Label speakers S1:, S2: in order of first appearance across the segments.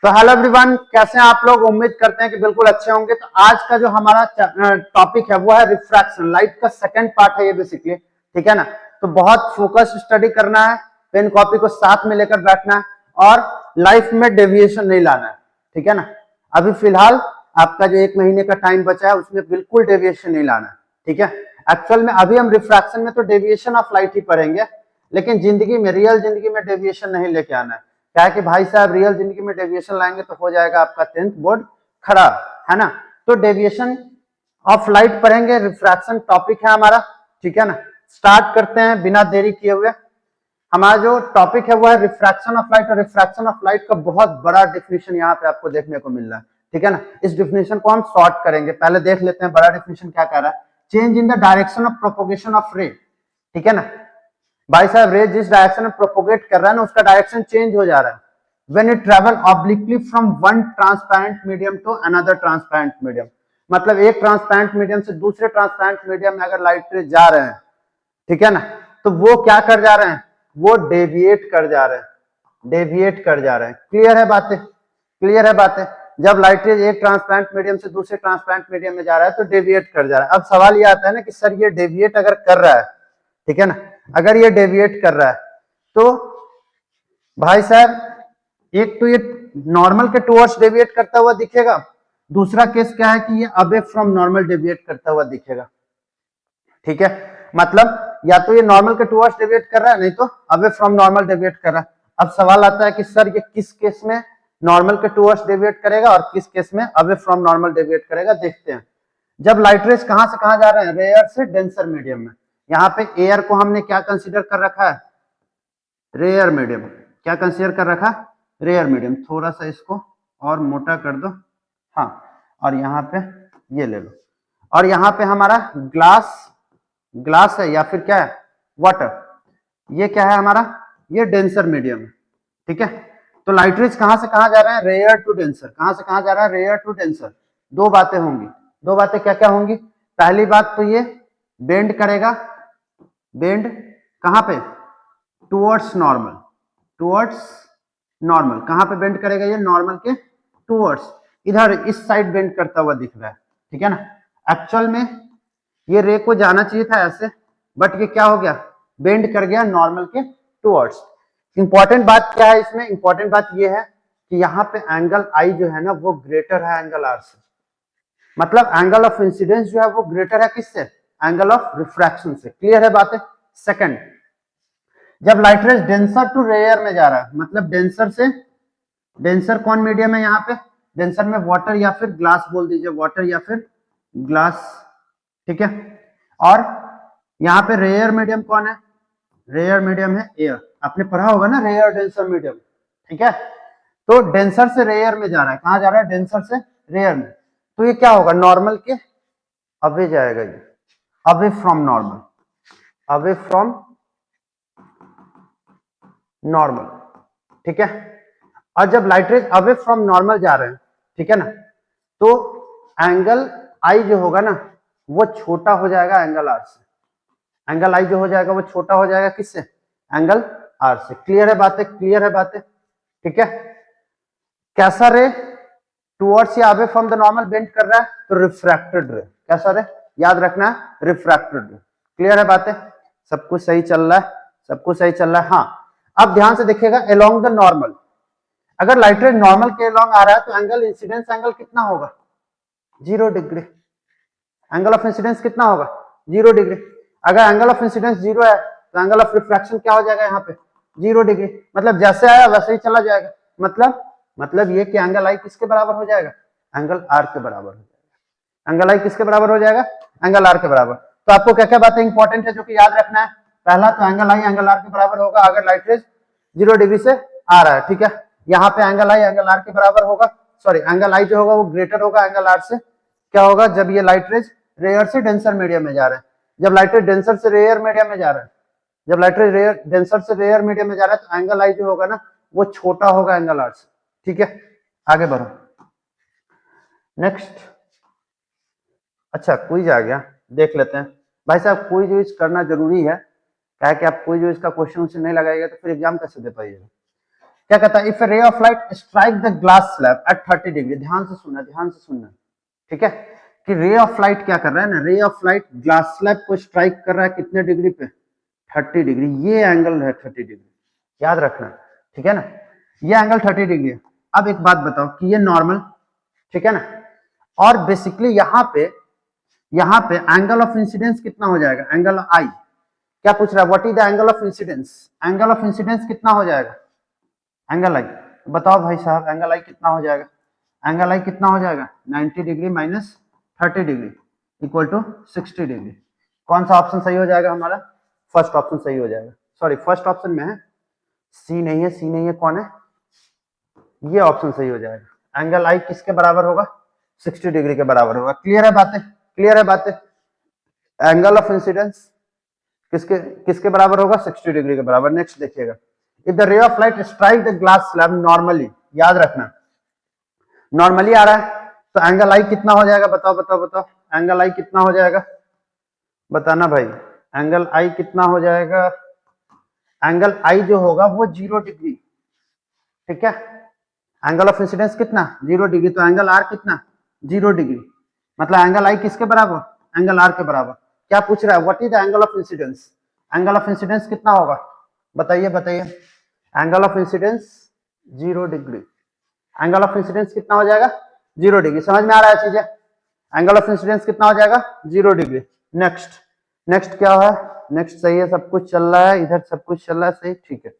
S1: तो hello everyone, कैसे हैं आप लोग। उम्मीद करते हैं कि बिल्कुल अच्छे होंगे। तो आज का जो हमारा टॉपिक है वो है रिफ्रैक्शन। लाइट का सेकंड पार्ट है ये बेसिकली, ठीक है ना। तो बहुत फोकस स्टडी करना है, पेन कॉपी को साथ में लेकर बैठना है और लाइफ में डेविएशन नहीं लाना है, ठीक है ना। अभी फिलहाल आपका जो 1 महीने का टाइम बचा है उसमें बिल्कुल डेविएशन नहीं लाना है, ठीक है। एक्चुअल में अभी हम रिफ्रैक्शन में तो डेविएशन ऑफ लाइट ही पढ़ेंगे, लेकिन जिंदगी में, रियल जिंदगी में डेविएशन नहीं लेके आना है। क्या है कि भाई साहब रियल जिंदगी में डेविएशन लाएंगे तो हो जाएगा आपका 10th बोर्ड खराब, है ना। तो डेविएशन ऑफ लाइट पढ़ेंगे, रिफ्रैक्शन टॉपिक है हमारा, ठीक है ना। स्टार्ट करते हैं बिना देरी किए हुए। हमारा जो टॉपिक है वो है रिफ्रैक्शन ऑफ लाइट, और रिफ्रैक्शन ऑफ लाइट का बहुत बड़ा डिफिनेशन यहाँ पे आपको देखने को मिल रहा है, ठीक है ना। इस डिफिनेशन को हम शॉर्ट करेंगे, पहले देख लेते हैं बड़ा डिफिनेशन क्या कह रहा है। Change in the direction of propagation of रे, ठीक है ना। भाई साहब रे जिस डायरेक्शन में प्रोपोगेट कर रहा है ना उसका डायरेक्शन चेंज हो जा रहा है when it travel obliquely from one transparent medium to another transparent medium. मतलब एक ट्रांसपेरेंट मीडियम से दूसरे ट्रांसपेरेंट मीडियम में अगर लाइट रे जा रहे हैं, ठीक है ना, तो वो क्या कर जा रहे हैं, वो डेविएट कर जा रहे हैं, डेविएट कर जा रहे हैं। क्लियर है बातें, क्लियर है बातें। जब लाइट रेज एक ट्रांसपेरेंट मीडियम से दूसरे ट्रांसपेरेंट मीडियम में जा रहा है तो डेविएट कर जा रहा है। अब सवाल ये आता है ना कि सर ये डेविएट अगर कर रहा है, ठीक है ना, अगर ये डेविएट कर रहा है तो भाई साहब एक तो ये नॉर्मल के टुवर्ड्स डेविएट करता हुआ दिखेगा, दूसरा केस क्या है कि ये अवे फ्रॉम नॉर्मल डेविएट करता हुआ दिखेगा, ठीक है। मतलब या तो ये नॉर्मल के टुवर्ड्स डेविएट कर रहा है, नहीं तो अवे फ्रॉम नॉर्मल डेविएट कर रहा है। अब सवाल आता है कि सर ये किस केस में नॉर्मल के टुवर्ड्स डेविएट करेगा और किस केस में अवे फ्रॉम नॉर्मल डेविएट करेगा, देखते हैं। जब लाइट रेज कहां से कहां जा रहे हैं, रेयर से डेंसर मीडियम में। यहाँ पे एयर को हमने क्या कंसीडर कर रखा है, रेयर मीडियम। क्या कंसीडर कर रखा, रेयर मीडियम। थोड़ा सा इसको और मोटा कर दो, हाँ, और यहाँ पे ये ले लो। और यहाँ पे हमारा ग्लास, ग्लास है या फिर क्या है, वाटर। ये क्या है हमारा, ये डेंसर मीडियम है, ठीक है। तो लाइट रेज कहां से कहां जा रहा है, रेयर टू डेंसर। कहां से कहां जा रहा है, रेयर टू डेंसर। दो बातें होंगी, दो बातें क्या क्या होंगी। पहली बात तो ये बेंड करेगा, बेंड कहां पे, टुवर्ड्स नॉर्मल, टुवर्ड्स नॉर्मल। कहां पे बेंड करेगा ये, नॉर्मल के टुवर्ड्स, इधर इस साइड बेंड करता हुआ दिख रहा है, ठीक है ना। एक्चुअल में ये रे को जाना चाहिए था ऐसे, बट ये क्या हो गया, बेंड कर गया नॉर्मल के टुवर्ड्स। इंपॉर्टेंट बात क्या है इसमें, इंपॉर्टेंट बात ये है कि यहाँ पे एंगल आई जो है ना वो ग्रेटर है एंगल आर से। मतलब एंगल ऑफ इंसिडेंस जो है वो ग्रेटर है किससे, एंगल ऑफ रिफ्रैक्शन से। क्लियर है बातें। सेकंड, जब light rays denser to rare में जा रहा है, मतलब डेंसर से, डेंसर कौन मीडियम है यहाँ पे, डेंसर में वाटर या फिर ग्लास बोल दीजिए, वाटर या फिर ग्लास, ठीक है। और यहाँ पे रेयर मीडियम कौन है, रेयर मीडियम है एयर। आपने पढ़ा होगा ना रेयर डेंसर मीडियम, ठीक है। तो डेंसर से रेयर में जा रहा है, कहां जा रहा है, डेंसर से रेयर में। तो ये क्या होगा, नॉर्मल के अवे जाएगा, ये away from normal, away from normal, ठीक है। और जब light raise away from normal जा रहे हैं, ठीक है ना, तो एंगल आई जो होगा ना वो छोटा हो जाएगा एंगल आर से। एंगल आई जो हो जाएगा वो छोटा हो जाएगा किससे, एंगल आर से। क्लियर है बातें, क्लियर है बातें, ठीक है। कैसा रे, टुवर्ड्स या away from the normal bend कर रहा है तो रिफ्रैक्टेड रे। कैसा रे, याद रखना है, रिफ्रैक्टेड रे। क्लियर है बातें, सब कुछ सही चल रहा है, सब कुछ सही चल रहा है। हाँ, अब ध्यान से देखिएगा, अलोंग द नॉर्मल, अगर लाइट रेज नॉर्मल के अलोंग आ रहा है तो एंगल इंसिडेंस एंगल कितना होगा, 0 डिग्री। एंगल ऑफ इंसिडेंस कितना होगा, 0 डिग्री। अगर एंगल ऑफ इंसिडेंस 0 है तो एंगल ऑफ रिफ्रैक्शन क्या हो जाएगा यहाँ पे, 0 डिग्री। मतलब जैसे आया वैसे ही चला जाएगा। मतलब ये कि एंगल आई किसके बराबर हो जाएगा, एंगल आर के बराबर हो जाएगा। एंगल आई किसके बराबर हो जाएगा, एंगल आर के बराबर। तो आपको क्या क्या बातें इंपॉर्टेंट है जो कि याद रखना है। पहला तो एंगल आई एंगल आर के बराबर होगा अगर लाइट रेज 0 डिग्री से आ रहा है, ठीक है। यहाँ पे एंगल आई एंगल आर के बराबर होगा, सॉरी एंगल आई जो होगा वो ग्रेटर होगा एंगल आर से। क्या होगा, जब ये लाइट रेज रेयर से डेंसर मीडियम में जा रहे हैं। जब लाइट रेज डेंसर से रेयर मीडियम में जा रहा है, जब लाइट रेज रेयर डेंसर से रेयर मीडियम में जा रहा है तो एंगल आई जो होगा ना वो छोटा होगा एंगल आर से, ठीक है। आगे बढ़ो, नेक्स्ट। अच्छा क्विज आ गया, देख लेते हैं। भाई साहब क्विज यूज करना जरूरी है, क्या है कि आप क्विज यूज का क्वेश्चन से नहीं लगाएगा तो फिर एग्जाम कैसे दे पाइएगा। क्या कहता है, if a ray of light strike the glass slab at 30 degree, ध्यान से सुनना, ध्यान से सुनना, ठीक है, कि रे ऑफ लाइट क्या कर रहा है ना, रे ऑफ लाइट ग्लास स्लैब को स्ट्राइक कर रहा है कितने डिग्री पे, 30 डिग्री, ये एंगल है 30 डिग्री, याद रखना, ठीक है ना, ये एंगल 30 डिग्री है। अब एक बात बताओ कि ये नॉर्मल, ठीक है ना, और बेसिकली यहाँ पे एंगल ऑफ इंसिडेंस कितना हो जाएगा, एंगल आई, क्या पूछ रहा है, what is the angle of incidence, angle of incidence कितना हो जाएगा, एंगल आई, बताओ भाई साहब एंगल आई कितना हो जाएगा, एंगल आई कितना हो जाएगा, 90 degree minus 30 degree equal to 60 degree. कौन सा ऑप्शन सही हो जाएगा हमारा, फर्स्ट ऑप्शन सही हो जाएगा, सॉरी फर्स्ट ऑप्शन में है, सी नहीं है, सी नहीं है, कौन है, ये ऑप्शन सही हो जाएगा, एंगल आई किसके बराबर होगा, 60 डिग्री के बराबर होगा। क्लियर है बातें, क्लियर है बातें, एंगल ऑफ इंसिडेंस किसके किसके बराबर होगा, 60 डिग्री के बराबर। नेक्स्ट देखिएगा, इफ द रे of light strike the glass slab normally, याद रखना नॉर्मली आ रहा है, तो एंगल आई कितना हो जाएगा, बताओ बताओ बताओ, एंगल आई कितना हो जाएगा, बताना भाई, एंगल आई कितना हो जाएगा, एंगल आई जो होगा वो 0 डिग्री, ठीक है, एंगल ऑफ इंसिडेंस कितना 0 डिग्री, तो एंगल आर कितना 0 डिग्री, मतलब एंगल आई किसके बराबर, एंगल आर के बराबर। क्या पूछ रहा है, what is the angle of incidence, angle of incidence कितना होगा, बताइए बताइए, angle of incidence 0 degree, angle of incidence कितना हो जाएगा 0 डिग्री, समझ में आ रहा है चीजें, एंगल ऑफ इंसिडेंस कितना हो जाएगा 0 डिग्री। नेक्स्ट, नेक्स्ट क्या है, नेक्स्ट सही है, सब कुछ चल रहा है, इधर सब कुछ चल रहा है सही, ठीक है।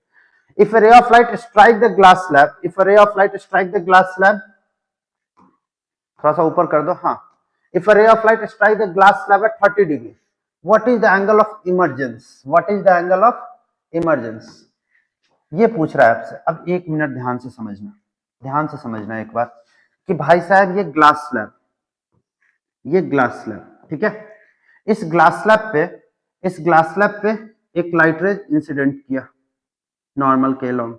S1: If a ray of light strike the glass slab, if a ray of light strike the glass slab, थोड़ा सा ऊपर कर दो, हाँ, if a ray of light strike the glass slab at 30 degree, what is the angle of emergence, what is the angle of emergence, ये पूछ रहा है आपसे। अब एक मिनट ध्यान से समझना, ध्यान से समझना एक बार, कि भाई साहब ये ग्लास स्लैब, ये ग्लास स्लैब, ठीक है, इस ग्लास स्लैब पे, इस ग्लास स्लैब पे एक लाइट रेज इंसिडेंट किया नॉर्मल के लॉन्ग,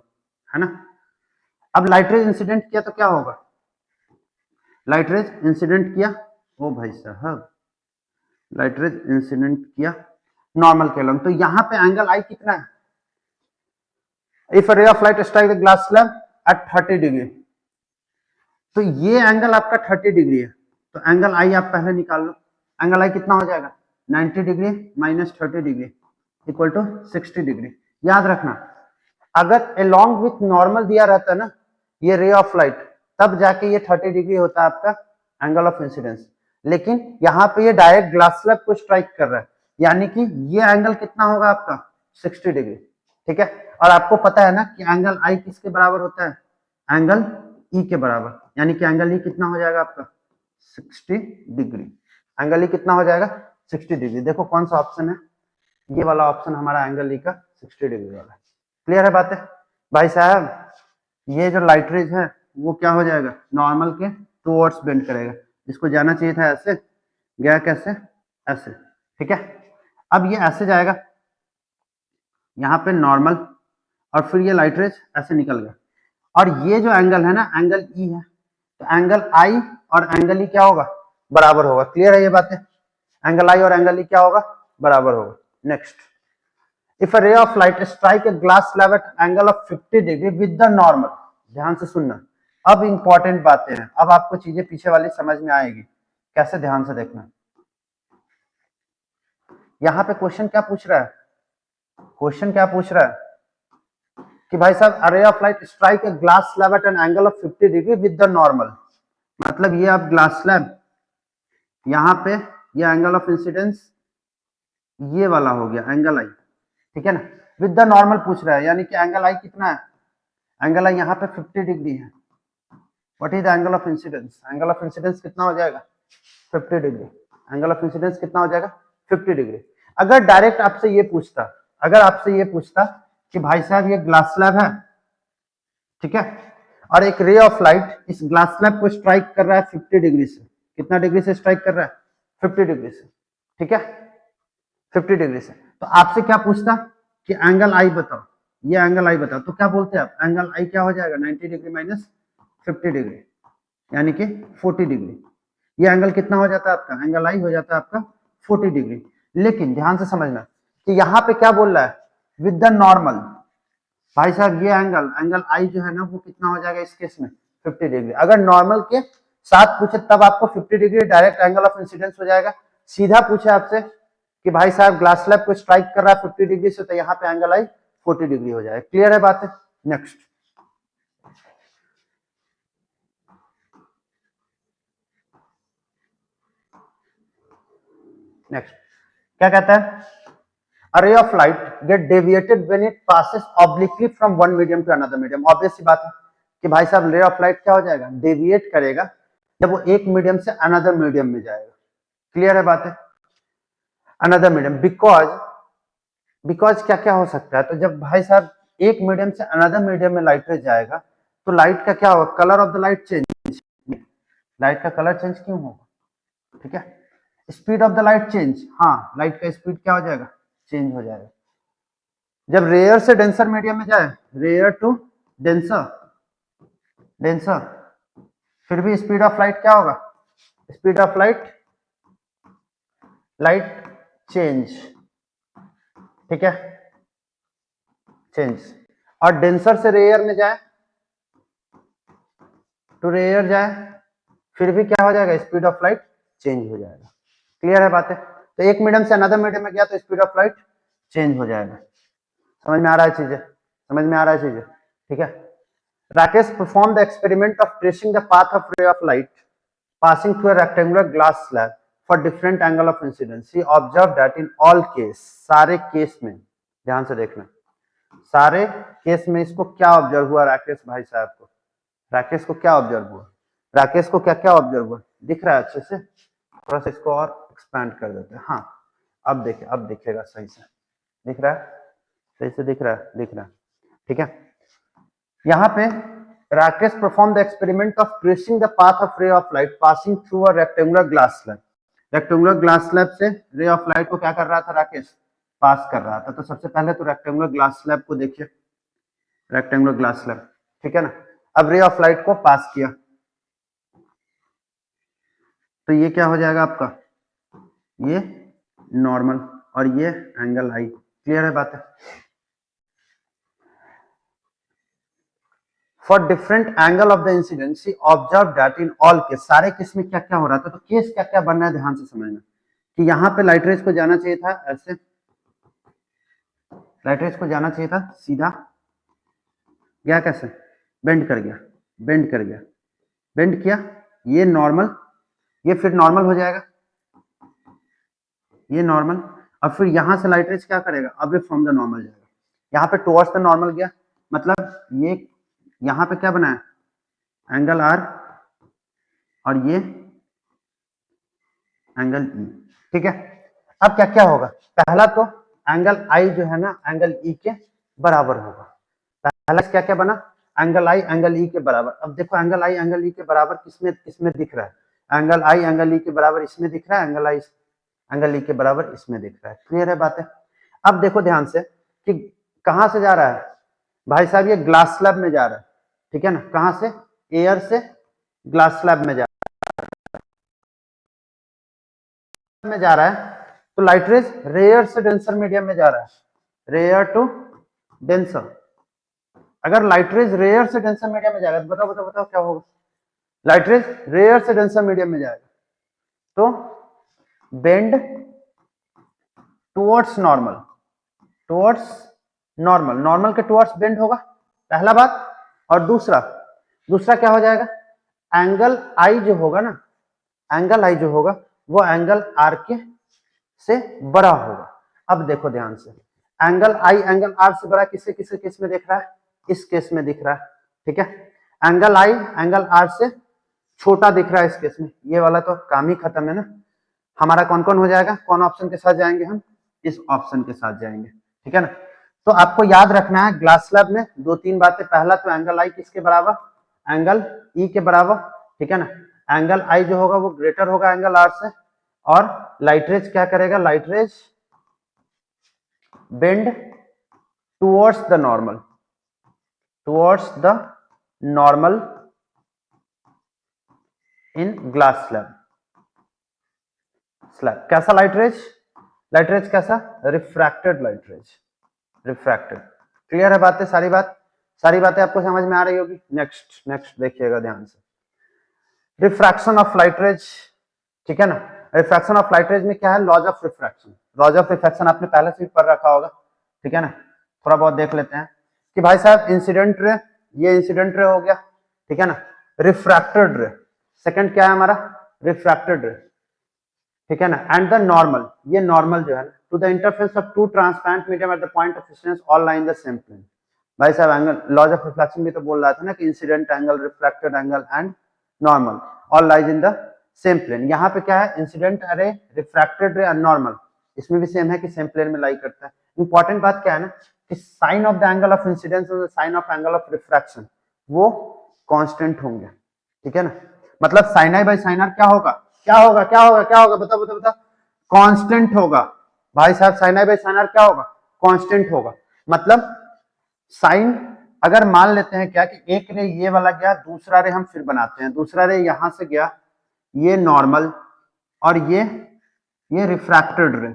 S1: है ना, अब लाइट रेज इंसिडेंट किया तो क्या होगा, लाइट रेज इंसिडेंट किया, ओ भाई साहब लाइट रेज इंसिडेंट किया नॉर्मल के लॉन्ग, तो यहां पे एंगल आई कितना है, if ray of light strike the glass slab at 30 degree, तो ये एंगल आपका 30 डिग्री है, तो एंगल आई आप पहले निकाल लो, एंगल आई कितना हो जाएगा 90 degree minus 30 degree equal to 60 degree. याद रखना, अगर अलोंग विथ नॉर्मल दिया रहता ना ये रे ऑफ लाइट, तब जाके ये 30 डिग्री होता है आपका एंगल ऑफ इंसिडेंस, लेकिन यहाँ पे ये डायरेक्ट ग्लास स्लैब को स्ट्राइक कर रहा है, यानी कि ये एंगल कितना होगा आपका 60 डिग्री, ठीक है। और आपको पता है ना कि एंगल आई किसके बराबर होता है, एंगल ई के बराबर, यानी कि एंगल ई कितना हो जाएगा आपका 60 डिग्री, एंगल ई कितना हो जाएगा 60 डिग्री। देखो कौन सा ऑप्शन है, ये वाला ऑप्शन हमारा एंगल ई का 60 डिग्री वाला है। क्लियर है बातें भाई साहब, ये जो लाइट रेज है वो क्या हो जाएगा नॉर्मल के टुवर्ड्स बेंड करेगा, जिसको जाना चाहिए था ऐसे, गया कैसे, ऐसे, ठीक है। अब ये ऐसे जाएगा यहाँ पे नॉर्मल, और फिर ये लाइट रेज ऐसे निकल गया, और ये जो एंगल है ना एंगल ई है, तो एंगल आई और एंगल ई क्या होगा बराबर होगा। क्लियर है ये बातें, एंगल आई और एंगल ई क्या होगा बराबर होगा। Next, if a ray of light strike a glass slab at angle of 50 degree with the normal, ध्यान से सुनना, अब इंपॉर्टेंट बातें हैं, अब आपको चीजें पीछे वाली समझ में आएगी, कैसे ध्यान से देखना। यहाँ पे क्वेश्चन क्या पूछ रहा है, क्वेश्चन क्या पूछ रहा है कि भाई साहब a ray of light strike a glass slab at an angle of 50 degree with the normal, मतलब ये आप ग्लास स्लैब, यहाँ पे ये एंगल ऑफ इंसिडेंस ये वाला हो गया एंगल आई, ठीक है ना, विद द नॉर्मल पूछ रहा है, यानी कि एंगल आई कितना है, एंगल आई यहाँ पे 50 डिग्री है, what is the angle of incidence, angle of incidence कितना हो जाएगा 50 डिग्री, एंगल ऑफ इंसिडेंस कितना हो जाएगा 50 डिग्री। अगर डायरेक्ट आपसे ये पूछता, अगर आपसे ये पूछता कि भाई साहब ये ग्लास स्लैब है, ठीक है, और एक रे ऑफ लाइट इस ग्लास स्लैब को स्ट्राइक कर रहा है 50 डिग्री से, कितना डिग्री से स्ट्राइक कर रहा है 50 डिग्री से, ठीक है 50 डिग्री से, तो आपसे क्या पूछता कि एंगल आई बताओ, ये एंगल आई बताओ, तो क्या बोलते हैं आप, एंगल आई क्या हो जाएगा 90 डिग्री माइनस 50 डिग्री, यानी कि 40 डिग्री। ये एंगल कितना हो जाता है आपका, एंगल आई हो जाता है आपका 40 डिग्री। लेकिन ध्यान से समझना कि यहाँ पे क्या बोल रहा है विद द नॉर्मल, भाई साहब ये एंगल एंगल आई जो है ना वो कितना हो जाएगा इस केस में 50 डिग्री। अगर नॉर्मल के साथ पूछे तब आपको 50 degree direct angle of incidence हो जाएगा। सीधा पूछे आपसे कि भाई साहब ग्लास स्लैब को स्ट्राइक कर रहा है 50 डिग्री से, तो यहाँ पे एंगल आई 40 डिग्री हो जाएगा। क्लियर है बात है? नेक्स्ट नेक्स्ट क्या कहता है? A ray of light get deviated when it passes obliquely from one medium to another medium। Obvious सी बात है कि भाई साहब रे ऑफ लाइट क्या हो जाएगा? डेविएट करेगा जब वो एक मीडियम से अनदर मीडियम में जाएगा। क्लियर है बात है? अनदर मीडियम, बिकॉज क्या क्या हो सकता है? तो जब भाई साहब एक मीडियम से अनदर मीडियम में लाइट रे जाएगा तो लाइट का क्या होगा? Colour of the light change. Light का कलर चेंज क्यों होगा? ठीक है। Speed of the light change, हाँ लाइट का स्पीड क्या हो जाएगा? चेंज हो जाएगा। जब रेयर से डेंसर मीडियम में जाए, रेयर टू डेंसर, डेंसर, फिर भी स्पीड ऑफ लाइट क्या होगा? Speed of light, light change, ठीक है, चेंज। और डेंसर से रेयर में जाए, टू रेयर जाए, फिर भी क्या हो जाएगा? स्पीड ऑफ लाइट चेंज हो जाएगा। क्लियर है बात है? तो एक मीडियम से अनदर मीडियम में गया तो स्पीड ऑफ लाइट चेंज हो जाएगा। समझ में आ रहा है चीजें? समझ में आ रहा है चीजें? ठीक है। Rakesh performed the experiment of tracing the path of ray of light passing through a rectangular glass slab for different angle of incidence. He observed that in all case, सारे केस में, ध्यान से देखना, सारे केस में इसको क्या observe हुआ राकेश भाई साहब को? राकेश को क्या ऑब्जर्व हुआ? राकेश को क्या क्या ऑब्जर्व हुआ? दिख रहा है अच्छे से? थोड़ा सा इसको और एक्सपैंड कर देते हैं। हाँ अब देखे, अब दिखेगा सही से। दिख रहा है? सही से दिख रहा है? दिख रहा है, ठीक है। यहाँ पे Rakesh perform the experiment of tracing the path of रे of light passing through a rectangular glass slab. Rectangular glass slab से रे ऑफ लाइट को क्या कर रहा था राकेश? पास कर रहा था। तो सबसे पहले तो रेक्टेंगुलर ग्लास स्लैब को देखिए, रेक्टेंगुलर ग्लास स्लैब, ठीक है ना। अब रे ऑफ लाइट को पास किया तो ये क्या हो जाएगा आपका? ये नॉर्मल और ये एंगल आई। क्लियर है बात है? For different angle of the incidence, he observed that in all case, सारे केस में क्या क्या हो रहा था? तो केस क्या क्या बन रहा है ध्यान से समझना कि यहाँ पे लाइट रेज को जाना चाहिए था ऐसे, लाइट रेज को जाना चाहिए था सीधा, गया कैसे? बेंड कर गया, बेंड कर गया, बेंड किया, ये नॉर्मल, ये फिर नॉर्मल हो जाएगा, ये नॉर्मल, और फिर यहां से लाइट रेज क्या करेगा? अवे फ्रॉम द नॉर्मल जाएगा, यहाँ पे टुवर्ड्स द नॉर्मल गया, मतलब ये यहाँ पे क्या बनाया? एंगल आर और ये एंगल ई, ठीक है। अब क्या क्या होगा? पहला तो एंगल आई जो है ना एंगल ई के बराबर होगा। पहला क्या क्या बना? एंगल आई एंगल ई के बराबर। अब देखो एंगल आई एंगल ई के बराबर किसमें किसमें दिख रहा है? एंगल आई एंगल ई के बराबर इसमें दिख रहा है, एंगल आई एंगल ई के बराबर इसमें दिख रहा है। क्लियर है बात है? अब देखो ध्यान से कि कहां से जा रहा है भाई साहब? ये ग्लास स्लैब में जा रहा है, ठीक है ना। कहां से? एयर से ग्लास स्लैब में जा रहा है। तो लाइट रेज रेयर से डेंसर मीडियम में जा रहा है, रेयर टू डेंसर। अगर लाइट रेज रेयर से डेंसर मीडियम में जाएगा तो बताओ बताओ बताओ क्या होगा? लाइट रेज रेयर से डेंसर मीडियम में जाएगा तो bend towards normal, towards normal, normal के टुवर्ड्स बेंड होगा, पहला बात। और दूसरा, दूसरा क्या हो जाएगा? एंगल आई जो होगा ना, एंगल आई जो होगा वो एंगल आर के से बड़ा होगा। अब देखो ध्यान से, एंगल आई एंगल आर से बड़ा किससे किससे केस में दिख रहा है? इस केस में दिख रहा है, ठीक है। एंगल आई एंगल आर से छोटा दिख रहा है इस केस में, ये वाला तो काम ही खत्म है ना। हमारा कौन कौन हो जाएगा? कौन ऑप्शन के साथ जाएंगे हम? इस ऑप्शन के साथ जाएंगे, ठीक है ना। तो आपको याद रखना है ग्लास स्लैब में दो तीन बातें। पहला तो एंगल आई किसके बराबर? एंगल ई के बराबर, ठीक है ना। एंगल आई जो होगा वो ग्रेटर होगा एंगल आर से, और लाइट रेज क्या करेगा? Light rays bend towards the normal, towards the normal in glass slab. Slab कैसा लाइट रेज? लाइट रेज कैसा? Refracted light rays, refracted. Clear है बातें, सारी बातें आपको समझ में आ रही होगी। नेक्स्ट नेक्स्ट देखिएगा ध्यान से, रिफ्रैक्शन ऑफ लाइट रेज, ठीक है ना। रिफ्रैक्शन ऑफ लाइट रेज में क्या है, laws of refraction. Laws of refraction आपने पहले से ही पढ़ रखा होगा, ठीक है ना। थोड़ा बहुत देख लेते हैं कि भाई साहब इंसिडेंट रे, ये इंसिडेंट रे हो गया, ठीक है ना। रिफ्रैक्टेड रे, सेकंड क्या है हमारा, रिफ्रैक्टेड रे, ठीक है ना। एंड द नॉर्मल, ये नॉर्मल जो है to the interference of two transparent medium at the point of incidence all lie in the same plane. भाई साहब एंगल, लॉज ऑफ रिफ्लेक्शन भी तो बोल रहा था ना कि incident angle, reflected angle and normal all lies in the same plane. यहाँ पे क्या है, इंसिडेंट अरे, रिफ्रैक्टेड रे और नॉर्मल, इसमें भी सेम है कि सेम प्लेन में लाई करता है। इंपॉर्टेंट बात क्या है ना कि sine of the angle of incidence और sine of angle of refraction वो कांस्टेंट होंगे, ठीक है ना। मतलब sine I by sine R क्या होगा, क्या होगा, क्या होगा, क्या होगा, बताओ बताओ बताओ, कांस्टेंट होगा। भाई साहब sine I by sine R क्या होगा, कांस्टेंट होगा। मतलब साइन, अगर मान लेते हैं क्या कि एक रे ये वाला गया, दूसरा रे हम फिर बनाते हैं, दूसरा रे यहां से गया, ये नॉर्मल और ये रिफ्रैक्टेड रे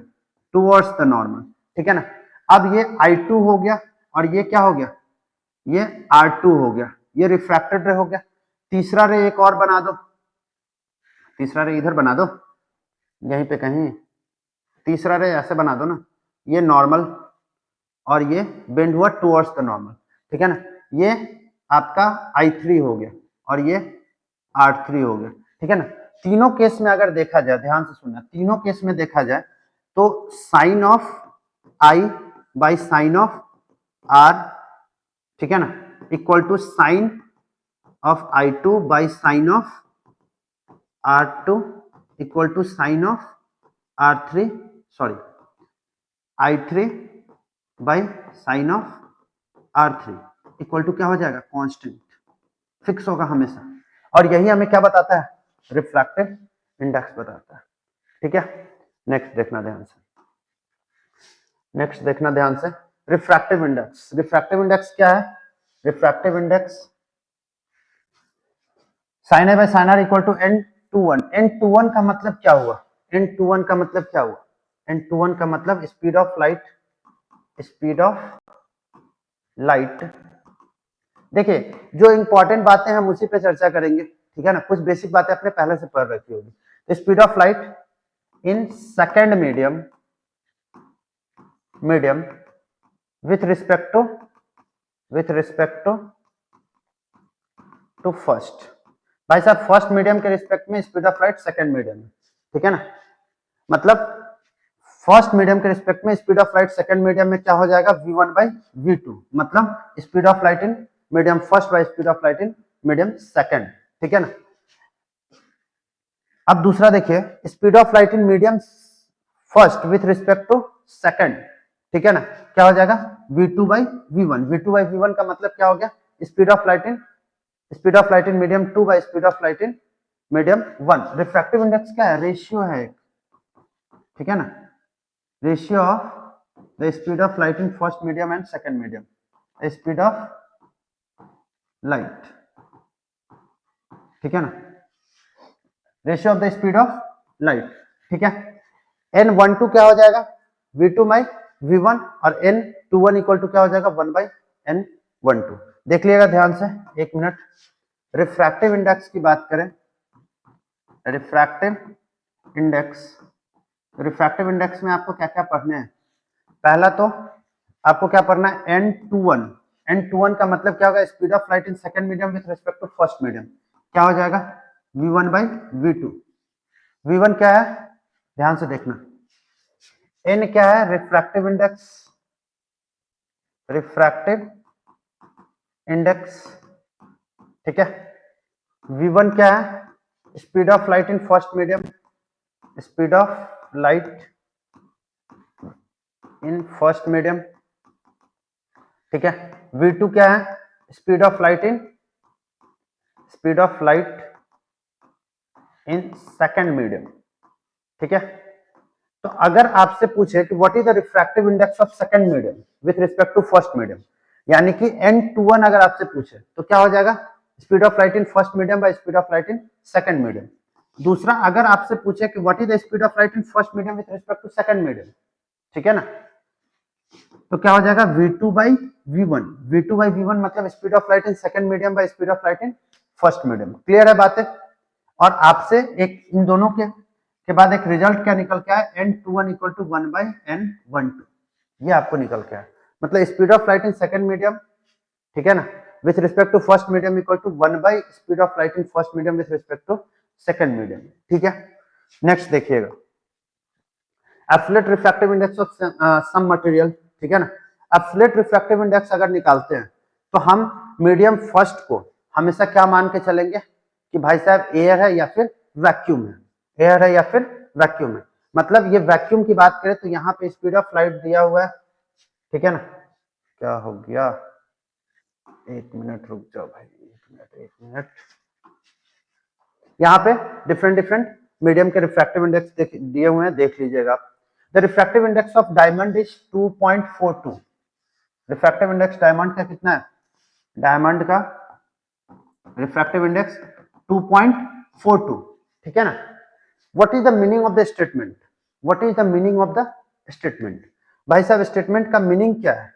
S1: टुवर्ड्स द नॉर्मल, ठीक है ना। अब ये I2 हो गया और ये क्या हो गया, ये R2 हो गया, ये रिफ्रैक्टेड रे हो गया। तीसरा रे एक और बना दो, तीसरा रे इधर बना दो, यहीं पे कहीं तीसरा रे ऐसे बना दो ना, ये नॉर्मल और ये बेंड हुआ टुवर्ड्स द नॉर्मल, ठीक है ना। ये आपका I3 हो गया और ये R3 हो गया, ठीक है ना। तीनों केस में अगर देखा जाए, ध्यान से सुनना, तीनों केस में देखा जाए तो sine of I by sine of R, ठीक है ना, equal to sine of I2 by sine of R2 equal to sine of R3, sorry I3 by sine of R3 equal to क्या हो जाएगा, कांस्टेंट, फिक्स होगा हमेशा। और यही हमें क्या बताता है, रिफ्रैक्टिव इंडेक्स बताता है, ठीक है। नेक्स्ट देखना ध्यान से, नेक्स्ट देखना ध्यान से, रिफ्रैक्टिव इंडेक्स। रिफ्रैक्टिव इंडेक्स क्या है, refractive index sine A by sine R equal to N21। N21 का मतलब क्या हुआ, N21 का मतलब क्या हुआ, N21 का मतलब speed of light, speed of light. देखिए जो इंपॉर्टेंट बातें हम उसी पे चर्चा करेंगे, ठीक है ना। कुछ बेसिक बातें अपने पहले से पढ़ रखी होगी। तो speed of light in second medium, medium with respect to first. भाई साहब फर्स्ट मीडियम के रिस्पेक्ट में speed of light second medium में, ठीक है ना। मतलब फर्स्ट मीडियम के रिस्पेक्ट में speed of light second medium में क्या हो जाएगा, v1 बाई v2, मतलब speed of light in medium first by speed of light in medium second, ठीक है ना। अब दूसरा देखिए, speed of light in medium first with respect to second, ठीक है ना, क्या हो जाएगा, v2 by v1। v2 by v1 का मतलब क्या हो गया, speed of light in medium 2 by speed of light in medium 1। Refractive index क्या है, रेशियो है एक, ठीक है ना, ratio of the speed of light in first medium and second medium, speed of light, ठीक है ना, ratio of the speed of light, ठीक है। N12 क्या हो जाएगा, v2 बाई v1 और N21 इक्वल टू क्या हो जाएगा, 1 बाई N12। देख लिएगा ध्यान से, एक मिनट। रिफ्रैक्टिव इंडेक्स की बात करें, रिफ्रैक्टिव इंडेक्स, रिफ्रैक्टिव इंडेक्स में आपको क्या क्या पढ़ने हैं। पहला तो आपको क्या पढ़ना है, N21। N21 का मतलब क्या होगा, speed of light in second medium with respect to first medium, क्या हो जाएगा, v1 बाई v2। v1 क्या है, ध्यान से देखना, n क्या है, रिफ्रैक्टिव इंडेक्स, रिफ्रैक्टिव इंडेक्स, ठीक है। v1 क्या है, speed of light in first medium, speed of light in first medium, ठीक है। v2 क्या है, speed of light in second medium, ठीक है। तो अगर आपसे पूछे कि what is the refractive index of second medium with respect to first medium, यानी कि N21 अगर आपसे पूछे तो क्या हो जाएगा, speed of light in first medium by speed of light in second medium. दूसरा अगर आपसे पूछे कि what is the speed of light in first medium with respect to second medium, ठीक है ना, तो क्या हो जाएगा v2/v1, v2/v1 मतलब speed of light in second medium by speed of light in first medium. Clear है बातें? और आपसे एक इन दोनों के बाद एक रिजल्ट क्या निकल के आया, n21 इक्वल टू 1/n12, ये आपको निकल के आया। मतलब speed of light in second medium, ठीक है ना, with respect to first medium equal to 1 speed of light in first medium with respect to second medium. ठीक है, नेक्स्ट देखिएगा, absolute refractive index of some material, ठीक है ना। Absolute refractive index अगर निकालते हैं तो हम मीडियम फर्स्ट को हमेशा क्या मान के चलेंगे कि भाई साहब एयर है या फिर वैक्यूम है, एयर है या फिर वैक्यूम है। मतलब ये वैक्यूम की बात करें तो यहाँ पे स्पीड ऑफ लाइट दिया हुआ है, ठीक है ना। क्या हो गया, एक मिनट रुक जाओ भाई, एक मिनट। यहाँ पे डिफरेंट डिफरेंट मीडियम के रिफ्रैक्टिव इंडेक्स दिए हुए हैं, देख लीजिएगा आप। The refractive index of diamond is 2.42। Refractive index diamond का कितना है, डायमंड का रिफ्रैक्टिव इंडेक्स 2.42, ठीक है ना। What is the meaning of the statement, what is the meaning of the statement, भाई साहब स्टेटमेंट का मीनिंग क्या है,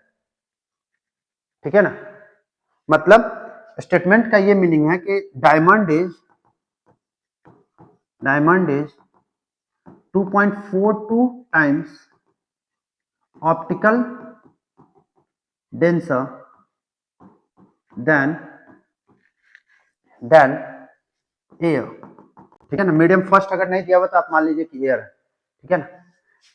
S1: ठीक है ना। मतलब स्टेटमेंट का ये मीनिंग है कि diamond is 2.42 times optical denser than air, ठीक है ना। मीडियम फर्स्ट अगर नहीं दिया हुआ तो आप मान लीजिए कि एयर है, ठीक है ना।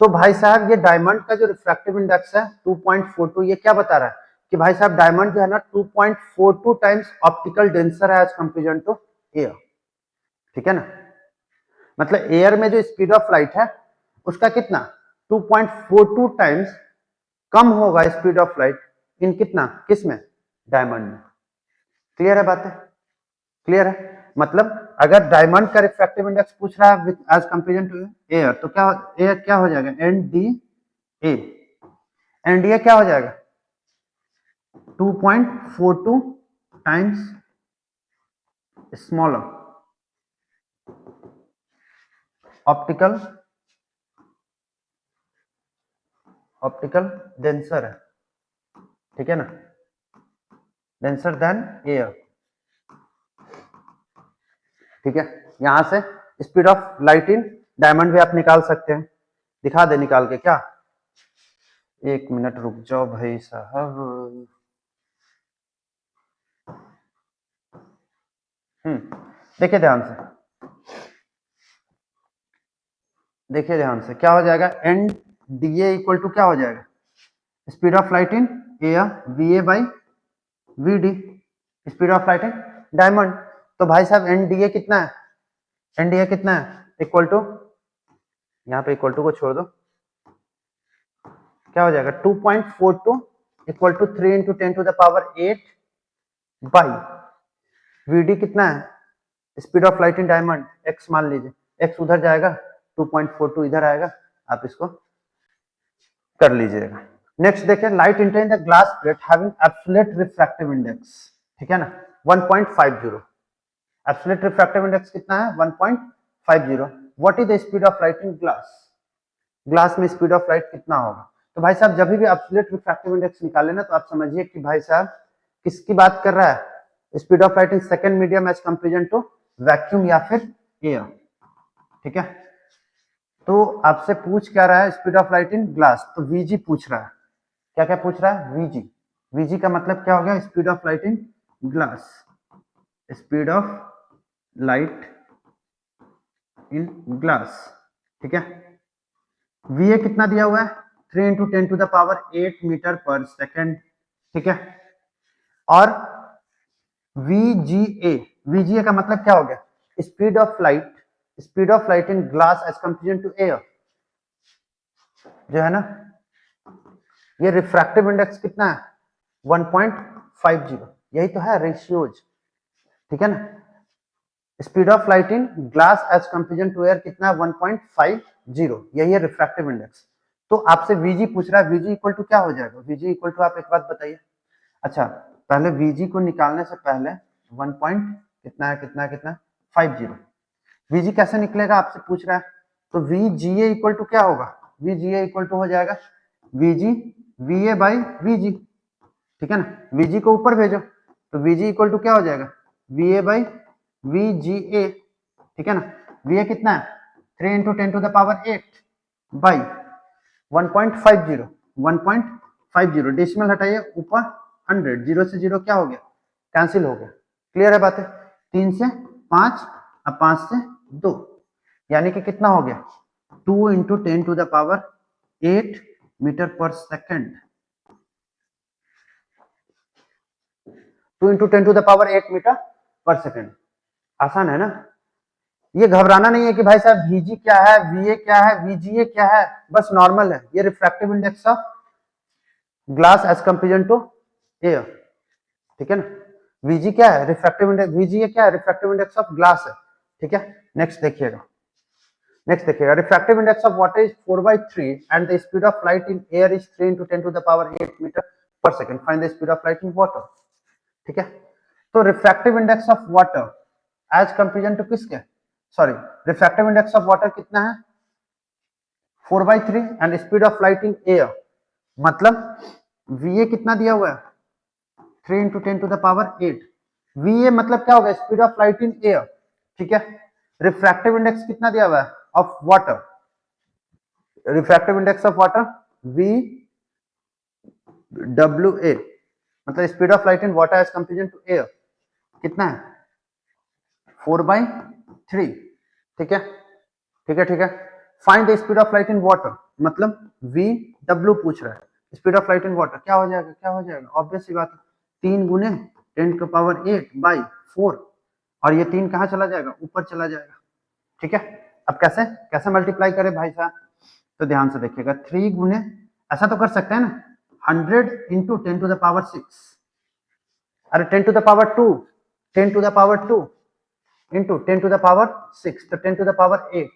S1: तो भाई साहब ये डायमंड का जो रिफ्रैक्टिव इंडेक्स है 2.42, ये क्या बता रहा है कि भाई साहब डायमंड जो है ना 2.42 टाइम्स ऑप्टिकल डेंसर है एज कंपेरिजन टू एयर, ठीक है ना। मतलब एयर में जो स्पीड ऑफ लाइट है उसका कितना 2.42 टाइम्स कम होगा स्पीड ऑफ लाइट इन कितना, किसमें, डायमंड में। क्लियर है बातें, क्लियर है। मतलब अगर डायमंड का रिफ्रैक्टिव इंडेक्स पूछ रहा है एज कंपेरिजन टू एयर तो क्या एयर क्या हो जाएगा, एनडीए, एनडीए क्या हो जाएगा 2.42 टाइम्स स्मॉलर ऑप्टिकल डेंसर है, ठीक है ना, डेंसर देन एयर, ठीक है। यहां से speed of light in diamond भी आप निकाल सकते हैं, दिखा दे निकाल के क्या, एक मिनट रुक जाओ भाई साहब। देखिए ध्यान से, देखिए ध्यान से, क्या हो जाएगा N D A equal to क्या हो जाएगा, speed of light in air V A by V D, speed of light in diamond. तो भाई साहब एनडीए कितना है, एनडीए कितना है इक्वल टू, यहाँ पे इक्वल टू को छोड़ दो, क्या हो जाएगा 2.42 equal to 3 into 10 to the power 8 by VD कितना है speed of light in diamond, X मान लीजिए, एक्स उधर जाएगा 2.42 इधर आएगा, आप इसको कर लीजिएगा। नेक्स्ट देखिए, light enter in the glass plate having absolute refractive index, ठीक है ना 1.50, एब्सोल्यूट रिफ्रैक्टिव इंडेक्स कितना है 1.50। What is the speed of light in glass, glass में स्पीड ऑफ लाइट कितना होगा। तो भाई साहब जब भी एब्सोल्यूट रिफ्रैक्टिव इंडेक्स निकाले ना तो आप समझिए कि भाई साहब किसकी बात कर रहा है, speed of light in second medium as comparison to vacuum या फिर एयर, ठीक है। तो आपसे पूछ क्या रहा है speed of light in glass, तो वीजी पूछ रहा है, क्या क्या पूछ रहा है, वीजी, वीजी का मतलब क्या हो गया speed of light in glass, speed of light in glass, ठीक है। वीए कितना दिया हुआ है 3 into 10 to the power 8 metre per second, ठीक है। और वीजीए, वीजीए का मतलब क्या हो गया speed of light, speed of light in glass as comparison to air, जो है ना ये रिफ्रैक्टिव इंडेक्स कितना है 1.50, यही तो है रेशियोज, ठीक है ना। Speed of light in glass as comparison to air कितना है 1.50, यही है रिफ्रैक्टिव इंडेक्स। तो आपसे वीजी पूछ रहा है, वीजी इक्वल टू क्या हो जाएगा, वीजी इक्वल टू आप एक बात बताइए, अच्छा पहले वीजी को निकालने से पहले 1 पॉइंट कितना है कितना है कितना 50, वीजी कैसे निकलेगा आपसे पूछ रहा है, तो वीजीए इक्वल टू क्या होगा, वीजीए इक्वल टू हो जाएगा VG V A by V G, ठीक है ना, वी जी को ऊपर भेजो तो वी जी इक्वल टू क्या हो जाएगा, V A by V G A, ठीक है ना। वी ए कितना है, 3 इंटू 10⁻8 बाई 1.50, 1.50 डेसिमल हटाइए ऊपर 100, जीरो से जीरो क्या हो गया, कैंसिल हो गया। क्लियर है बातें, 3 से 5, अब 5 से 2, यानी कि कितना हो गया, 2 into 10⁻8 metre per second, 2 into 10⁻8 metre per second. आसान है ना। ये घबराना नहीं है कि भाई साहब वीजी क्या है, वीए क्या है, वीजीए क्या है, बस नॉर्मल है। ये refractive index of glass as comparison to air, ठीक है ना। वीजी क्या है, रिफ्रैक्टिव इंडेक्स, वीजीए क्या है, रिफ्रैक्टिव इंडेक्स ऑफ ग्लास है, ठीक है। नेक्स्ट देखिएगा, refractive index of water is 4/3 and the speed of light in air is 3 into 10⁸ metre per second, find the speed of light in water, ठीक है। तो refractive index of water as comparison to किसके, sorry, refractive index of water कितना है, 4/3 and speed of light in air, मतलब V A कितना दिया हुआ है, 3 इंटू 10⁸। वीए मतलब क्या होगा, speed of light in air, ठीक है। रिफ्रैक्टिव इंडेक्स कितना दिया हुआ है of water, refractive index of water V W A, मतलब speed of light in water as comparison to air कितना है, 4/3, ठीक है, ठीक है, ठीक है। Find the speed of light in water, मतलब वी डब्ल्यू पूछ रहा है, speed of light in water क्या हो जाएगा, क्या हो जाएगा, ऑब्वियस सी बात है, 3 गुने 10⁸/4, और ये 3 कहाँ चला जाएगा, ऊपर चला जाएगा, ठीक है। अब कैसे कैसे मल्टीप्लाई करें भाई साहब, तो ध्यान से देखिएगा, 3 गुने, ऐसा तो कर सकते हैं ना, 100 इंटू 10⁻6, अरे 10⁻2, 10⁻2 इंटू 10⁻6, तो 10⁻8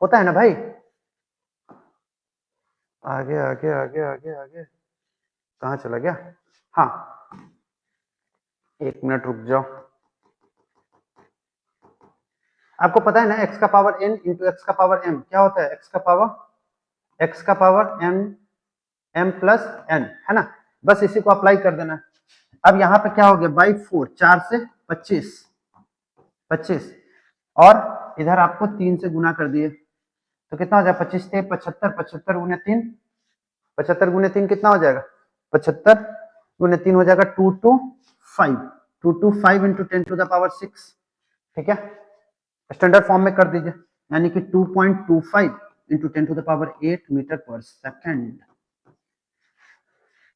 S1: होता है ना भाई। आगे आगे आगे आगे आगे कहाँ चला गया, हाँ, 1 मिनट रुक जाओ। आपको पता है ना x का पावर n इंटू एक्स का पावर m क्या होता है, x का पावर m प्लस n, है ना। बस इसी को अप्लाई कर देना। अब यहाँ पे क्या हो गया, बाई 4, 4 से 25, 25, और इधर आपको 3 से गुना कर दिए तो कितना हो जाएगा, 25 से 75, 75 गुने 3, 75 गुने 3 कितना हो जाएगा, 75 गुने 3 हो जाएगा 225, 225 इंटू 10⁻6, ठीक है। स्टैंडर्ड फॉर्म में कर दीजिए, यानी कि 2.25 into 10⁸8 metre per second,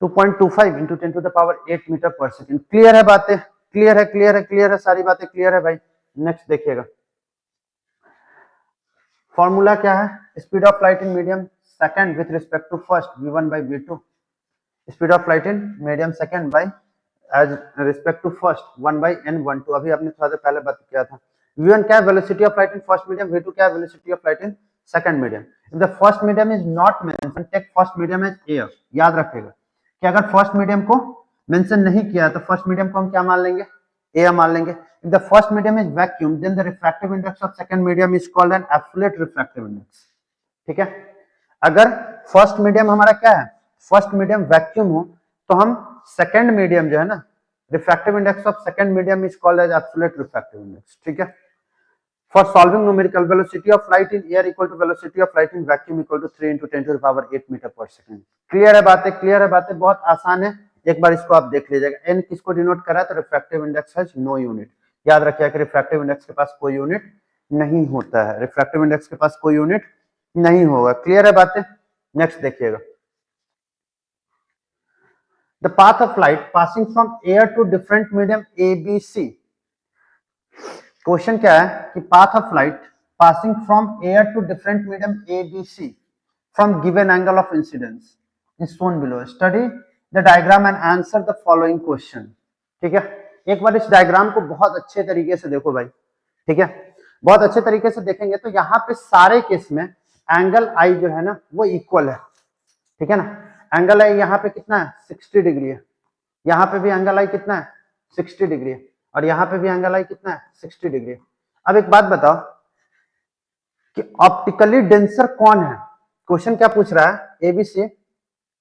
S1: 2.25 into 10⁸8 metre per second. Clear है बातें, क्लियर है, क्लियर है, क्लियर है, सारी बातें क्लियर है भाई। नेक्स्ट देखिएगा, फॉर्मूला क्या है, speed of light in medium second with respect to first v1 by v2, speed of light in medium second by as respect to first 1/n12, अभी आपने थोड़ा सा पहले बात किया था। v1 क्या है, velocity of light in first medium, v2 क्या है, velocity of light in second medium. If the first medium is not mention, take first medium as air. याद रखिएगा कि अगर फर्स्ट मीडियम को मेंशन नहीं किया तो फर्स्ट मीडियम को हम क्या मान लेंगे, एयर मान लेंगे। If the first medium is vacuum, then the refractive index of second medium is called an absolute refractive index, ठीक है। अगर फर्स्ट मीडियम हमारा क्या है, फर्स्ट मीडियम वैक्यूम हो तो हम सेकंड मीडियम जो है ना, refractive index of second medium is called as absolute refractive index, ठीक है। For solving numerical, velocity of light in air equal to velocity of light in vacuum equal to 3 into 10⁸8 metre per second. Clear है बातें, clear है बातें, बहुत आसान है, एक बार इसको आप देख लीजिएगा। एन किसको डिनोट करा है, तो refractive index has no unit. याद रखिएगा कि रिफ्रैक्टिव इंडेक्स के पास कोई यूनिट नहीं होता है, रिफ्रैक्टिव इंडेक्स के पास कोई यूनिट नहीं होगा। क्लियर है बातें। नेक्स्ट देखिएगा, the path of light passing from air to different medium A B C. Question क्या है कि path of light passing from air to different medium A B C from given angle of incidence is shown below, study the diagram and answer the following question, ठीक है। एक बार इस diagram को बहुत अच्छे तरीके से देखो भाई, ठीक है, बहुत अच्छे तरीके से देखेंगे तो यहाँ पे सारे केस में एंगल आई जो है ना वो इक्वल है, ठीक है ना। एंगल आई यहाँ पे कितना है, 60 डिग्री है, यहाँ पे भी एंगल आई कितना है, 60 डिग्री है, और यहाँ पे भी एंगल आई कितना है, 60 डिग्री है। अब एक बात बताओ कि ऑप्टिकली डेंसर कौन है, क्वेश्चन क्या पूछ रहा है, ABC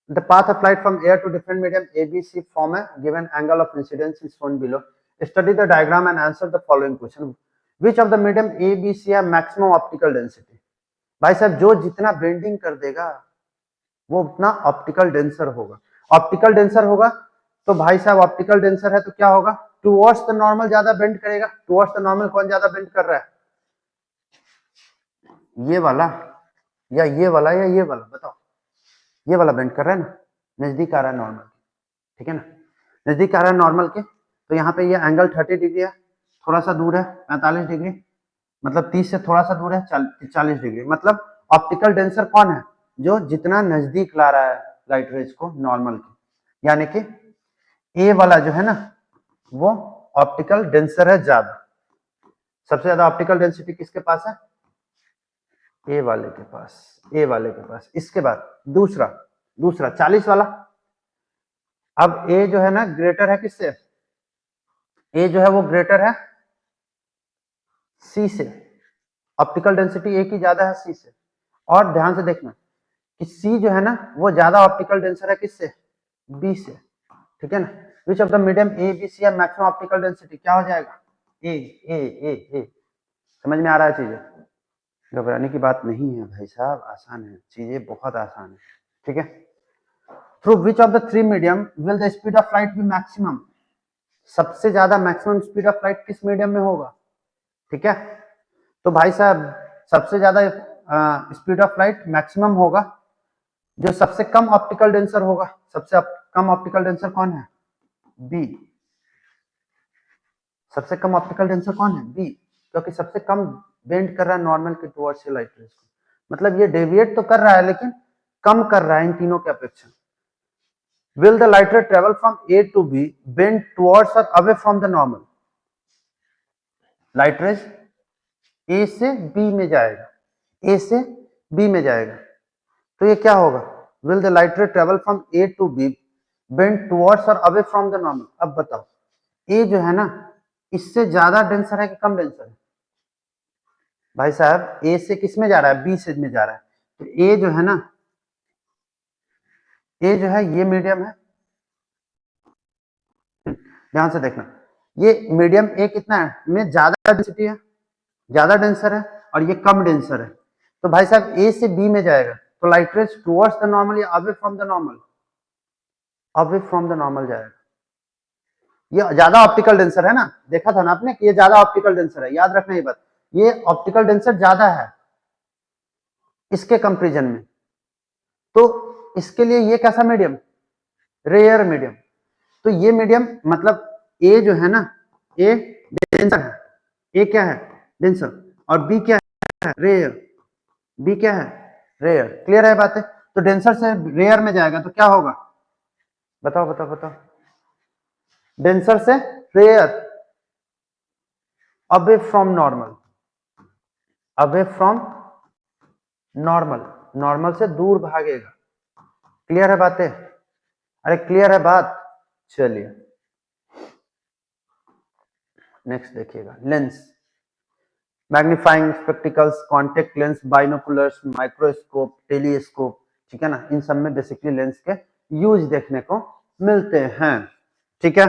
S1: The path of light from air to different medium ABC form a given angle of incidence is shown below. Study the diagram and answer the following question. Which of the medium ABC have maximum optical density? भाई साहब जो जितना bending कर देगा वो उतना optical denser होगा। Optical denser होगा तो भाई साहब ऑप्टिकल डेंसर है तो क्या होगा, टुवर्ड्स द नॉर्मल ज्यादा बेंड करेगा। टुवर्ड्स द नॉर्मल कौन ज्यादा बेंड कर रहा है, ये वाला या ये वाला या ये वाला, बताओ। ये वाला बेंड कर रहा है ना, नजदीक आ रहा है नॉर्मल, ठीक है ना, नजदीक आ रहा है नॉर्मल के। तो यहाँ पे ये एंगल 30 डिग्री है, थोड़ा सा दूर है 45 डिग्री, मतलब 30 से थोड़ा सा दूर है 40 डिग्री। मतलब ऑप्टिकल डेंसर कौन है, जो जितना नजदीक ला रहा है लाइट रेज को नॉर्मल के, यानी कि ए वाला जो है ना वो ऑप्टिकल डेंसर है ज्यादा। सबसे ज्यादा ऑप्टिकल डेंसिटी किसके पास है, ए वाले के पास, ए वाले के पास। इसके बाद दूसरा 40 वाला। अब ए जो है ना ग्रेटर है किससे, ए जो है वो ग्रेटर है सी से, ऑप्टिकल डेंसिटी ए की ज्यादा है सी से। और ध्यान से देखना कि सी जो है ना वो ज्यादा ऑप्टिकल डेंसर है किससे, बी से, ठीक है ना। Which of the medium A B C है मैक्सिमम ऑप्टिकल डेंसिटी, क्या हो जाएगा, ए ए ए ए। समझ में आ रहा है चीजें, घबराने की बात नहीं है भाई साहब, आसान है, चीजें बहुत आसान है, ठीक है। Through which of the three medium will the speed of light be maximum, सबसे ज्यादा मैक्सिमम स्पीड ऑफ लाइट किस मीडियम में होगा, ठीक है। तो भाई साहब सबसे ज्यादा स्पीड ऑफ लाइट मैक्सिमम होगा जो सबसे कम ऑप्टिकल डेंसर होगा। सबसे कम ऑप्टिकल डेंसर कौन है, बी। सबसे कम ऑप्टिकल डेंसर कौन है, बी, क्योंकि सबसे कम बेंड कर रहा है नॉर्मल के टुवर्ड्स लाइट रेज को। मतलब ये डेविएट तो कर रहा है लेकिन कम कर रहा है इन तीनों के अपेक्षा। Will the light ray travel from A to B bend towards और away from the normal, light rays A से बी में जाएगा, ए से बी में जाएगा, तो ये क्या होगा, will the light ray travel from A to B bend towards और अवे फ्रॉम द नॉर्मल। अब बताओ ए जो है ना इससे ज्यादा डेंसर है कि कम डेंसर है, भाई साहब ए से किस में जा रहा है, बी से में जा रहा है। तो ए जो है ना, ए जो है ये मीडियम है, ध्यान से देखना, ये मीडियम ए कितना है में ज्यादा डेंसिटी है, ज्यादा डेंसर है, और ये कम डेंसर है। तो भाई साहब ए से बी में जाएगा तो light rays towards the normal या away from the normal, away from the normal जाएगा। ये ज्यादा ऑप्टिकल डेंसर है ना, देखा था ना आपने कि ये ज्यादा ऑप्टिकल डेंसर है, याद रखना ये बात, ये ऑप्टिकल डेंसर ज्यादा है इसके कंपेरिजन में। तो इसके लिए ये कैसा मीडियम, रेयर मीडियम। तो ये मीडियम मतलब ए जो है ना, ए डेंसर है, ए क्या है डेंसर, और बी क्या है रेयर, बी क्या है रेयर। क्लियर है बातें, तो डेंसर से रेयर में जाएगा तो क्या होगा, बताओ बताओ बताओ, डेंसर से rare, away from normal, away from normal, normal से दूर भागेगा। क्लियर है बातें, अरे क्लियर है बात। चलिए नेक्स्ट देखिएगा, lens, magnifying spectacles, contact lens, binoculars, microscope, telescope, ठीक है ना, इन सब में बेसिकली लेंस के यूज देखने को मिलते हैं, ठीक है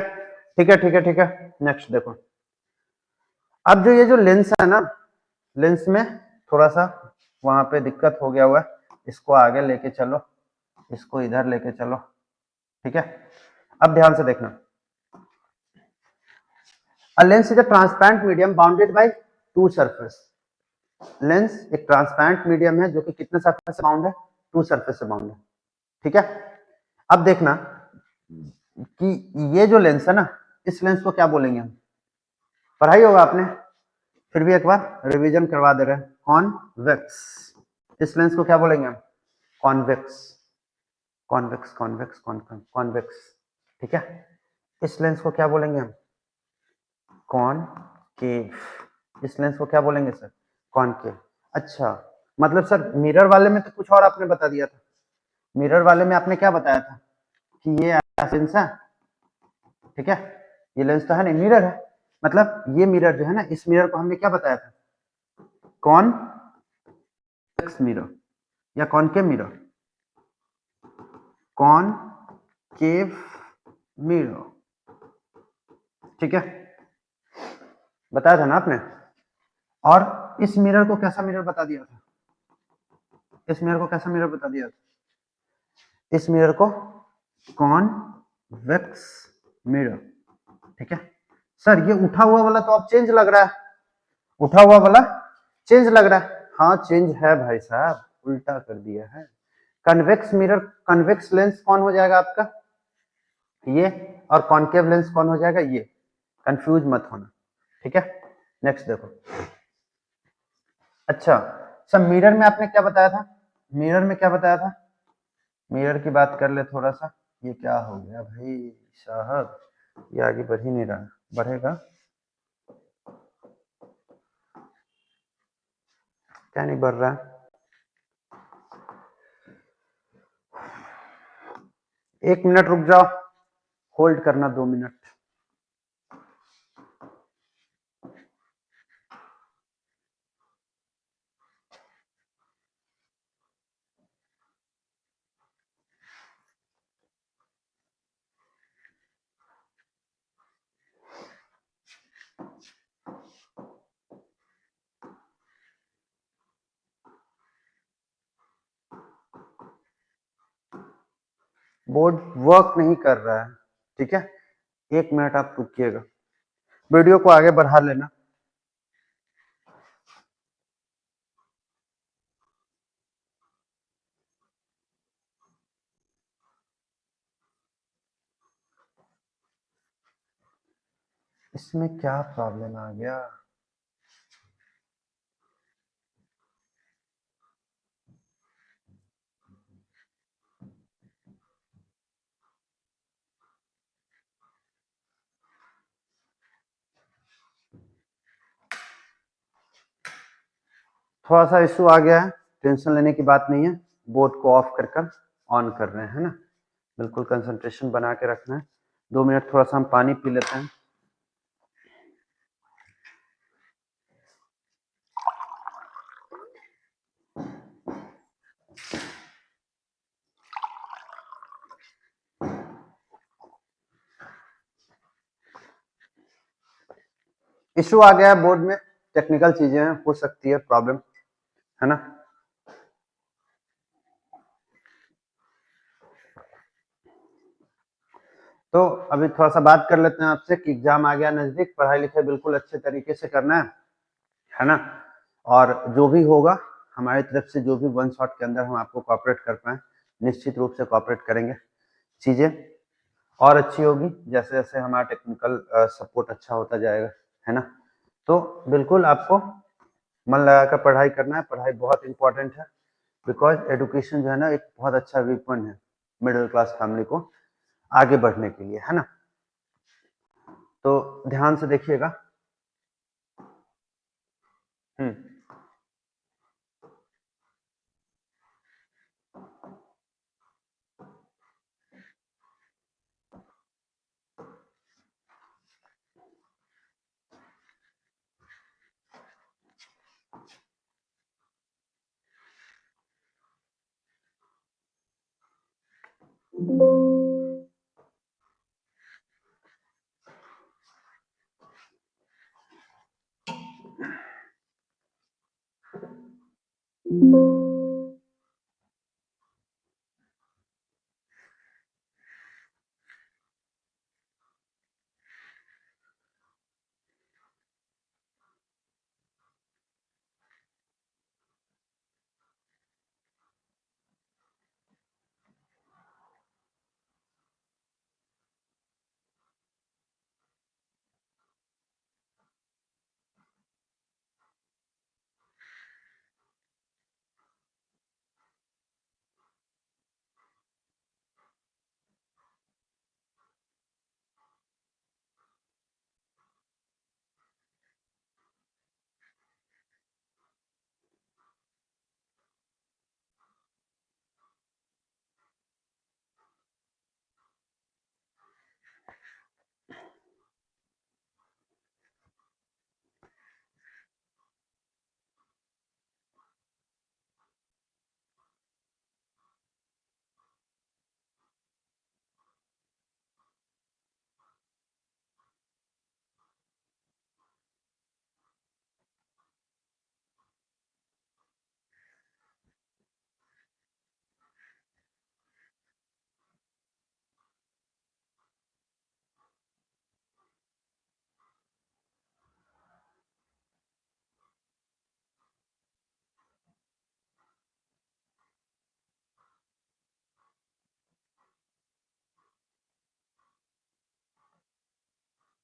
S1: ठीक है ठीक है ठीक है। नेक्स्ट देखो, अब जो ये जो लेंस है ना, लेंस में थोड़ा सा वहां पे दिक्कत हो गया हुआ है, इसको आगे लेके चलो, इसको इधर लेके चलो, ठीक है। अब ध्यान से देखना, a lens is a transparent medium bounded by two surface, lens एक ट्रांसपेरेंट मीडियम है जो कि कितने सरफेस से बाउंड है, टू सरफेस से बाउंड है, ठीक है। अब देखना कि ये जो लेंस है ना, इस लेंस को क्या बोलेंगे हम, पढ़ाई होगा आपने, फिर भी एक बार रिवीजन करवा दे रहे हैं, कॉन्वेक्स। इस लेंस को क्या बोलेंगे हम, कॉन्वेक्स, कॉन्वेक्स कॉन्वेक्स कॉन्वेक्स, ठीक है। इस लेंस को क्या बोलेंगे हम, कॉनकेव। इस लेंस को क्या बोलेंगे सर, कॉनकेव। अच्छा, मतलब सर मिरर वाले में तो कुछ और आपने बता दिया था, मिरर वाले में आपने क्या बताया था कि ये लेंस है, ठीक है, ये लेंस तो है नहीं, मिरर है। मतलब ये मिरर जो है ना, इस मिरर को हमने क्या बताया था, कॉन्वेक्स मिरर या कॉनकेव मिरर, कॉनकेव मिरर, ठीक है, बताया था ना आपने। और इस मिरर को कैसा मिरर बता दिया था, इस मिरर को कैसा मिरर बता दिया था, इस मिरर को कॉन्वेक्स मिरर, ठीक है। सर ये उठा हुआ वाला तो अब चेंज लग रहा है, उठा हुआ वाला चेंज लग रहा है। हाँ चेंज है भाई साहब, उल्टा कर दिया है। कन्वेक्स मिरर, कन्वेक्स लेंस कौन हो जाएगा आपका, ये, और कॉनकेव लेंस कौन हो जाएगा, ये। कंफ्यूज मत होना, ठीक है। नेक्स्ट देखो, अच्छा सर मिरर में आपने क्या बताया था, मिरर में क्या बताया था, मिरर की बात कर ले थोड़ा सा। ये क्या हो गया भाई साहब, ये आगे बढ़ ही नहीं रहा, बढ़ेगा क्या, नहीं बढ़ रहा। 1 मिनट रुक जाओ, होल्ड करना 2 मिनट। बोर्ड वर्क नहीं कर रहा है, ठीक है, 1 मिनट आप रुकिएगा, वीडियो को आगे बढ़ा लेना। इसमें क्या प्रॉब्लम आ गया, थोड़ा सा इशू आ गया है, टेंशन लेने की बात नहीं है, बोर्ड को ऑफ कर कर ऑन कर रहे हैं, है ना, बिल्कुल कंसंट्रेशन बना के रखना है। 2 मिनट थोड़ा सा हम पानी पी लेते हैं। इशू आ गया है बोर्ड में, टेक्निकल चीजें हैं, हो सकती है प्रॉब्लम, है ना। तो अभी थोड़ा सा बात कर लेते हैं आपसे कि एग्जाम आ गया नजदीक, पढ़ाई लिखाई बिल्कुल अच्छे तरीके से करना है ना। और जो भी होगा हमारी तरफ से, जो भी 1 शॉट के अंदर हम आपको कॉपरेट कर पाए, निश्चित रूप से कॉपरेट करेंगे। चीजें और अच्छी होगी जैसे जैसे हमारा टेक्निकल सपोर्ट अच्छा होता जाएगा, है ना। तो बिल्कुल आपको मन लगाकर पढ़ाई करना है, पढ़ाई बहुत इंपॉर्टेंट है, बिकॉज एडुकेशन जो है ना एक बहुत अच्छा वेपन है मिडिल क्लास फैमिली को आगे बढ़ने के लिए, है ना। तो ध्यान से देखिएगा। हम्म,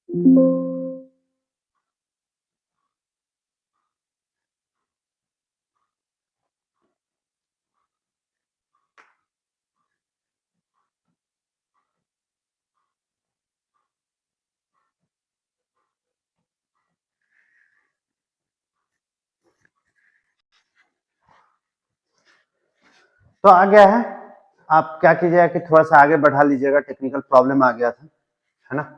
S1: तो आ गया है। आप क्या कीजिएगा कि थोड़ा सा आगे बढ़ा लीजिएगा, टेक्निकल प्रॉब्लम आ गया था, है ना।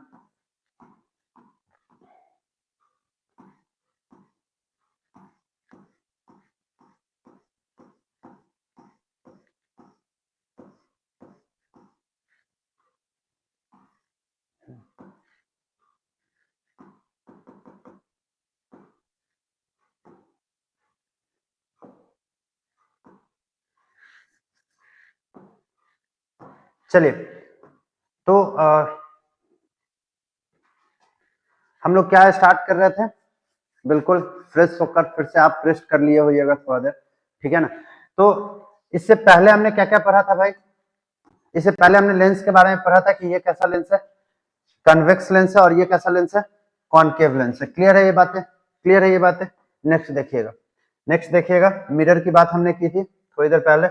S1: चलिए, तो हम लोग क्या स्टार्ट कर रहे थे, बिल्कुल फ्रेश होकर फिर से आप रेस्ट कर लिए होइएगा थोड़ा देर, ठीक है ना। तो इससे पहले हमने क्या क्या पढ़ा था भाई, इससे पहले हमने लेंस के बारे में पढ़ा था कि ये कैसा लेंस है, कन्वेक्स लेंस है, और ये कैसा लेंस है, कॉनकेव लेंस है। क्लियर है ये बातें, क्लियर है ये बातें। नेक्स्ट देखिएगा, नेक्स्ट देखिएगा, मिरर की बात हमने की थी थोड़ी देर पहले।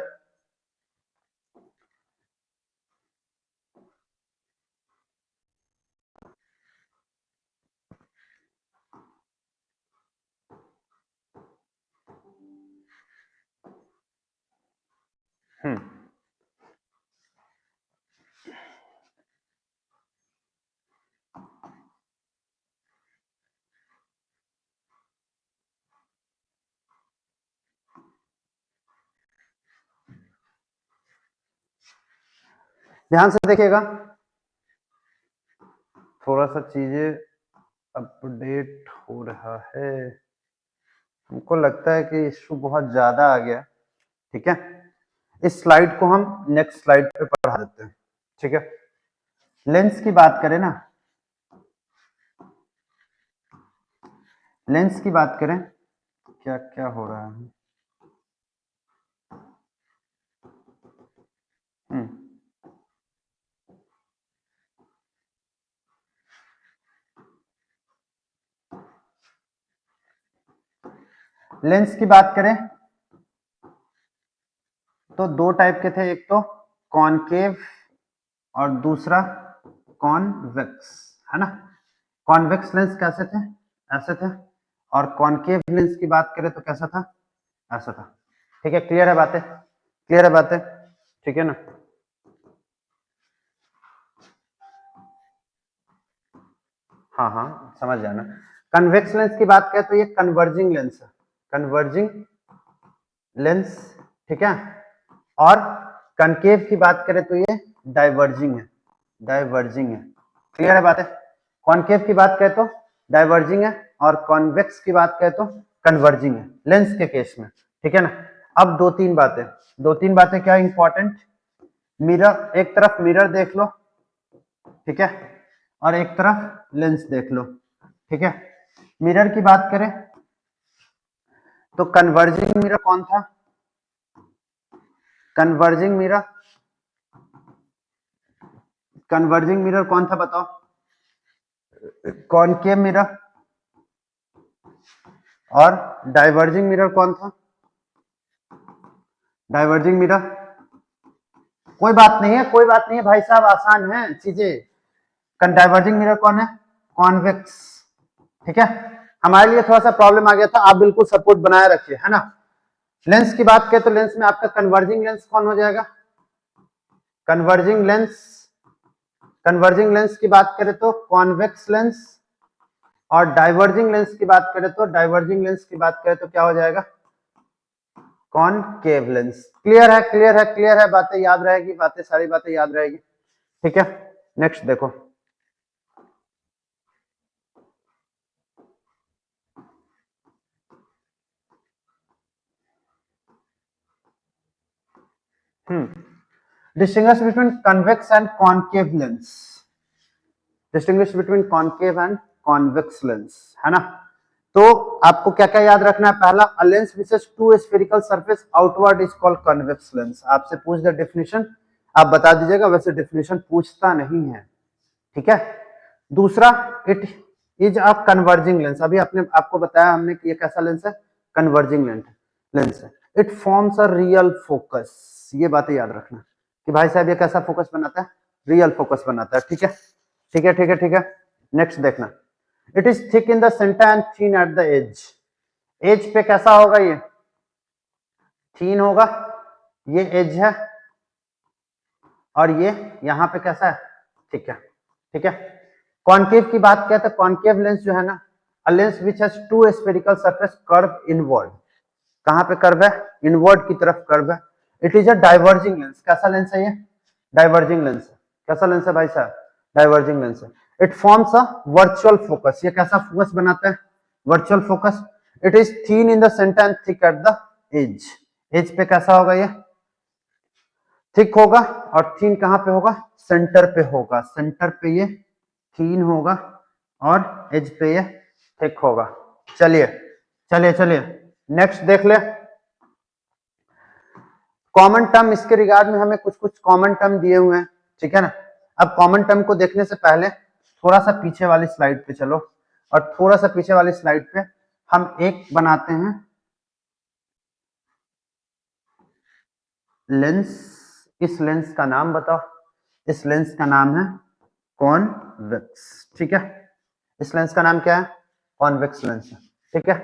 S1: ध्यान से देखिएगा, थोड़ा सा चीजें अपडेट हो रहा है, हमको लगता है कि इशू बहुत ज्यादा आ गया, ठीक है। इस स्लाइड को हम नेक्स्ट स्लाइड पे पढ़ा देते हैं, ठीक है। लेंस की बात करें ना, लेंस की बात करें, क्या क्या हो रहा है। लेंस की बात करें तो दो टाइप के थे, एक तो कॉनकेव और दूसरा कॉन्वेक्स, है ना। कॉन्वेक्स लेंस कैसे थे, ऐसे थे, और कॉनकेव लेंस की बात करें तो कैसा था, ऐसा था, ठीक है। क्लियर है बातें, क्लियर है बातें, ठीक है ना। हाँ हाँ, समझ जाना। कन्वेक्स लेंस की बात करें तो ये कन्वर्जिंग लेंस है, कन्वर्जिंग लेंस, ठीक है। और कनकेव की बात करें तो ये डाइवर्जिंग है, डाइवर्जिंग है। क्लियर है बातें। कॉनकेव की बात करें तो डाइवर्जिंग है, और कॉन्वेक्स की बात करें तो कन्वर्जिंग है लेंस के केस में, ठीक है ना। अब दो तीन बातें, दो तीन बातें क्या इंपॉर्टेंट, मिरर, एक तरफ मिरर देख लो, ठीक है, और एक तरफ लेंस देख लो, ठीक है। मिरर की बात करें तो कन्वर्जिंग मिरर कौन था, कन्वर्जिंग मिरर, कन्वर्जिंग मिरर कौन था बताओ, कॉनकेव मिरर, और डाइवर्जिंग मिरर कौन था, डाइवर्जिंग मिरर। कोई बात नहीं है, कोई बात नहीं है भाई साहब, आसान है चीजें। डाइवर्जिंग मिरर कौन है, कॉन्वेक्स, ठीक है। हमारे लिए थोड़ा सा प्रॉब्लम आ गया था, आप बिल्कुल सपोर्ट बनाए रखिए, है ना। लेंस की बात करें तो लेंस में आपका कन्वर्जिंग लेंस कौन हो जाएगा, कन्वर्जिंग लेंस, कन्वर्जिंग लेंस की बात करें तो कॉन्वेक्स लेंस, और डाइवर्जिंग लेंस की बात करें तो, डाइवर्जिंग लेंस की बात करें तो क्या हो जाएगा, कॉनकेव लेंस। क्लियर है, क्लियर है, क्लियर है, बातें याद रहेगी, बातें सारी बातें याद रहेगी, ठीक है। नेक्स्ट देखो, distinguish between convex and concave lens, distinguish between concave and convex lens, है ना। तो आपको क्या क्या याद रखना है, पहला, a lens which has two spherical surface outward is called convex lens. आपसे पूछ दे डेफिनेशन, आप बता दीजिएगा, वैसे डेफिनेशन पूछता नहीं है, ठीक है। दूसरा, it is a converging lens. अभी अपने आपको बताया हमने कि ये कैसा लेंस है, कन्वर्जिंग लेंस है। It forms a real focus. ये बातें याद रखना कि भाई साहब ये कैसा फोकस बनाता है, रियल फोकस बनाता है। ठीक है, ठीक है, ठीक है, ठीक है। नेक्स्ट देखना, it is thick in the centre and thin at the edge. Edge पे कैसा होगा, ये थिन होगा, ये एज है, और ये यहां पे कैसा है, ठीक है, ठीक है। कॉन्केव की बात किया तो कॉन्केव लेंस जो है ना, a lens which has two spherical surface curve inward. कहां पे कर्व है, इनवर्ड की तरफ कर्व है। It is a diverging lens. कैसा लेंस है ये, डाइवर्जिंग लेंस है। कैसा लेंस है भाई साहब, डाइवर्जिंग लेंस है। It forms a virtual focus. ये कैसा फोकस बनाता है, virtual focus. It is thin in the centre and thick at the edge. Edge पे कैसा होगा, ये थिक होगा, और थिन कहां पे होगा, सेंटर पे होगा। सेंटर पे ये थिन होगा और एज पे ये थिक होगा। चलिए चलिए चलिए, नेक्स्ट देख ले। कॉमन टर्म, इसके रिगार्ड में हमें कुछ कुछ कॉमन टर्म दिए हुए हैं, ठीक है ना। अब कॉमन टर्म को देखने से पहले थोड़ा सा पीछे वाली स्लाइड पे चलो, और थोड़ा सा पीछे वाली स्लाइड पे हम एक बनाते हैं लेंस। इस लेंस का नाम बताओ, इस लेंस का नाम है कॉन्वेक्स। ठीक है, इस लेंस का नाम क्या है, कॉन्वेक्स लेंस है। ठीक है,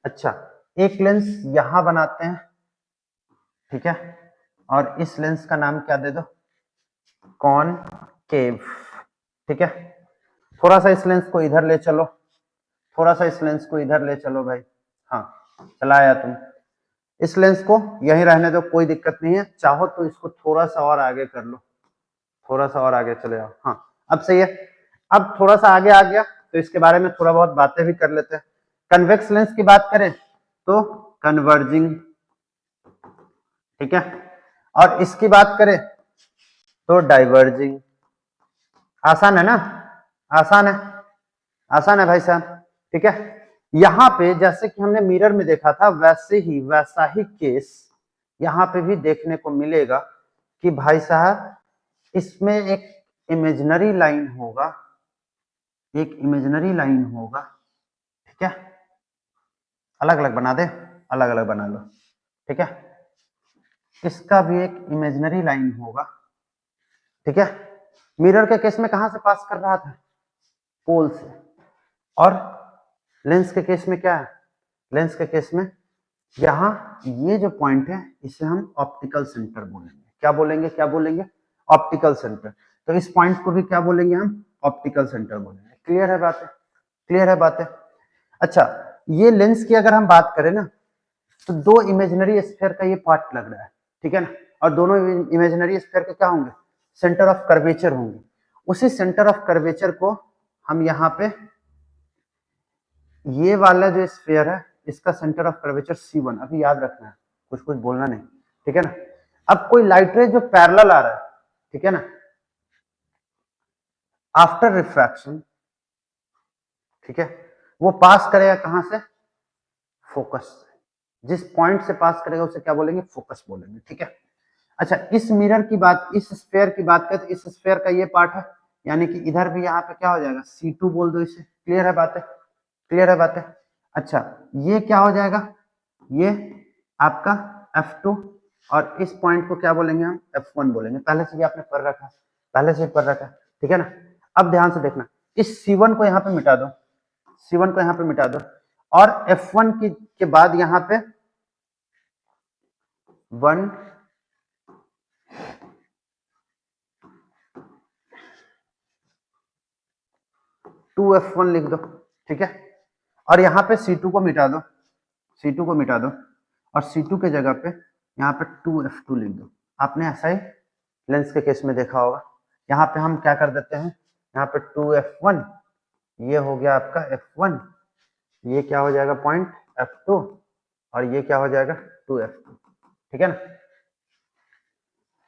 S1: अच्छा, एक लेंस यहां बनाते हैं, ठीक है, और इस लेंस का नाम क्या दे दो, कॉनकेव। ठीक है, थोड़ा सा इस लेंस को इधर ले चलो, थोड़ा सा इस लेंस को इधर ले चलो भाई। हाँ, चलाया तुम। इस लेंस को यहीं रहने दो, कोई दिक्कत नहीं है। चाहो तो इसको थोड़ा सा और आगे कर लो, थोड़ा सा और आगे चले जाओ। हाँ, अब सही है। अब थोड़ा सा आगे आ गया तो इसके बारे में थोड़ा बहुत बातें भी कर लेते हैं। कन्वेक्स लेंस की बात करें तो कन्वर्जिंग, ठीक है, और इसकी बात करें तो डाइवर्जिंग। आसान है ना, आसान है, आसान है भाई साहब। ठीक है, यहां पे जैसे कि हमने मिरर में देखा था, वैसा ही केस यहां पे भी देखने को मिलेगा कि भाई साहब इसमें एक इमेजिनरी लाइन होगा, एक इमेजिनरी लाइन होगा। ठीक है, अलग अलग बना दे, अलग अलग बना लो। ठीक है, इसका भी एक इमेजिनरी लाइन होगा। ठीक है, मिरर के केस में कहां से पास कर रहा था, पोल से। और लेंस के केस में क्या है, लेंस के केस में यहां ये जो पॉइंट है इसे हम ऑप्टिकल सेंटर बोलेंगे। क्या बोलेंगे, क्या बोलेंगे, ऑप्टिकल सेंटर। तो इस पॉइंट को भी क्या बोलेंगे हम, ऑप्टिकल सेंटर बोलेंगे। क्लियर है बातें, क्लियर है बातें। अच्छा, ये लेंस की अगर हम बात करें ना, तो दो इमेजिनरी स्फीयर का ये पार्ट लग रहा है, ठीक है ना, और दोनों इमेजिनरी स्फीयर के क्या होंगे, सेंटर ऑफ कर्वेचर होंगे। उसी सेंटर ऑफ कर्वेचर को हम यहाँ पे, ये वाला जो स्फीयर है इसका सेंटर ऑफ कर्वेचर C1, अभी याद रखना है, कुछ कुछ बोलना नहीं, ठीक है ना। अब कोई लाइट रे जो पैरेलल आ रहा है, ठीक है ना, आफ्टर रिफ्रैक्शन, ठीक है, वो पास करेगा कहां से, फोकस से। जिस पॉइंट से पास करेगा उसे क्या बोलेंगे, फोकस बोलेंगे। ठीक है, अच्छा, इस मिरर की बात, इस स्फीयर की बात करें तो इस स्फीयर का ये पार्ट है, यानी कि इधर भी यहाँ पे क्या हो जाएगा, C2 बोल दो इसे। क्लियर है बातें, क्लियर है बातें। अच्छा, ये क्या हो जाएगा, ये आपका F2, और इस पॉइंट को क्या बोलेंगे हम, F1 बोलेंगे। पहले से भी आपने पढ़ रखा, पहले से ही पढ़ रखा, ठीक है ना। अब ध्यान से देखना, इस C1 को यहाँ पे मिटा दो, C1 को यहाँ पे मिटा दो, और F1 के बाद यहाँ पे 1 2F1 लिख दो, ठीक है, और यहाँ पे C2 को मिटा दो, C2 को मिटा दो, और C2 के जगह पे यहाँ पे 2F2 लिख दो। आपने ऐसा ही लेंस के केस में देखा होगा। यहाँ पे हम क्या कर देते हैं, यहाँ पे 2F1, ये हो गया आपका F1, ये क्या हो जाएगा पॉइंट F2, और ये क्या हो जाएगा 2F2, ठीक है ना।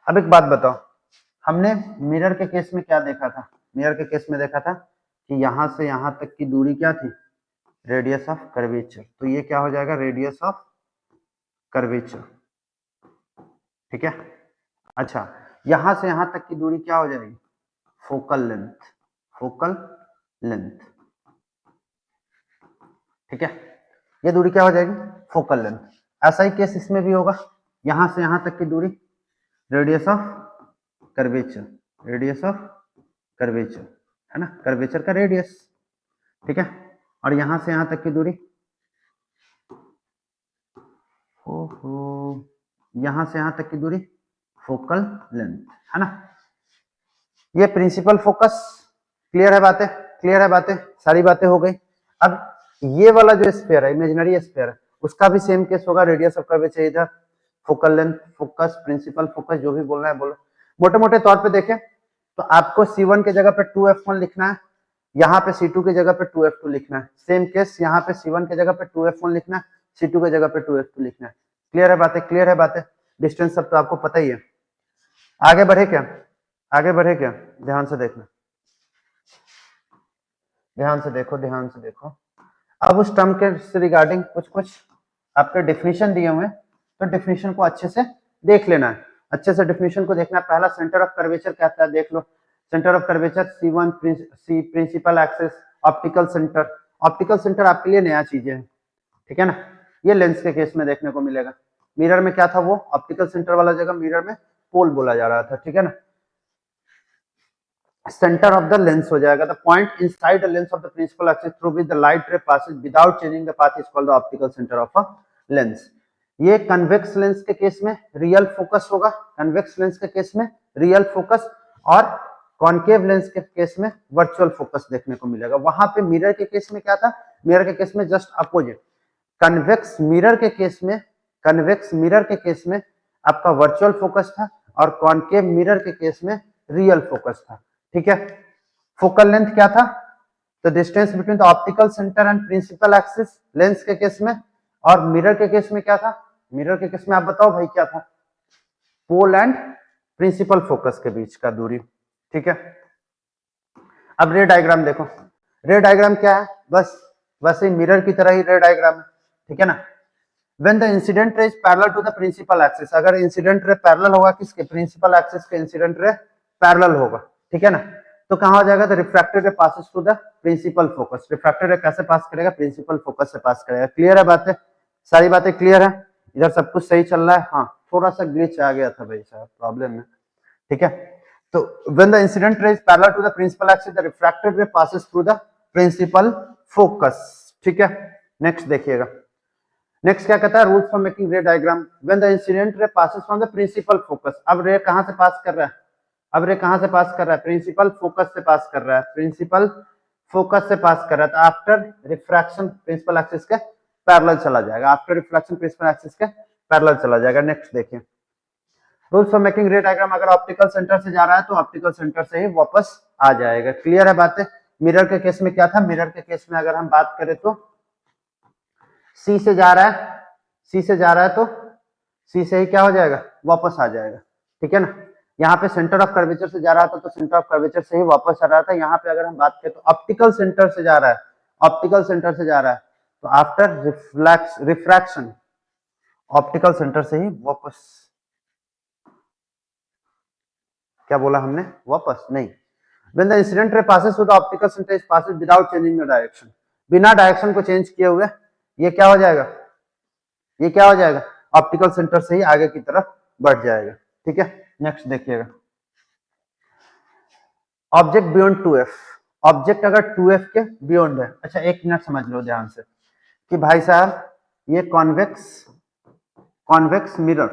S1: अब एक बात बताओ, हमने मिरर के केस में क्या देखा था, मिरर के केस में देखा था कि यहां से यहां तक की दूरी क्या थी, रेडियस ऑफ कर्वेचर। तो ये क्या हो जाएगा, रेडियस ऑफ कर्वेचर, ठीक है। अच्छा, यहां से यहां तक की दूरी क्या हो जाएगी, फोकल लेंथ, फोकल लेंथ, ठीक है। ये दूरी क्या हो जाएगी, फोकल लेंथ। ऐसा ही केस इसमें भी होगा, यहां से यहां तक की दूरी radius of curvature, radius of curvature है ना, कर्वेचर का रेडियस, ठीक है। और यहां से यहां तक की दूरी, ओहो, यहां से यहां तक की दूरी फोकल लेंथ, है ना। ये प्रिंसिपल फोकस, क्लियर है बातें, क्लियर है बातें, सारी बातें हो गई। अब ये वाला जो स्फीयर है, इमेजिनरी स्फीयर है, उसका भी सेम केस होगा, रेडियस ऑफ कर्वेचर इधर, focal length, focus, principal focus, जो भी बोलना है बोलो। मोटे मोटे तौर पे देखें तो आपको C1 की जगह पे 2F1 लिखना है, यहाँ पे C2 की जगह पे 2F2 लिखना है। सेम केस यहाँ पे C1 की जगह पे 2F1 लिखना है, C2 की जगह पे 2F2 लिखना है। क्लियर है बातें, क्लियर है बातें, डिस्टेंस सब तो आपको पता ही है। आगे बढ़े क्या, आगे बढ़े क्या, ध्यान से देखना, ध्यान से देखो, ध्यान से देखो। अब उस टर्म के से रिगार्डिंग कुछ कुछ आपके डेफिनेशन दिए हुए हैं, तो डेफिनेशन को अच्छे से देख लेना है, अच्छे से डेफिनेशन को देखना है। पहला सेंटर ऑफ कर्वेचर क्या आता है, देख लो। Centre of curvature C1 C principal axis, optical centre. Optical centre आपके लिए नया चीज है, ठीक है ना। ये लेंस के केस में देखने को मिलेगा। मिरर में क्या था, वो ऑप्टिकल सेंटर वाला जगह मिरर में पोल बोला जा रहा था, ठीक है ना। center of the lens हो जाएगा, the point inside the lens of the principal axis through which the light ray passes without changing the path is called the optical center of a lens। ये convex lens के case में real focus होगा, convex lens के case में real focus, और concave lens के case में virtual focus देखने को मिलेगा। वहां पे मिरर के केस में क्या था, मिरर के केस में जस्ट अपोजिट, कन्वेक्स मिरर के केस में, कन्वेक्स मिरर के केस में आपका वर्चुअल फोकस था, और कॉन्केव मिरर के केस में रियल फोकस था, ठीक है। फोकल लेंथ क्या था, तो distance between the optical centre and principal axis lens के केस में, और मिरर के केस में क्या था, मिरर के केस में आप बताओ भाई क्या था, पोल एंड प्रिंसिपल फोकस के बीच का दूरी, ठीक है। अब रे डायग्राम देखो, रे डायग्राम क्या है, बस वैसे मिरर की तरह ही रे डायग्राम है, ठीक है ना। When the incident ray is parallel to the principal axis, अगर इंसिडेंट रे पैरेलल होगा किसके, प्रिंसिपल एक्सिस के इंसिडेंट रे पैरेलल होगा, ठीक है ना। तो कहां हो जाएगा, the refracted ray passes to the principal focus. Refracted ray कैसे पास करेगा, प्रिंसिपल फोकस से पास करेगा। क्लियर है बातें, सारी बातें क्लियर है, इधर सब कुछ सही चल रहा है। हाँ, थोड़ा सा ग्लिच आ गया था भाई साहब, प्रॉब्लम है, ठीक है। तो when the incident ray is parallel to the principal axis, the refracted ray passes through the principal focus, ठीक है। नेक्स्ट देखिएगा, नेक्स्ट क्या कहता है, rules for making ray diagram. When the incident ray passes from the principal focus, अब ray कहां से पास कर रहा है, अब रे कहां से पास कर रहा है, प्रिंसिपल फोकस से पास कर रहा है, प्रिंसिपल फोकस से पास कर रहा है, तो आफ्टर रिफ्रैक्शन प्रिंसिपल एक्सिस के पैरेलल चला जाएगा, आफ्टर रिफ्रैक्शन प्रिंसिपल एक्सिस के पैरेलल चला जाएगा। नेक्स्ट देखिए, rules for making ray diagram, अगर ऑप्टिकल सेंटर से जा रहा है तो ऑप्टिकल सेंटर से ही वापस आ जाएगा। क्लियर है बातें। मिरर के केस में क्या था, मिरर के केस में अगर हम बात करें तो सी से जा रहा है, सी से जा रहा है तो सी से ही क्या हो जाएगा, वापस आ जाएगा, ठीक है ना। यहाँ पे सेंटर ऑफ कर्वेचर से जा रहा था तो सेंटर ऑफ कर्वेचर से ही वापस आ रहा था। यहाँ पे अगर हम बात करें तो ऑप्टिकल सेंटर से जा रहा है, ऑप्टिकल सेंटर से जा रहा है तो आफ्टर रिफ्रैक्शन ऑप्टिकल सेंटर से ही वापस, क्या बोला हमने, वापस नहीं। When the incident ray passes through the optical center, it passes without changing the direction, बिना डायरेक्शन को चेंज किए हुए ये क्या हो जाएगा, ये क्या हो जाएगा, ऑप्टिकल सेंटर से ही आगे की तरफ बढ़ जाएगा, ठीक है। नेक्स्ट देखिएगा, ऑब्जेक्ट बियॉन्ड 2f, ऑब्जेक्ट अगर 2f के बियॉन्ड है। अच्छा एक मिनट समझ लो ध्यान से कि भाई साहब ये convex, convex mirror,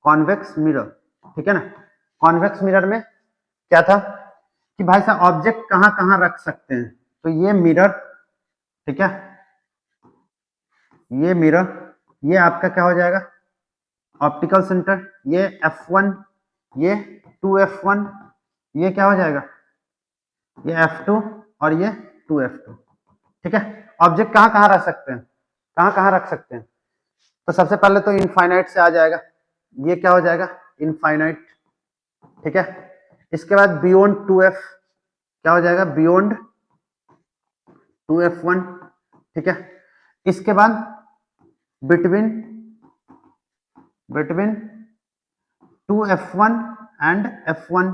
S1: convex mirror, ठीक है ना। कॉन्वेक्स मिरर में क्या था कि भाई साहब ऑब्जेक्ट कहां कहां रख सकते हैं, तो ये मिरर, ठीक है, ये मिरर, ये आपका क्या हो जाएगा, ऑप्टिकल सेंटर, ये F1, ये 2F1, ये क्या हो जाएगा, ये F2 और ये 2F2, ठीक है। ऑब्जेक्ट कहां कहां रख सकते हैं, कहां कहां रख सकते हैं, तो सबसे पहले तो इनफाइनाइट से आ जाएगा, ये क्या हो जाएगा, इनफाइनाइट, ठीक है। इसके बाद बियॉन्ड 2F क्या हो जाएगा, बियॉन्ड 2F1, ठीक है। इसके बाद between, between 2F1 and F1,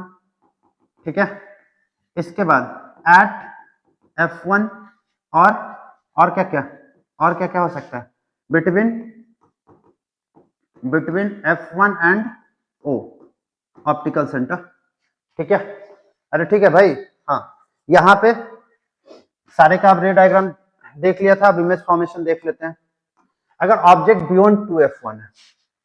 S1: ठीक है। इसके बाद एट F1 और क्या क्या, और क्या क्या हो सकता है, between F1 and O optical centre, ठीक है। अरे ठीक है भाई, हाँ यहाँ पे सारे का आप रे डायग्राम देख लिया था, अब इमेज फॉर्मेशन देख लेते हैं। अगर ऑब्जेक्ट बियॉन्ड 2f1 है,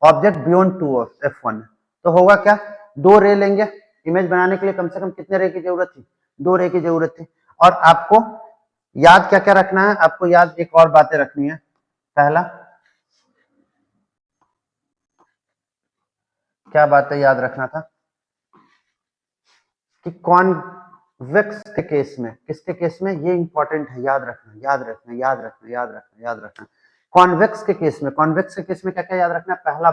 S1: ऑब्जेक्ट बियॉन्ड 2f1 है, तो होगा क्या, दो रे लेंगे। इमेज बनाने के लिए कम से कम कितने रे की जरूरत थी, दो रे की जरूरत थी। और आपको याद क्या क्या रखना है, आपको याद एक और बातें रखनी है। पहला क्या बातें याद रखना था कि कॉन्वेक्स के केस में, किसके केस में, ये इंपॉर्टेंट है, याद रखना याद रखना याद रखना याद रखना याद रखना। कॉन्वेक्स के केस में, कॉन्वेक्स के केस में क्या क्या याद रखना है, पहला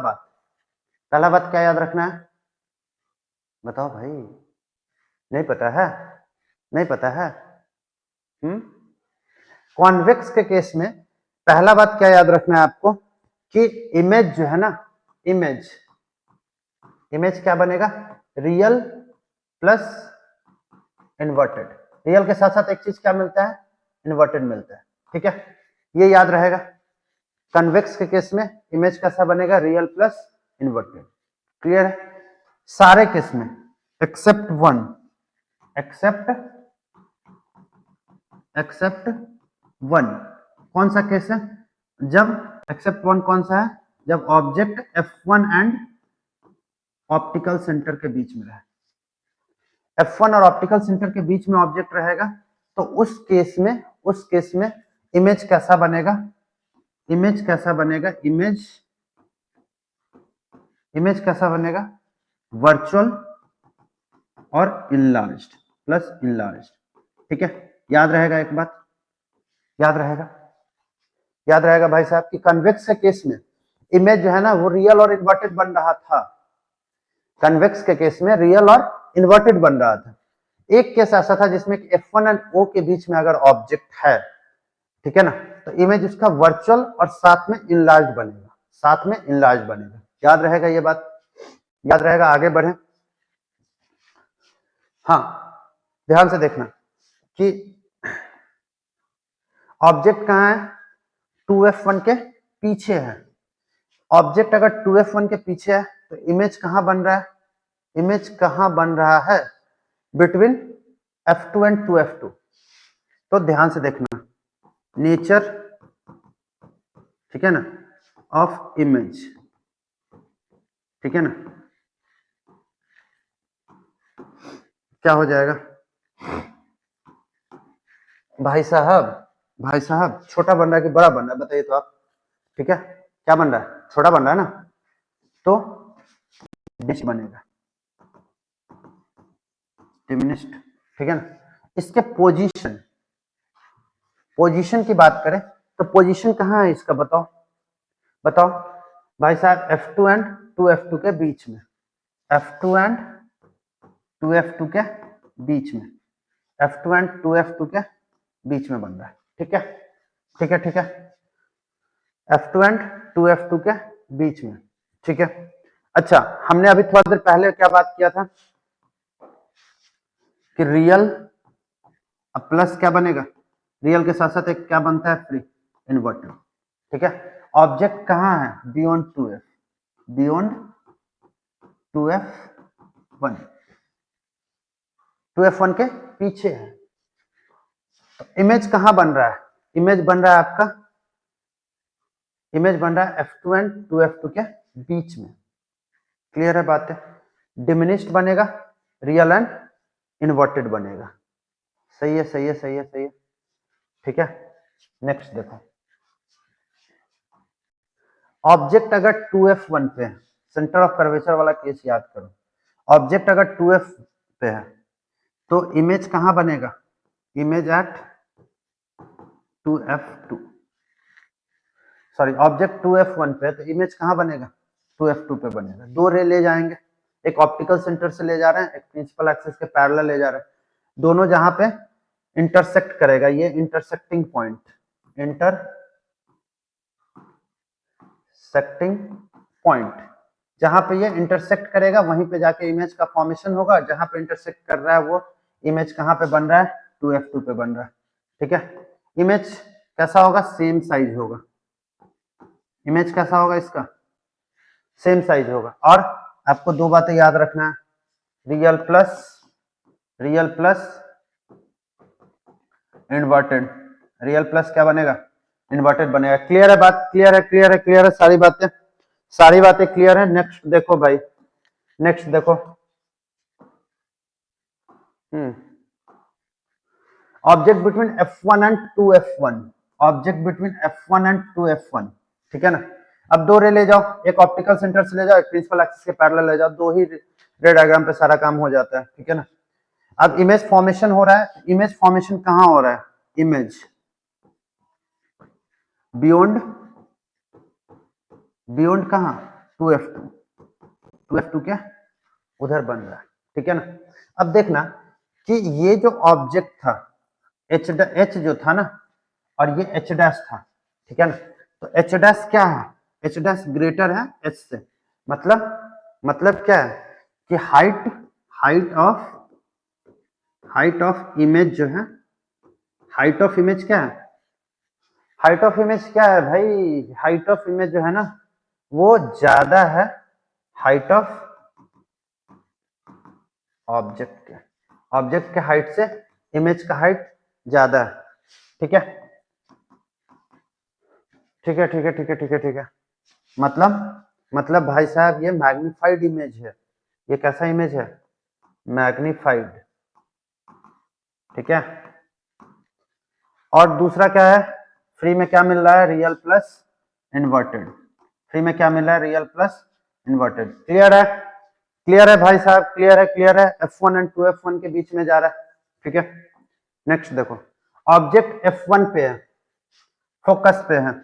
S1: बात क्या याद रखना है, बताओ भाई, नहीं पता है, नहीं पता है। कॉन्वेक्स के केस में पहला बात क्या याद रखना है आपको कि इमेज जो है ना, इमेज क्या बनेगा, रियल प्लस इन्वर्टेड। रियल के साथ साथ एक चीज क्या मिलता है, इन्वर्टेड मिलता है, ठीक है, ये याद रहेगा। कन्वेक्स के केस में इमेज कैसा बनेगा, रियल प्लस इन्वर्टेड, क्लियर है। सारे केस में एक्सेप्ट वन, एक्सेप्ट वन, कौन सा केस है, जब एक्सेप्ट वन कौन सा है, जब object F1 and optical centre के बीच में रहे, F1 और ऑप्टिकल सेंटर के बीच में ऑब्जेक्ट रहेगा, तो उस केस में इमेज कैसा बनेगा, इमेज कैसा बनेगा, वर्चुअल और इनलार्ज्ड प्लस इनलार्ज्ड, ठीक है। याद रहेगा एक बात, याद रहेगा भाई साहब कि कन्वेक्स के केस में इमेज जो है ना वो रियल और इन्वर्टेड बन रहा था, कन्वेक्स के केस में रियल और इन्वर्टेड बन रहा था। एक केस ऐसा था जिसमें F1 एंड O के बीच में अगर ऑब्जेक्ट है, ठीक है ना, तो इमेज उसका वर्चुअल और साथ में इनलार्ज बनेगा, याद रहेगा ये बात, याद रहेगा। आगे बढ़े, हाँ ध्यान से देखना कि ऑब्जेक्ट कहां है, 2f1 के पीछे है। ऑब्जेक्ट अगर 2f1 के पीछे है तो इमेज कहां बन रहा है, बिटवीन F2 एंड 2f2। तो ध्यान से देखना, नेचर, ठीक है ना, ऑफ इमेज, ठीक है ना, क्या हो जाएगा भाई साहब छोटा बन रहा है कि बड़ा बन रहा है, बताइए तो आप, ठीक है, क्या बन रहा है, छोटा बन रहा है ना, तो डिमिनिश बनेगा, डिमिनिश्ड, ठीक है ना। इसके पोजीशन की बात करें तो पोजीशन कहाँ है इसका, बताओ भाई साहब, F2 एंड 2f2 के बीच में, F2 एंड 2f2 के बीच में, F2 एंड 2f2 के बीच में बन रहा है, ठीक है, F2 एंड 2f2 के बीच में, ठीक है। अच्छा, हमने अभी थोड़ा देर पहले क्या बात किया था कि रियल प्लस क्या बनेगा, रियल के साथ साथ एक क्या बनता है, फ्री इन्वर्टेड, ठीक है। ऑब्जेक्ट कहाँ है, बियॉन्ड 2f1, 2f1 के पीछे है, तो इमेज कहां बन रहा है, इमेज बन रहा है F2 एंड 2f2 के बीच में, क्लियर है बात है। डिमिनिश्ड बनेगा, रियल एंड इन्वर्टेड बनेगा, सही है, ठीक है। नेक्स्ट देखो, ऑब्जेक्ट अगर 2f1 पे है, सेंटर ऑफ कर्वेचर वाला केस याद करो, ऑब्जेक्ट अगर 2f पे है तो इमेज कहां बनेगा, image at 2f2, sorry object 2f1 पे है तो इमेज कहां बनेगा, 2f2 पे बनेगा। दो रे ले जाएंगे, एक ऑप्टिकल सेंटर से ले जा रहे हैं, एक प्रिंसिपल एक्सिस के पैरेलल ले जा रहे हैं, दोनों जहां पे इंटरसेक्ट करेगा, ये इंटरसेक्टिंग पॉइंट, जहां पे ये इंटरसेक्ट करेगा वहीं पे जाके इमेज का फॉर्मेशन होगा, जहां पे इंटरसेक्ट कर रहा है वो इमेज कहां पे बन रहा है, 2f2 पे बन रहा है, ठीक है। इमेज कैसा होगा, सेम साइज होगा, इमेज कैसा होगा इसका, सेम साइज होगा। और आपको दो बातें याद रखना है, real plus inverted, real plus क्या बनेगा, इन्वर्टेड बनेगा। क्लियर है बात, क्लियर है, क्लियर है, क्लियर है, सारी बातें क्लियर है। नेक्स्ट देखो भाई, नेक्स्ट देखो, object between F1 and 2F1, object between F1 and 2F1, ठीक है ना। अब दो रे ले जाओ, एक ऑप्टिकल सेंटर से ले जाओ, एक प्रिंसिपल एक्सिस के पैरेलल ले जाओ, दो ही रे डायग्राम पे सारा काम हो जाता है, ठीक है ना। अब इमेज फॉर्मेशन हो रहा है, इमेज फॉर्मेशन कहाँ हो रहा है, इमेज बियॉन्ड कहाँ, 2F2 क्या उधर बन रहा है, ठीक है ना। अब देखना कि ये जो ऑब्जेक्ट था एच जो था ना, और ये एच डैश था, ठीक है ना। तो एच डैश क्या है, एच डैश ग्रेटर है एच से, मतलब क्या है कि हाइट ऑफ इमेज जो है, हाइट ऑफ इमेज क्या है, हाइट ऑफ इमेज क्या है भाई, हाइट ऑफ इमेज जो है ना वो ज्यादा है हाइट ऑफ ऑब्जेक्ट के हाइट से इमेज का हाइट ज्यादा है, ठीक है, ठीक है, ठीक है, ठीक है, ठीक है, ठीक है। मतलब भाई साहब ये मैग्नीफाइड इमेज है, ये कैसा इमेज है, मैग्नीफाइड, ठीक है। और दूसरा क्या है, फ्री में क्या मिल रहा है, रियल प्लस इन्वर्टेड, फ्री में क्या मिल रहा है, रियल प्लस इन्वर्टेड। क्लियर है, क्लियर है भाई साहब, क्लियर है, क्लियर है। F1 एंड 2F1 के बीच में जा रहा है, ठीक है। नेक्स्ट देखो, ऑब्जेक्ट F1 पे है, फोकस पे है,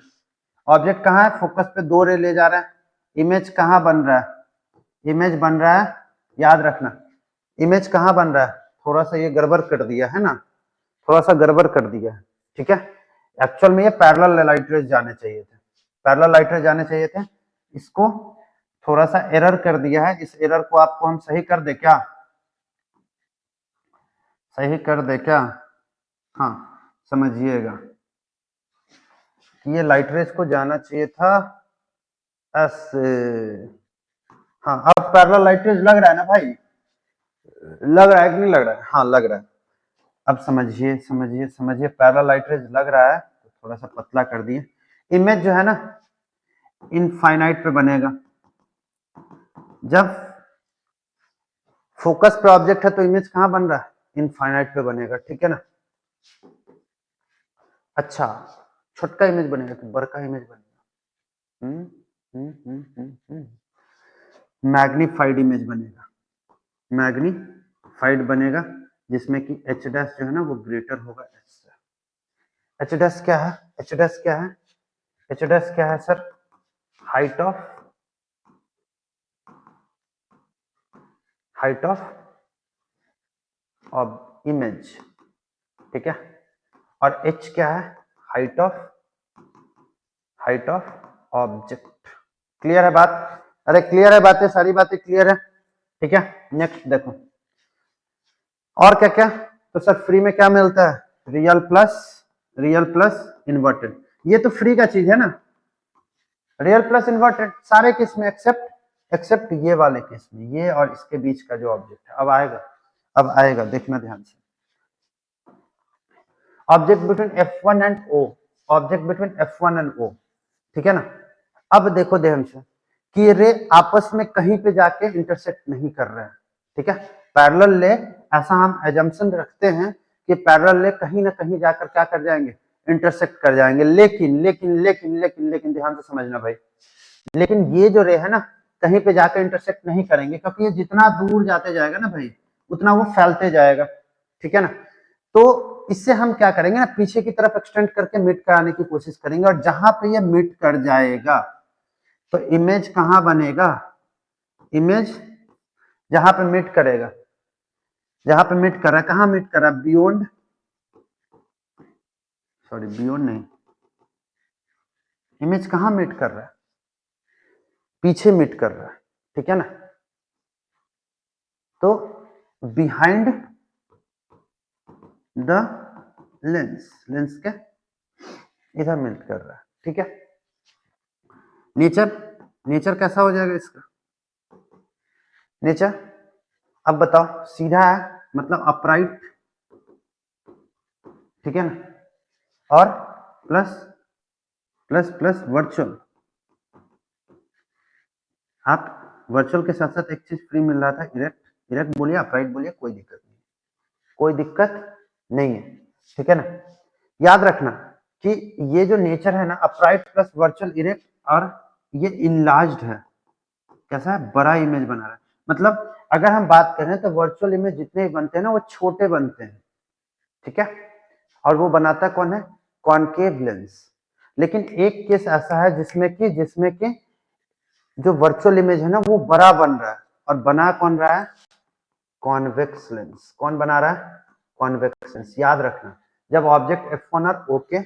S1: ऑब्जेक्ट कहाँ है, फोकस पे दो रे ले जा रहा है, इमेज कहाँ बन रहा है, इमेज बन रहा है, याद रखना इमेज कहाँ बन रहा है, थोड़ा सा ये गड़बड़ कर दिया है ना, थोड़ा सा गड़बड़ कर दिया है, ठीक है। एक्चुअल में ये पैरेलल लाइट रेज जाने चाहिए थे, पैरेलल लाइट रेज जाने चाहिए थे, इसको थोड़ा सा एरर कर दिया है, इस एरर को आपको हम सही कर दे क्या, सही कर दे क्या, हाँ समझिएगा कि ये लाइट रेज को जाना चाहिए था ऐसे, हाँ अब पैरेलल लाइट रेज लग रहा है ना भाई, लग रहा है कि नहीं लग रहा है, हाँ लग रहा है। अब समझिए समझिए समझिए, पैरेलल लाइट रेज लग रहा है तो थोड़ा सा पतला कर दिए। इमेज जो है ना इनफाइनाइट पे बनेगा, जब फोकस पे ऑब्जेक्ट है तो इमेज कहाँ बन रहा है, इनफाइनाइट पे बनेगा, ठीक है ना। अच्छा छोटका इमेज बनेगा तो बड़का इमेज बनेगा, मैग्नीफाइड इमेज बनेगा, मैग्नीफाइड बनेगा, जिसमें कि एच डैश जो है ना वो ग्रेटर होगा एच से। एच डैश क्या है, एच डैश क्या है, एच डैश क्या है सर, हाइट ऑफ इमेज, ठीक है। और एच क्या है, हाइट ऑफ ऑब्जेक्ट। क्लियर है बात, अरे क्लियर है बातें, सारी बातें क्लियर है, ठीक है। नेक्स्ट देखो और क्या क्या, तो सर फ्री में क्या मिलता है, रियल प्लस इन्वर्टेड, ये तो फ्री का चीज है ना, रियल प्लस इन्वर्टेड सारे केस में एक्सेप्ट ये वाले केस में, ये और इसके बीच का जो ऑब्जेक्ट है। अब आएगा देखना ध्यान से, object between F1 and O, object between F1 and O, ठीक है ना। अब देखो ध्यान से कि ये रे आपस में कहीं पे जाके इंटरसेक्ट नहीं कर रहे हैं, ठीक है। पैरेलल ले, ऐसा हम एजम्पशन रखते हैं कि पैरेलल ले कहीं ना कहीं जाकर क्या कर जाएंगे, इंटरसेक्ट कर जाएंगे, लेकिन ध्यान से समझना भाई, लेकिन ये जो रे है ना कहीं पे जाकर इंटरसेक्ट नहीं करेंगे, क्योंकि ये जितना दूर जाते जाएगा ना भाई उतना वो फैलते जाएगा, ठीक है ना। तो इससे हम क्या करेंगे ना, पीछे की तरफ एक्सटेंड करके मीट कराने की कोशिश करेंगे, और जहां पे ये मीट कर जाएगा तो इमेज कहां बनेगा, इमेज जहां पे मीट करेगा, जहां पे मीट कर रहा है, कहां मीट कर रहा है, बियॉन्ड नहीं, इमेज कहां मीट कर रहा है, पीछे मीट कर रहा है, ठीक है ना। तो बिहाइंड द लेंस, लेंस के इधर मेल्ट कर रहा है, ठीक है। नेचर, नेचर कैसा हो जाएगा इसका? नेचर अब बताओ, सीधा है मतलब अपराइट, ठीक है ना, और प्लस प्लस प्लस वर्चुअल। आप वर्चुअल के साथ साथ एक चीज फ्री मिल रहा था, इरेक्ट। इरेक्ट बोलिए, अपराइट बोलिए, कोई दिक्कत नहीं, कोई दिक्कत नहीं है, ठीक है ना। याद रखना कि ये जो नेचर है ना, अपराइट प्लस वर्चुअल इरेक्ट, और ये इनलार्ज्ड है, कैसा है, बड़ा इमेज बना रहा है। मतलब अगर हम बात करें तो वर्चुअल इमेज जितने भी बनते हैं ना वो छोटे बनते हैं, ठीक है, और वो बनाता कौन है, कॉनकेव लेंस। लेकिन एक केस ऐसा है जिसमें कि जो वर्चुअल इमेज है ना वो बड़ा बन रहा है, और बना कौन रहा है, कॉन्वेक्स लेंस। कौन बना रहा है, कॉन्वेक्स लेंस। याद रखना, जब ऑब्जेक्ट F1 और O के,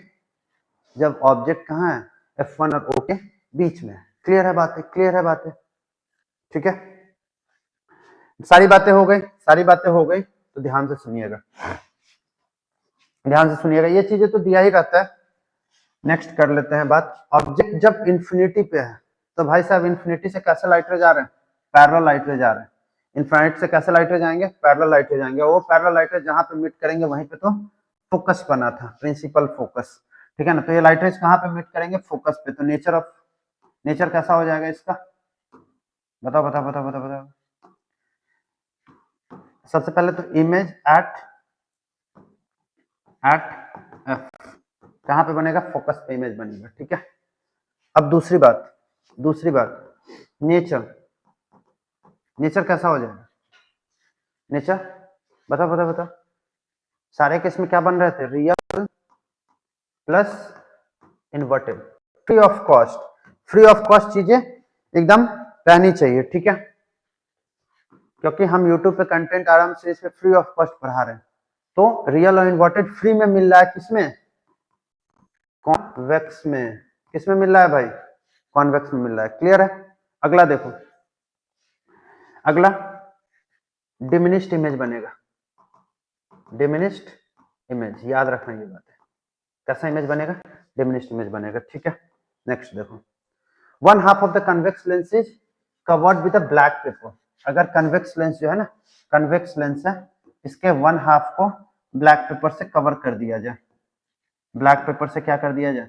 S1: जब ऑब्जेक्ट कहाँ है, F1 और O के बीच में। क्लियर है बातें, क्लियर है बातें, ठीक है। सारी बातें हो गई, सारी बातें हो गई, तो ध्यान से सुनिएगा, ध्यान से सुनिएगा, ये चीजें तो दिया ही रहता है। नेक्स्ट कर लेते हैं बात, ऑब्जेक्ट जब इंफिनिटी पे है तो भाई साहब इन्फिनिटी से कैसे लाइट रे जा रहे हैं, पैरेलल लाइट रे जा रहे हैं। इनफाइनाइट से कैसे लाइट रे जाएंगे, पैरेलल लाइट रे जाएंगे। वो पैरेलल लाइट रे जहां पे मीट करेंगे वहीं पे तो फोकस बना था, प्रिंसिपल फोकस, ठीक है ना। तो ये लाइट रेज कहाँ पे मीट करेंगे, फोकस पे। तो नेचर ऑफ, नेचर कैसा हो जाएगा इसका, बताओ बताओ बताओ बताओ बताओ। सबसे पहले तो इमेज एट एफ कहां पे बनेगा, फोकस पे इमेज बनेगा, ठीक है। अब दूसरी बात, दूसरी बात, नेचर, नेचर कैसा हो जाएगा, नेचर बताओ बताओ बताओ। सारे केस में क्या बन रहे थे, real plus inverted, free of cost. Free of cost चीजें एकदम रहनी चाहिए, ठीक है, क्योंकि हम यूट्यूब पे कंटेंट आराम से इसमें फ्री ऑफ कॉस्ट पढ़ा रहे हैं। तो रियल और इन्वर्टेड फ्री में मिल रहा है, किसमें, कॉन्वेक्स में। किसमें मिल रहा है भाई, कॉन्वेक्स में मिल रहा है, क्लियर है। अगला देखो, अगला डिमिनिश्ड इमेज बनेगा, डिमिनिश्ड इमेज, याद रखना ये बात है। कैसा इमेज बनेगा, डिमिनिश्ड इमेज बनेगा, ठीक है। नेक्स्ट देखो, one half of the convex lens is covered with a black pepper. अगर कन्वेक्स लेंस जो है ना, कन्वेक्स लेंस है, इसके वन हाफ को ब्लैक पेपर से कवर कर दिया जाए, ब्लैक पेपर से क्या कर दिया जाए,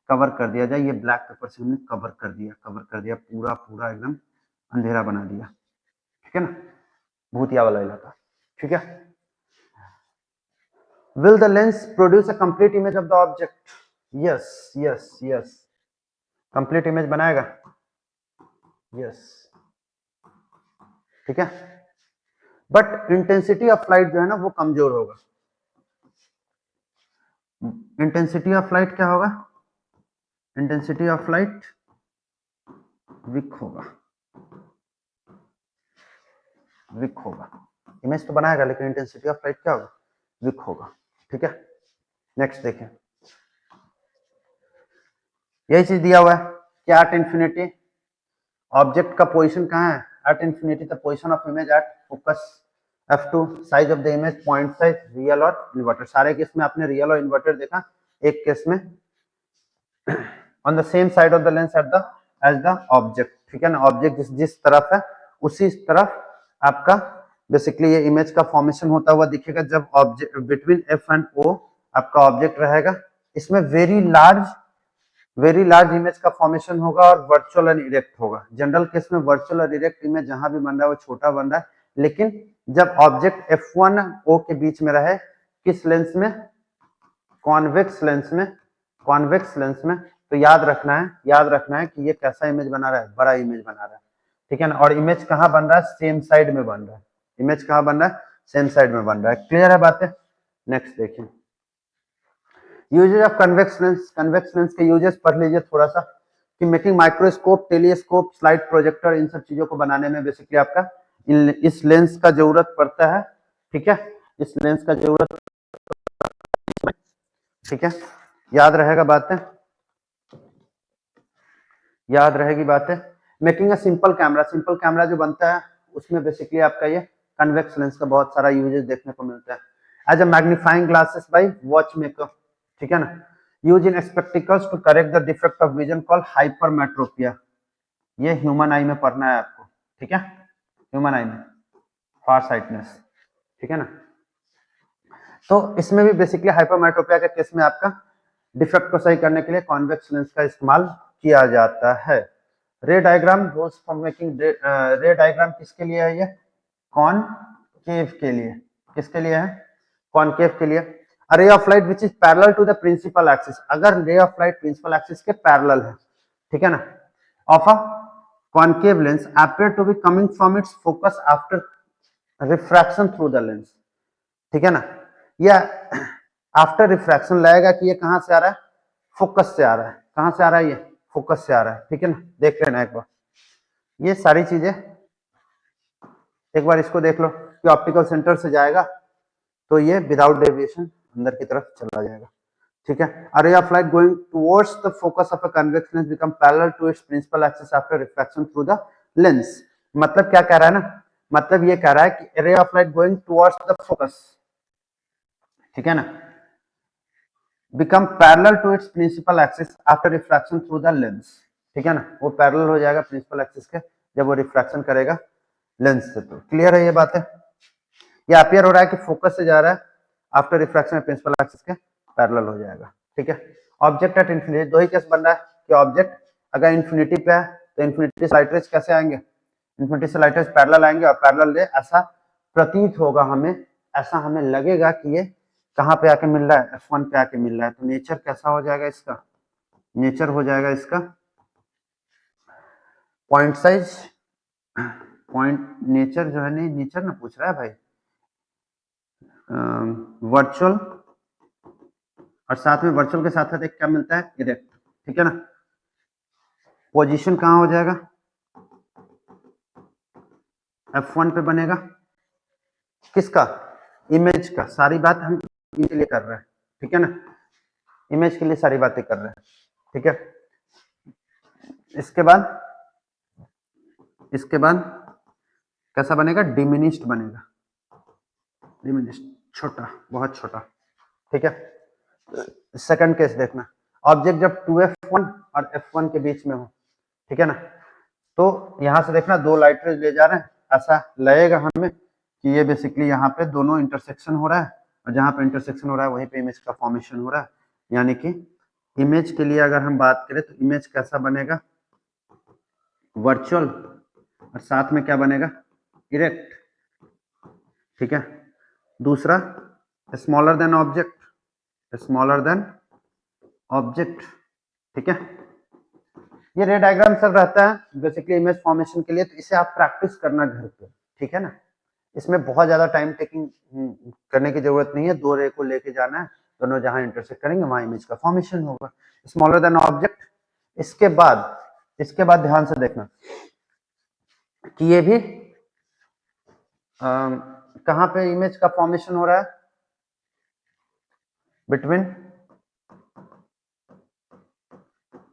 S1: कवर कर दिया जाए। ये ब्लैक पेपर से हमने कवर कर दिया, कवर कर दिया, पूरा पूरा एकदम अंधेरा बना दिया, ठीक है ना, भूतिया वाला इलाका, ठीक है। Will the lens produce a complete image of the object, yes yes yes, complete image बनाएगा, यस, ठीक है। बट इंटेंसिटी ऑफ लाइट जो है ना वो कमजोर होगा। इंटेंसिटी ऑफ लाइट क्या होगा, इंटेंसिटी ऑफ लाइट वीक होगा, वीक होगा। इमेज तो बनाएगा लेकिन इंटेंसिटी ऑफ लाइट क्या होगा, वीक होगा, ठीक है। नेक्स्ट देखें, यही चीज दिया हुआ है कि एट इन्फिनिटी ऑब्जेक्ट का पोजीशन कहाँ है, at infinity the position of image at focus F2, size of the image, point size, real और इन्वर्टर। सारे केस में आपने रियल और इन्वर्टर देखा, एक केस में on the same side of the lens at the as the object, ठीक है ना। ऑब्जेक्ट जिस जिस तरफ है उसी तरफ आपका बेसिकली ये इमेज का फॉर्मेशन होता हुआ दिखेगा। जब object between F and O आपका ऑब्जेक्ट रहेगा, इसमें वेरी लार्ज इमेज का फॉर्मेशन होगा और वर्चुअल एंड इरेक्ट होगा। जनरल केस में वर्चुअल और इरेक्ट इमेज जहां भी बन रहा है वो छोटा बन रहा है, लेकिन जब ऑब्जेक्ट F1 O के बीच में रहे, किस लेंस में, कॉन्वेक्स लेंस में, कॉन्वेक्स लेंस में, तो याद रखना है, याद रखना है कि ये कैसा इमेज बना रहा है, बड़ा इमेज बना रहा है, ठीक है ना। और इमेज कहाँ बन रहा है, सेम साइड में बन रहा है, इमेज कहाँ बन रहा है, सेम साइड में बन रहा है, क्लियर है बातें। नेक्स्ट देखिए, uses of convex lens. Convex lens के यूजेस पढ़ लीजिए थोड़ा सा, कि making microscope, telescope, slide projector, इन सब चीजों को बनाने में बेसिकली आपका इस लेंस का जरूरत पड़ता है, ठीक है, इस लेंस का जरूरत, ठीक है। याद रहेगा बातें, याद रहेगी बातें। Making a simple camera, simple camera जो बनता है उसमें बेसिकली आपका ये कन्वेक्स लेंस का बहुत सारा यूजेस देखने को मिलता है। As a magnifying glasses by watch maker, ठीक है ना। Use in spectacles to correct the defect of vision called hypermetropia. ये ह्यूमन आई में पढ़ना है आपको, ठीक है, ह्यूमन आई में फार साइटनेस, ठीक है ना। तो इसमें भी बेसिकली हाइपरमेट्रोपिया के केस में आपका डिफेक्ट को सही करने के लिए कॉन्वेक्स लेंस का इस्तेमाल किया जाता है। रे diagram rules for making ray diagram किसके लिए है? ये कॉनकेव के लिए। किसके लिए है? कॉनकेव के लिए। A ray of light which is parallel to the principal axis, अगर ray of light principal axis के पैरेलल है, ठीक है ना, of a concave lens appear to be coming from its focus after refraction through the lens, ठीक है ना। या आफ्टर रिफ्रैक्शन लगेगा कि ये कहां से आ रहा है? फोकस से आ रहा है। कहां से आ रहा है? ये फोकस से आ रहा है, ठीक है ना। देख लेना एक बार ये सारी चीजें, एक बार इसको देख लो कि ऑप्टिकल सेंटर से जाएगा तो ये विदाउट डेविएशन अंदर की तरफ चला जाएगा, ठीक है। A ray of light going towards the focus of a convex lens become parallel to its principal axis after refraction through the lens. मतलब क्या कह रहा है ना, मतलब ये कह रहा है कि ray of light going towards the focus, ठीक है ना, become parallel to its principal axis after refraction through the lens, ठीक है ना। वो पैरेलल हो जाएगा प्रिंसिपल एक्सिस के जब वो रिफ्रैक्शन करेगा लेंस से। तो क्लियर है ये बात है? ये अपीयर हो रहा है कि फोकस से जा रहा है, आफ्टर रिफ्रैक्शन प्रिंसिपल एक्सिस के पैरेलल हो जाएगा, ठीक है। ऑब्जेक्ट एट इन्फिनिटी, दो ही केस बन रहा है कि ऑब्जेक्ट अगर इन्फिनिटी पे है तो इन्फिनिटी से लाइट रेज कैसे आएंगे? इन्फिनिटी से लाइट रेज पैरेलल आएंगे और पैरेलल रे ऐसा प्रतीत होगा हमें, ऐसा हमें लगेगा कि ये कहां पे आके मिल रहा है? F1 पे आके मिल रहा है। तो नेचर कैसा हो जाएगा इसका? नेचर हो जाएगा इसका पॉइंट साइज, पॉइंट नेचर जो है, नहीं नेचर ना पूछ रहा है भाई, वर्चुअल, और साथ में वर्चुअल के साथ साथ एक क्या मिलता है? इरेक्ट, ठीक है ना। पोजीशन कहां हो जाएगा? F1 पे बनेगा, किसका? इमेज का। सारी बात हम इनके लिए कर रहे हैं, ठीक है ना, इमेज के लिए सारी बातें कर रहे हैं, ठीक है। इसके बाद कैसा बनेगा? डिमिनिश्ड बनेगा, डिमिनिश्ड, छोटा, बहुत छोटा, ठीक है। सेकंड केस देखना, ऑब्जेक्ट जब 2f1 और f1 के बीच में हो, ठीक है ना, तो यहां से देखना दो लाइट रेज ले जा रहे हैं, ऐसा लगेगा हमें कि ये बेसिकली यहाँ पे दोनों इंटरसेक्शन हो रहा है, और जहां पे इंटरसेक्शन हो रहा है वहीं पे इमेज का फॉर्मेशन हो रहा है। यानी कि इमेज के लिए अगर हम बात करें तो इमेज कैसा बनेगा? वर्चुअल, और साथ में क्या बनेगा? इरेक्ट, ठीक है। दूसरा smaller than object, smaller than object, ठीक है। ये रे डायग्राम सब रहता है बेसिकली इमेज फॉर्मेशन के लिए, तो इसे आप प्रैक्टिस करना घर पे, ठीक है ना। इसमें बहुत ज्यादा टाइम टेकिंग करने की जरूरत नहीं है, दो रे को लेके जाना है, दोनों जहां इंटरसेक्ट करेंगे वहां इमेज का फॉर्मेशन होगा, स्मॉलर देन ऑब्जेक्ट। इसके बाद ध्यान से देखना कि ये भी कहां पे इमेज का फॉर्मेशन हो रहा है? Between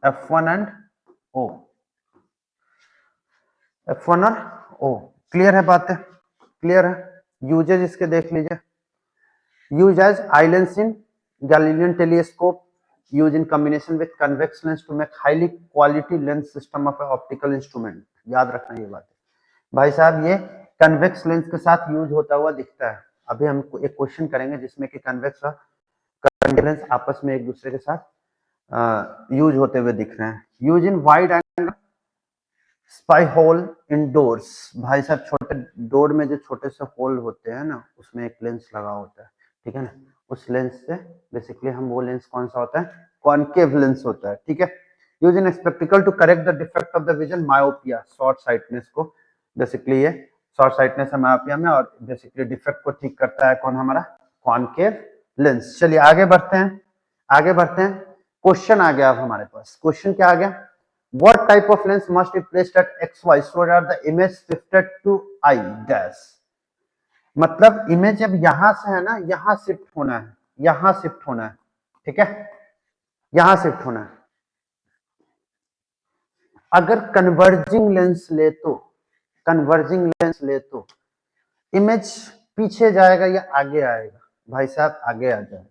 S1: F1 and O, F1 और O। क्लियर है बातें? क्लियर है? यूजेज इसके देख लीजिए। Use as eye lens in Galilean telescope, use in combination with convex lens to make highly quality lens system of optical instrument. याद रखना ये बात भाई साहब, ये कन्वेक्स लेंस के साथ यूज होता हुआ दिखता है। अभी हम एक क्वेश्चन करेंगे जिसमें कि कन्वेक्स और कन्वेक्स लेंस आपस में एक दूसरे के साथ यूज होते हुए दिख रहे हैं। Use in wide angle spy hole in doors, भाई साहब छोटे डोर में जो छोटे से होल होते हैं ना, उसमें एक लेंस लगा होता है, ठीक है ना। उस लेंस से बेसिकली हम वो लेंस कौन सा होता है? कॉनकेव लेंस होता है, ठीक है। Use in spectacle to correct the defect of the vision, myopia, short sightedness को बेसिकली ये शॉर्ट साइटनेस है मायोपिया में, और बेसिकली डिफेक्ट को ठीक करता है कौन? हमारा कॉनकेव लेंस। चलिए आगे बढ़ते हैं, आगे बढ़ते हैं। क्वेश्चन आ गया अब हमारे पास। क्वेश्चन क्या आ गया? What type of lens must be placed at XY so that the image shifted to I dash? मतलब इमेज अब यहां से है ना, यहां शिफ्ट होना है, यहां शिफ्ट होना है, ठीक है, यहां शिफ्ट होना है। अगर कन्वर्जिंग लेंस ले तो, कन्वर्जिंग लेंस ले तो इमेज पीछे जाएगा या आगे आएगा? भाई साहब आगे आ जाएगा।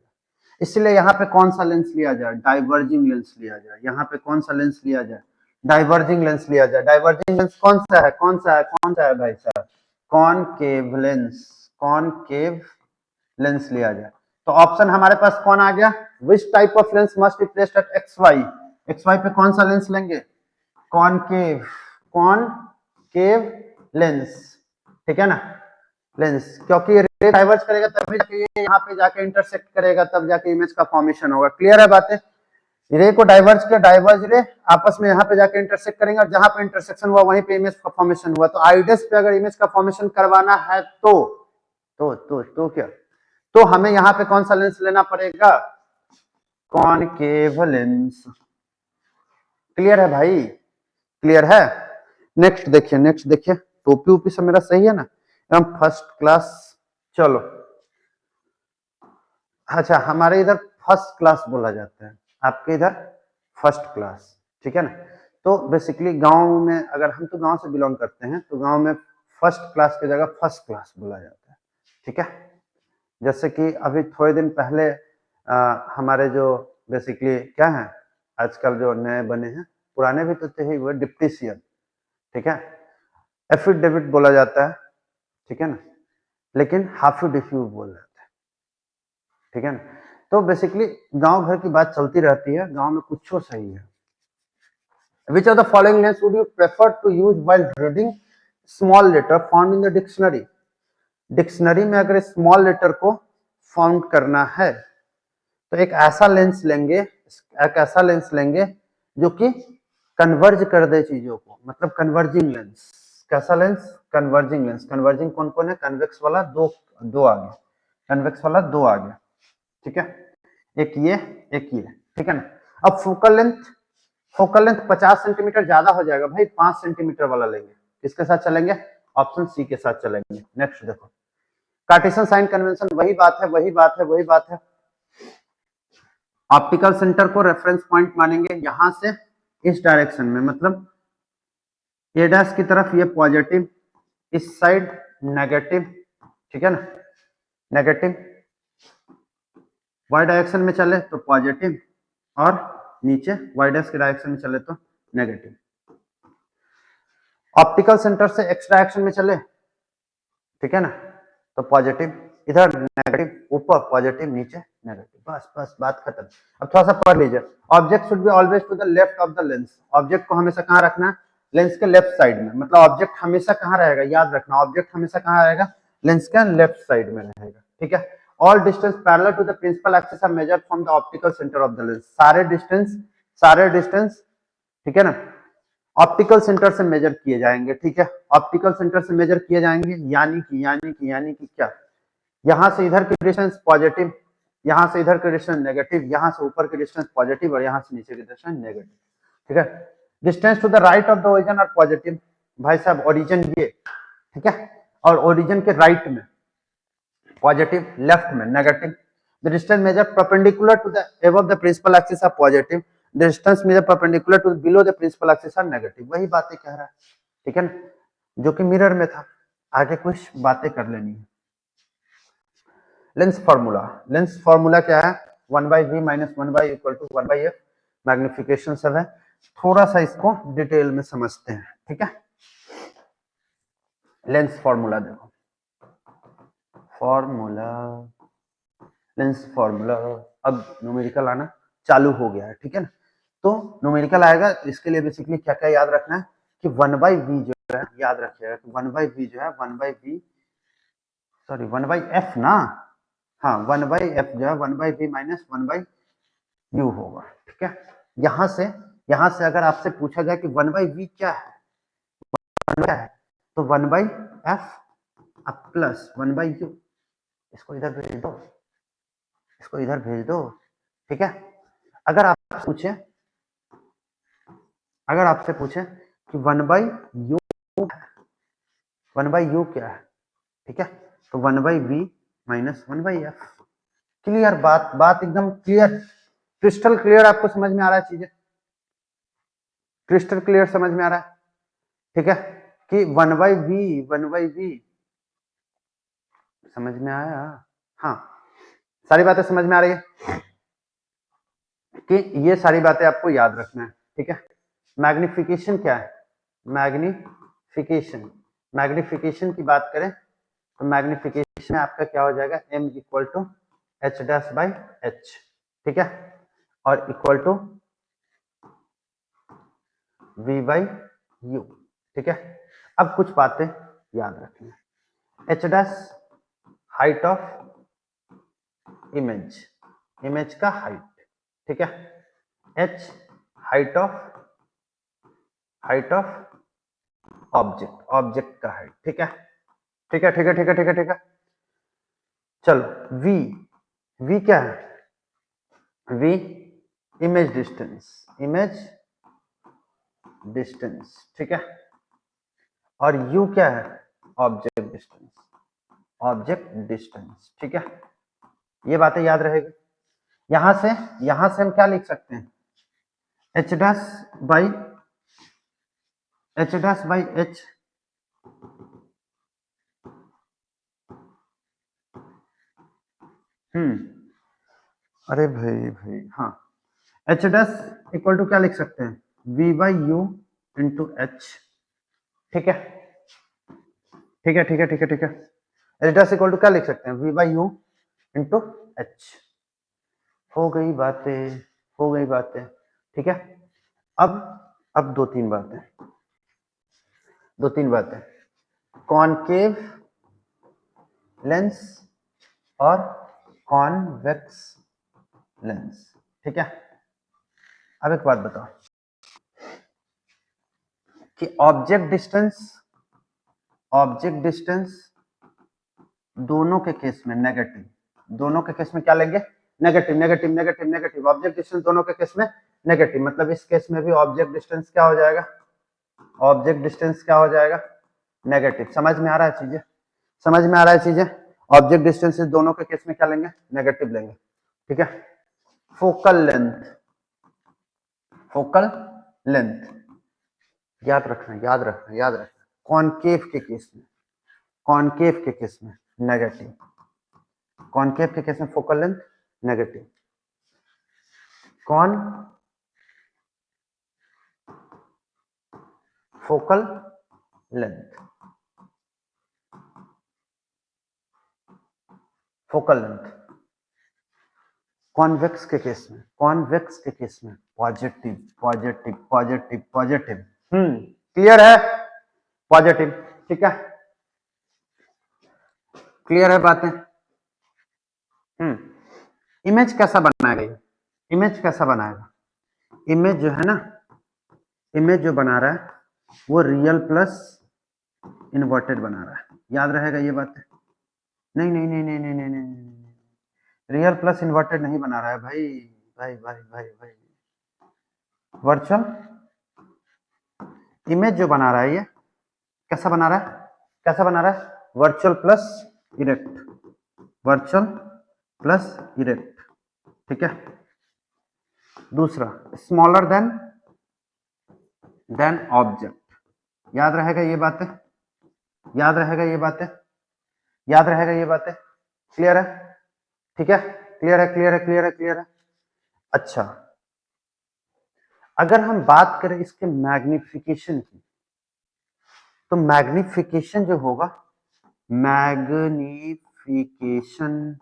S1: इसलिए यहाँ पे कौन सा लेंस लिया जाए, डाइवर्जिंग लेंस लिया जाए। यहाँ पे कौन सा लेंस लिया जाए, डाइवर्जिंग लेंस लिया जाए। डाइवर्जिंग लेंस कौन सा है, कौन सा है, कौन सा है भाई साहब, कॉनकेव लेंस, कॉनकेव लेंस लिया जाए। तो ऑप्शन हमारे पास कौन आ गया, which type of lens must be placed at X Y, X Y पे कौन सा लेंस लेंगे, कॉनकेव, कॉनकेव लेंस, ठीक है ना, लेंस, क्योंकि रे डाइवर्ज करेगा तभी जाके ये यहाँ पे जाके इंटरसेक्ट करेगा, तब जाके इमेज का फॉर्मेशन होगा। क्लियर है बातें, रे को डाइवर्ज किया, डाइवर्ज रे आपस में यहाँ पे जाके इंटरसेक्ट करेंगे और जहां पे इंटरसेक्शन हुआ वहीं पे इमेज का फॉर्मेशन हुआ। तो आइडस पे अगर इमेज का फॉर्मेशन करवाना है तो क्या, तो हमें यहाँ पे कौन सा लेंस लेना पड़ेगा, कॉनकेव लेंस। क्लियर है भाई, क्लियर है। नेक्स्ट देखिए, नेक्स्ट देखिए, टोपी ओपी सब मेरा सही है ना, एकदम फर्स्ट क्लास। चलो अच्छा, हमारे इधर फर्स्ट क्लास बोला जाता है, आपके इधर फर्स्ट क्लास, ठीक है ना। तो बेसिकली गांव में, अगर हम तो गांव से बिलोंग करते हैं, तो गांव में फर्स्ट क्लास की जगह फर्स्ट क्लास बोला जाता है, ठीक है। जैसे कि अभी थोड़े दिन पहले हमारे जो बेसिकली क्या है, आजकल जो नए बने हैं, पुराने भी तो थे ही, वो डिप्टीशियन, ठीक है, एफिडेविट बोला जाता है, ठीक है ना, लेकिन हाफी डिफ्यू बोल जाता है, ठीक है ना। तो बेसिकली गांव घर की बात चलती रहती है, गांव में कुछ सही है। Which of the following lens would you prefer to use while reading small letter found in the dictionary, dictionary में अगर स्मॉल लेटर को फाउंड करना है तो एक ऐसा लेंस लेंगे, एक ऐसा लेंस लेंगे जो कि कन्वर्ज कर दे चीजों को, मतलब कन्वर्जिंग लेंस। कैसा लेंस, कन्वर्जिंग लेंस। कन्वर्जिंग कौन कौन है, कन्वेक्स वाला दो आ गया, कन्वेक्स वाला दो आ गया, ठीक है, एक ये एक ये, ठीक है ना। अब focal length, focal length 50 centimetre ज्यादा हो जाएगा भाई, 5 सेंटीमीटर वाला लेंगे। किसके साथ चलेंगे, ऑप्शन सी के साथ चलेंगे। नेक्स्ट देखो, कार्टेशियन साइन कन्वेंशन, वही बात है, वही बात है, वही बात है। ऑप्टिकल सेंटर को रेफरेंस पॉइंट मानेंगे यहां से इस डायरेक्शन में, मतलब ए डैश की तरफ ये पॉजिटिव, इस साइड नेगेटिव, ठीक है ना, नेगेटिव। वाई डायरेक्शन में चले तो पॉजिटिव, और नीचे वाई डैश के डायरेक्शन में चले तो नेगेटिव। ऑप्टिकल सेंटर से एक्स डायरेक्शन में चले, ठीक है ना, तो पॉजिटिव, इधर नेगेटिव, ऊपर पॉजिटिव, नीचे नेगेटिव, बस बस बात खत्म। अब थोड़ा सा पढ़ लीजिए, object should be always to the left of the lens, object को हमेशा कहां रखना है, लेंस के लेफ्ट साइड में, मतलब ऑब्जेक्ट हमेशा कहां रहेगा, याद रखना, ऑब्जेक्ट हमेशा कहां रहेगा, लेंस के लेफ्ट साइड में रहेगा, ठीक है। All distance parallel to the principal axis are measured from the optical centre of the lens, सारे डिस्टेंस, ठीक है ना, ऑप्टिकल सेंटर से मेजर किए जाएंगे, ठीक है, ऑप्टिकल सेंटर से मेजर किए जाएंगे, यानी कि क्या, यहां से इधर की डिस्टेंस पॉजिटिव, यहां से इधर की डिस्टेंस नेगेटिव, यहां से ऊपर की डिस्टेंस पॉजिटिव, और यहां से नीचे की डिस्टेंस नेगेटिव, ठीक है। Distance to the right of the origin are positive, भाई साहब ओरिजिन ये, ठीक है, और ओरिजिन के राइट में पॉजिटिव, लेफ्ट में negative. The distance measure perpendicular to the above the principal axis are positive, distance measure perpendicular to below the principal axis are negative, वही बातें कह रहा है, ठीक है ना, जो कि मिरर में था। आगे कुछ बातें कर लेनी है। लेंस फॉर्मूला, लेंस फॉर्मूला क्या है, 1/v minus 1/, equal to 1/f, magnification सब है, थोड़ा सा इसको डिटेल में समझते हैं, ठीक है। लेंस फॉर्मूला देखो, फॉर्मूला, लेंस फॉर्मूला, अब न्यूमेरिकल आना चालू हो गया है, ठीक है ना। तो न्यूमेरिकल आएगा, इसके लिए बेसिकली क्या क्या याद रखना है कि 1/v जो है, याद रखिएगा कि 1/v जो है 1/v, सॉरी 1/f ना, हाँ 1/f जो है 1/v माइनस 1/u होगा, ठीक है। यहां से अगर आपसे पूछा जाए कि 1/v क्या है, क्या है, तो 1/f प्लस 1/u, इसको इधर भेज दो, इसको इधर भेज दो, ठीक है। अगर आप पूछे, अगर आपसे पूछे कि 1/u, 1/u क्या है, ठीक है, तो 1/v माइनस 1/f। क्लियर बात, बात एकदम क्लियर, क्रिस्टल क्लियर, आपको समझ में आ रहा है चीजें, क्रिस्टल क्लियर समझ में आ रहा है, ठीक है, कि 1/v समझ में आया, हाँ। सारी बातें समझ में आ रही है कि ये सारी बातें आपको याद रखना है, ठीक है। मैग्निफिकेशन क्या है? मैग्निफिकेशन, मैग्निफिकेशन की बात करें तो मैग्निफिकेशन में आपका क्या हो जाएगा, m equal to H dash by H, ठीक है, और equal to v by U, ठीक है। अब कुछ बातें याद रखनी है। H dash height of image, image का हाइट, ठीक है। H height of object, object का हाइट, ठीक है, ठीक है, ठीक है, ठीक है, ठीक है, ठीक है। चलो v, v क्या है? v image distance, image distance, ठीक है। और u क्या है? ऑब्जेक्ट डिस्टेंस, ऑब्जेक्ट डिस्टेंस, ठीक है। ये बातें याद रहेगी। यहां से हम क्या लिख सकते हैं? H dash by H dash by H, अरे भाई हाँ, एच डैश इक्वल टू क्या लिख सकते हैं? v by you into H, ठीक है, ठीक है, ठीक है, ठीक है, ठीक है। एच डैश इक्वल टू क्या लिख सकते हैं? v by you into H. हो गई बातें, हो गई बातें, ठीक है। अब दो तीन बातें, दो तीन बातें, कॉनकेव लेंस और कॉन्वेक्स लेंस, ठीक है। अब एक बात बताओ कि ऑब्जेक्ट डिस्टेंस दोनों के केस में नेगेटिव, दोनों के केस में क्या लेंगे? Negative, negative, negative, negative. Object distance दोनों के केस में नेगेटिव, मतलब इस केस में भी ऑब्जेक्ट डिस्टेंस क्या हो जाएगा? ऑब्जेक्ट डिस्टेंस क्या हो जाएगा? नेगेटिव। समझ में आ रहा है चीजें? समझ में आ रहा है चीजें? ऑब्जेक्ट डिस्टेंस दोनों के केस में क्या लेंगे? नेगेटिव लेंगे, ठीक है। फोकल लेंथ, फोकल लेंथ याद रखना, याद रखना, याद रखना। कॉनकेव के केस में, कॉनकेव के केस में नेगेटिव, कॉनकेव के केस में फोकल लेंथ नेगेटिव। कॉन focal length, focal length. Convex के केस में, कॉन्वेक्स के केस में positive, positive, positive, positive. Clear है? पॉजिटिव, ठीक है, क्लियर है बातें? इमेज कैसा बनाएगा? इमेज कैसा बनाएगा? इमेज जो है ना, इमेज जो बना रहा है वो रियल प्लस इन्वर्टेड बना रहा है, याद रहेगा ये बात? नहीं नहीं नहीं नहीं नहीं नहीं नहीं, रियल प्लस इन्वर्टेड नहीं बना रहा है भाई, भाई भाई भाई भाई। वर्चुअल इमेज जो बना रहा है ये कैसा बना रहा है? कैसा बना रहा है? Virtual plus erect, virtual plus erect, ठीक है। दूसरा स्मॉलर देन ऑब्जेक्ट, याद रहेगा ये बातें? याद रहेगा ये बातें? याद रहेगा ये बातें? क्लियर है? ठीक है, क्लियर है, क्लियर है, क्लियर है, क्लियर है। अच्छा, अगर हम बात करें इसके मैग्निफिकेशन की, तो मैग्निफिकेशन जो होगा, मैग्निफिकेशन,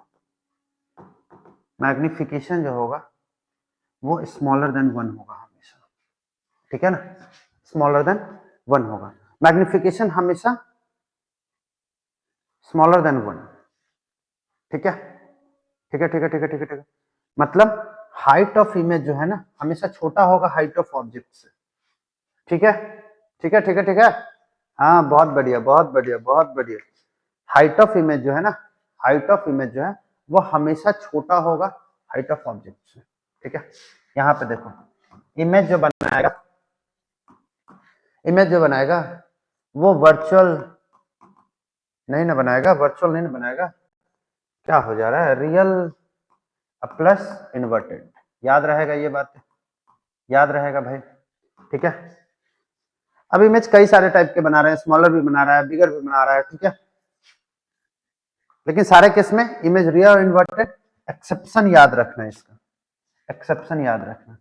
S1: मैग्निफिकेशन जो होगा वो स्मॉलर देन 1 होगा हमेशा, ठीक है ना? स्मॉलर देन 1 होगा, मैग्निफिकेशन हमेशा स्मॉलर देन 1, ठीक है, ठीक है, ठीक है, ठीक है, ठीक है, ठीक है। मतलब हाइट ऑफ इमेज जो है ना हमेशा छोटा होगा हाइट ऑफ ऑब्जेक्ट से, ठीक है, ठीक है, ठीक है, ठीक है। हाँ, बहुत बढ़िया, बहुत बढ़िया, बहुत बढ़िया। हाइट ऑफ इमेज जो है ना, हाइट ऑफ इमेज जो है वो हमेशा छोटा होगा हाइट ऑफ ऑब्जेक्ट से, ठीक है। यहाँ पे देखो, इमेज जो बनाएगा, इमेज जो बनाएगा वो वर्चुअल नहीं ना बनाएगा, वर्चुअल नहीं ना बनाएगा, क्या हो जा रहा है? रियल प्लस इन्वर्टेड, याद रहेगा ये बात? याद रहेगा भाई, ठीक है। अब इमेज कई सारे टाइप के बना रहे हैं, स्मॉलर भी बना रहा है, बिगर भी बना रहा है, ठीक है। लेकिन सारे केस में इमेज रियल और इन्वर्टेड एक्सेप्शन याद रखना, इसका एक्सेप्शन याद रखना।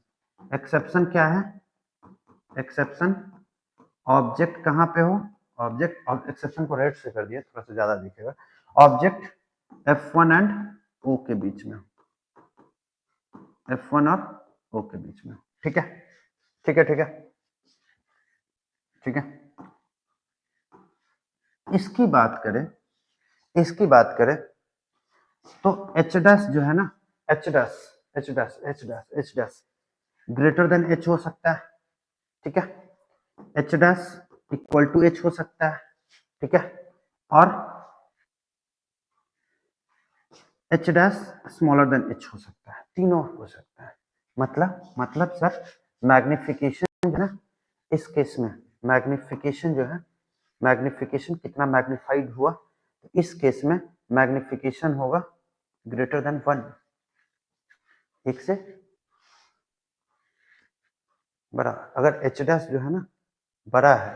S1: एक्सेप्शन क्या है? एक्सेप्शन ऑब्जेक्ट कहाँ पे हो, ऑब्जेक्ट, और एक्सेप्शन को रेड से कर दिया थोड़ा सा ज्यादा दिखेगा। ऑब्जेक्ट F1 एंड O के बीच में, F1 और O के बीच में। ठीक है, ठीक है, ठीक है, ठीक है। इसकी बात करें, इसकी बात करें तो एच डैश जो है ना, H dash, H dash, H dash, H dash greater than H हो सकता है। ठीक है, H dash equal to H हो सकता है। ठीक है, और H dash smaller than H हो सकता है, तीनों हो सकता है। मतलब सर मैग्निफिकेशन जो है ना, इस केस में मैग्निफिकेशन जो है, मैग्निफिकेशन कितना मैग्निफाइड हुआ, तो इस केस में मैग्निफिकेशन होगा ग्रेटर देन 1, एक से बड़ा। अगर एच डैश जो है ना बड़ा है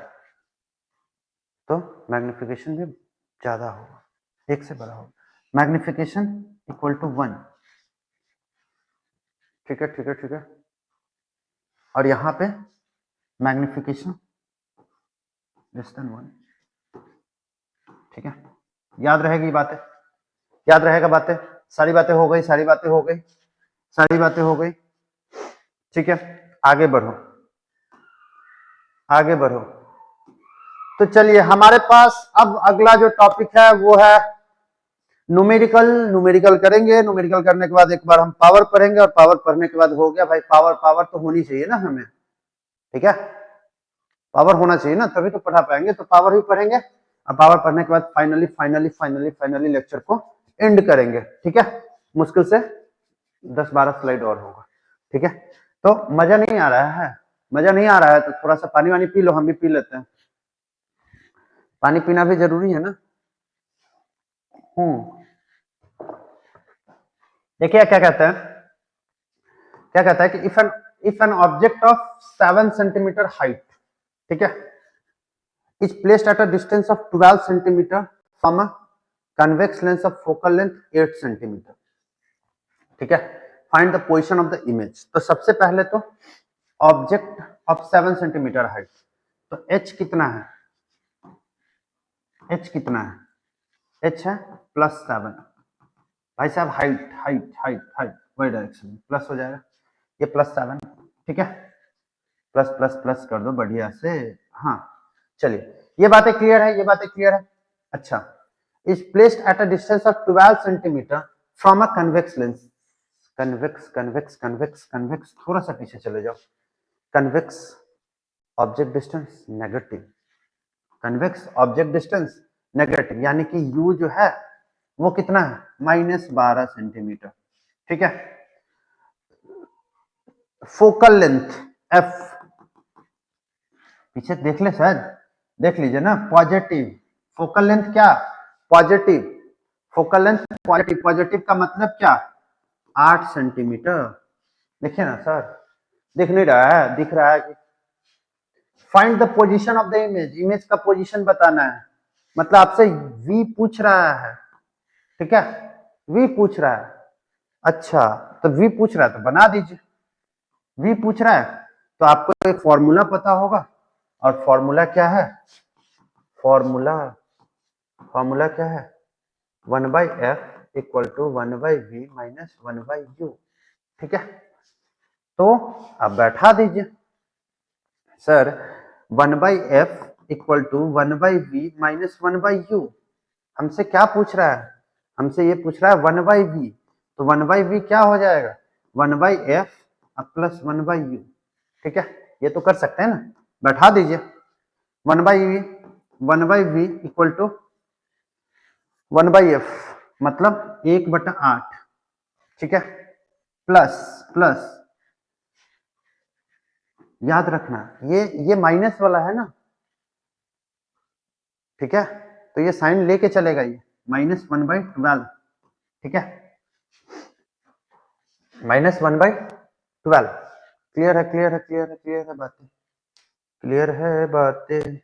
S1: तो मैग्निफिकेशन भी ज्यादा होगा, एक से बड़ा होगा। Magnification equal to 1। ठीक है, ठीक है, ठीक है। और यहां पे मैग्निफिकेशन लेस देन 1। ठीक है, याद रहेगी बातें, याद रहेगा बातें, सारी बातें हो गई, सारी बातें हो गई, सारी बातें हो गई। ठीक है, आगे बढ़ो, आगे बढ़ो। तो चलिए हमारे पास अब अगला जो टॉपिक है वो है न्यूमेरिकल। न्यूमेरिकल करेंगे, न्यूमेरिकल करने के बाद एक बार हम पावर पढ़ेंगे, और पावर पढ़ने के बाद हो गया भाई, पावर पावर तो होनी चाहिए ना हमें। ठीक है, पावर होना चाहिए ना, तभी तो पढ़ा पाएंगे। तो पावर भी पढ़ेंगे, और पावर पढ़ने के बाद finally finally finally finally lecture को एंड करेंगे। ठीक है, मुश्किल से 10-12 स्लाइड और होगा। ठीक है, तो मजा नहीं आ रहा है, मजा नहीं आ रहा है तो थोड़ा सा पानी वानी पी लो, हम भी पी लेते हैं, पानी पीना भी जरूरी है ना। देखिए क्या कहते हैं, क्या कहता है कि if an object of 7 centimetre height, ठीक है, is placed at a distance of 12 centimeter from a convex lens of focal length 8 centimeter, ठीक है, find the position of the image. तो सबसे पहले तो ऑब्जेक्ट ऑफ 7 सेंटीमीटर हाइट, तो H कितना है, एच कितना है, एच है +7। भाई साहब हाइट हाइट हाइट हाइट वही डायरेक्शन में प्लस हो जाएगा, ये +7। ठीक है, प्लस प्लस प्लस कर दो बढ़िया से। हाँ चलिए, ये बातें क्लियर है, ये बातें क्लियर है। अच्छा, is placed at a distance of 12 centimetre from a convex lens. Convex convex convex convex, थोड़ा सा पीछे चले जाओ। Convex object distance negative, convex object distance negative, यानी कि यू जो है वो कितना है, -12 सेंटीमीटर। ठीक है, फोकल लेंथ एफ, पीछे देख ले सर, देख लीजिए ना, पॉजिटिव फोकल लेंथ क्या, positive focal length positive, positive का मतलब क्या, 8 सेंटीमीटर। देखिए ना सर, दिख नहीं रहा है, दिख रहा है कि find the position of the image, image का पोजीशन बताना है, मतलब आपसे वी पूछ रहा है। ठीक है, वी पूछ रहा है। अच्छा, तो वी पूछ रहा है तो बना दीजिए, वी पूछ रहा है तो आपको एक फॉर्मूला पता होगा, और फॉर्मूला क्या है, फॉर्मूला फॉर्मूला क्या है, 1/f equal to 1/v minus 1/u। ठीक है, तो अब बैठा दीजिए sir, 1/f equal to 1/v minus 1/u। हमसे क्या पूछ रहा है, हमसे ये पूछ रहा है 1/v, तो 1/v क्या हो जाएगा, 1/f प्लस 1/u। ठीक है, ये तो कर सकते हैं ना, बैठा दीजिए 1/v इक्वल टू 1/f मतलब 1/8। ठीक है, प्लस प्लस, याद रखना ये माइनस वाला है ना। ठीक है, तो ये साइन लेके चलेगा, ये -1/12। ठीक है, -1/12। क्लियर है, क्लियर है, क्लियर है, क्लियर है बातें, क्लियर है बातें।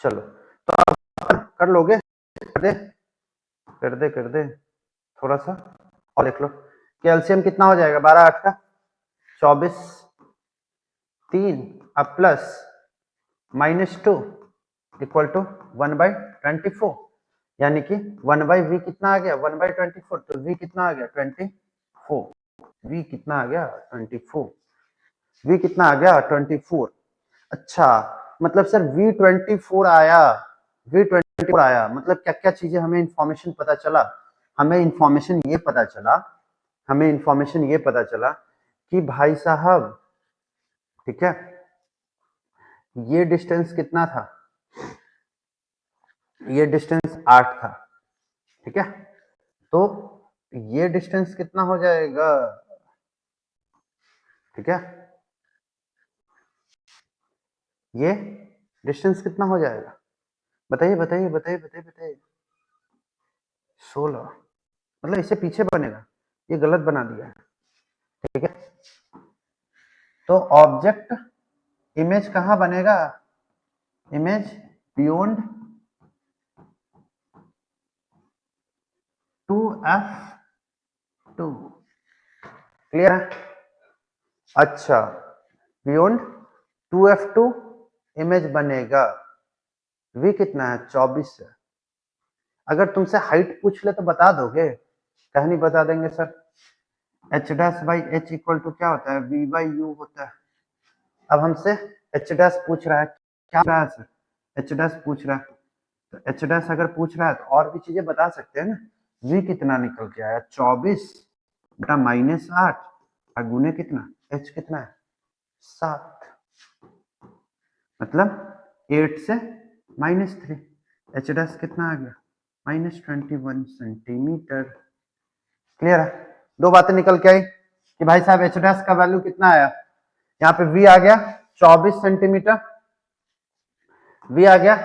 S1: चलो तो आप कर लोगे, कर दे कर दे कर दे, थोड़ा सा और देख लो। कैल्शियम कितना हो जाएगा 12 8 का 24 3 अब प्लस -2 इक्वल टू 1/24 यानी कि 1/v कितना आ गया 1/24 तो v कितना आ गया 24 v कितना आ गया 24 v कितना आ गया 24 अच्छा मतलब सर v24 आया v24 आया मतलब क्या क्या चीजें हमें इंफॉर्मेशन पता चला हमें इंफॉर्मेशन ये पता चला कि भाई साहब ठीक है ये डिस्टेंस कितना था ये डिस्टेंस 8 था ठीक है तो ये डिस्टेंस कितना हो जाएगा ठीक है ये डिस्टेंस कितना हो जाएगा बताइए बताइए बताइए बताइए बताइए 16 मतलब इससे पीछे बनेगा ये गलत बना दिया है ठीक है तो ऑब्जेक्ट इमेज कहां बनेगा इमेज बियॉन्ड 2f2 क्लियर है अच्छा बियॉन्ड 2f2 इमेज बनेगा v कितना है 24 है अगर तुमसे हाइट पूछ ले तो बता दोगे कह नहीं बता देंगे sir h dash by h equal to क्या होता है v बाई u होता है अब हमसे h डैश पूछ रहा है क्या रहा है सर h डैश पूछ रहा है तो h डैश अगर पूछ रहा है तो और भी चीजें बता सकते हैं ना v कितना निकल के आया 24 बटा -8 और गुने कितना h कितना है 7 मतलब 8 से -3 h डैश कितना आ गया -21 सेंटीमीटर क्लियर है दो बातें निकल के आई कि भाई साहब h डैश का वैल्यू कितना आया यहाँ पे v आ गया 24 सेंटीमीटर v आ गया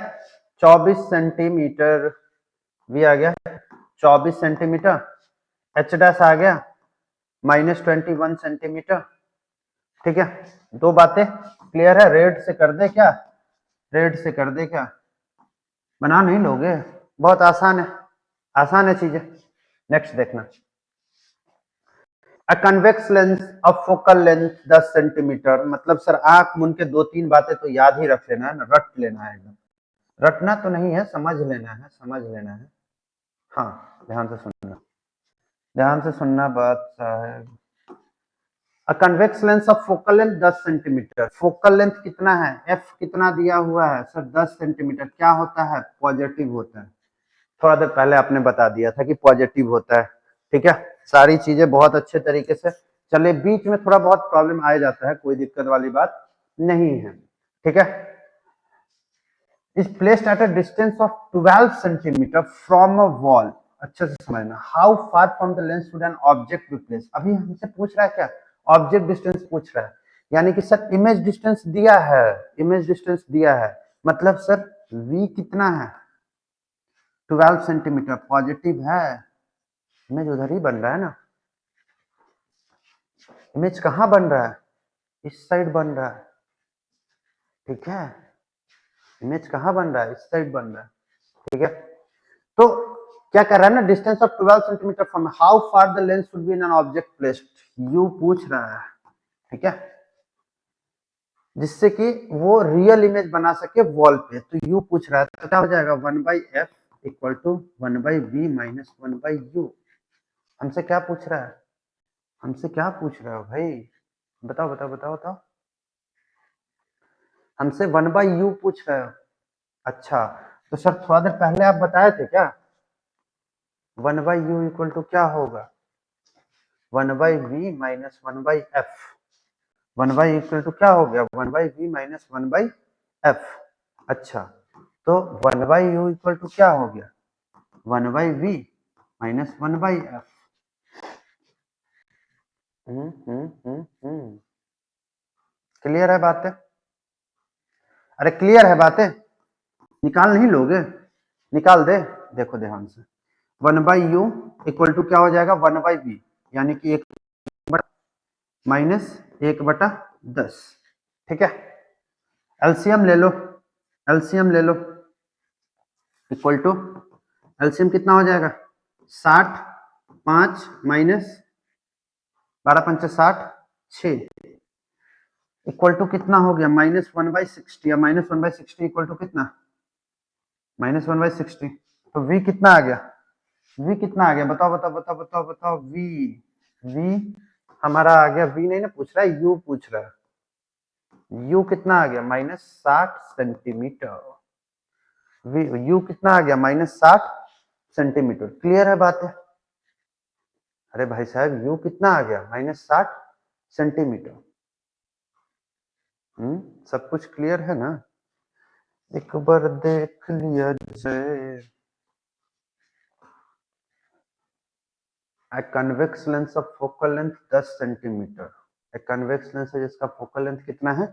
S1: 24 सेंटीमीटर v आ गया 24 सेंटीमीटर h डैश आ गया -21 सेंटीमीटर ठीक है दो बातें क्लियर है रेड से कर दे क्या रेड से कर दे क्या बना नहीं लोगे बहुत आसान है चीजें नेक्स्ट देखना अ convex lens of focal length 10 centimetre मतलब सर आंख मुन के दो तीन बातें तो याद ही रख लेना है ना रट लेना है एकदम रटना तो नहीं है समझ लेना है हाँ ध्यान से सुनना बात साहब अ convex lens of focal length 10 centimetre focal length कितना है एफ कितना दिया हुआ है सर 10 सेंटीमीटर क्या होता है पॉजिटिव होता है थोड़ा देर पहले आपने बता दिया था कि पॉजिटिव होता है ठीक है सारी चीजें बहुत अच्छे तरीके से चलिए बीच में थोड़ा बहुत प्रॉब्लम आ जाता है कोई दिक्कत वाली बात नहीं है ठीक है is placed at a distance of 12 centimeter from a wall अच्छे से समझना how far from the lens should an object be placed अभी हमसे पूछ रहा है क्या ऑब्जेक्ट डिस्टेंस पूछ रहा है यानी कि सर इमेज डिस्टेंस दिया है मतलब सर v कितना है 12 सेंटीमीटर पॉजिटिव है इमेज उधर ही बन रहा है ना इमेज कहाँ बन रहा है इस साइड बन रहा है ठीक है इमेज कहाँ बन रहा है इस साइड बन रहा है ठीक है तो क्या कर रहा है ना distance of 12 centimetre from how far the lens should be in an object placed you पूछ रहा है ठीक है जिससे कि वो रियल इमेज बना सके वॉल पे तो यू पूछ रहा है तो क्या हो जाएगा 1/f equal to 1/v minus 1/u हमसे क्या पूछ रहा है हमसे क्या पूछ रहा हो भाई बताओ बताओ बताओ बताओ हमसे 1/u पूछ रहे हो अच्छा तो सर थोड़ा देर पहले आप बताए थे क्या 1/u इक्वल टू क्या होगा 1/v minus 1/f 1/u equal to क्या हो गया 1/v माइनस 1/f अच्छा तो 1/u इक्वल टू क्या हो गया 1/v माइनस 1/f क्लियर है बातें अरे क्लियर है बातें निकाल नहीं लोगे निकाल दे देखो ध्यान से 1/u इक्वल टू क्या हो जाएगा 1/v यानी कि 1 माइनस 1/10 ठीक है एलसीएम ले लो इक्वल टू एलसीएम कितना हो जाएगा 60 5 माइनस 12 पंचे 60, 6 इक्वल टू कितना हो गया -1/60 या -1/60 इक्वल टू कितना -1/60। तो v कितना आ गया, v कितना आ गया बताओ बताओ बताओ बताओ बताओ v हमारा आ गया, v नहीं ना पूछ रहा है, u पूछ रहा है। u कितना आ गया -60 सेंटीमीटर। u कितना आ गया -60 सेंटीमीटर। क्लियर है बात है? अरे भाई साहब u कितना आ गया -60 सेंटीमीटर। सब कुछ क्लियर है ना? एक बार देख लिया जाए। A convex lens of focal length 10 centimetre. एक कन्वेक्स लेंस है जिसका फोकल लेंथ कितना है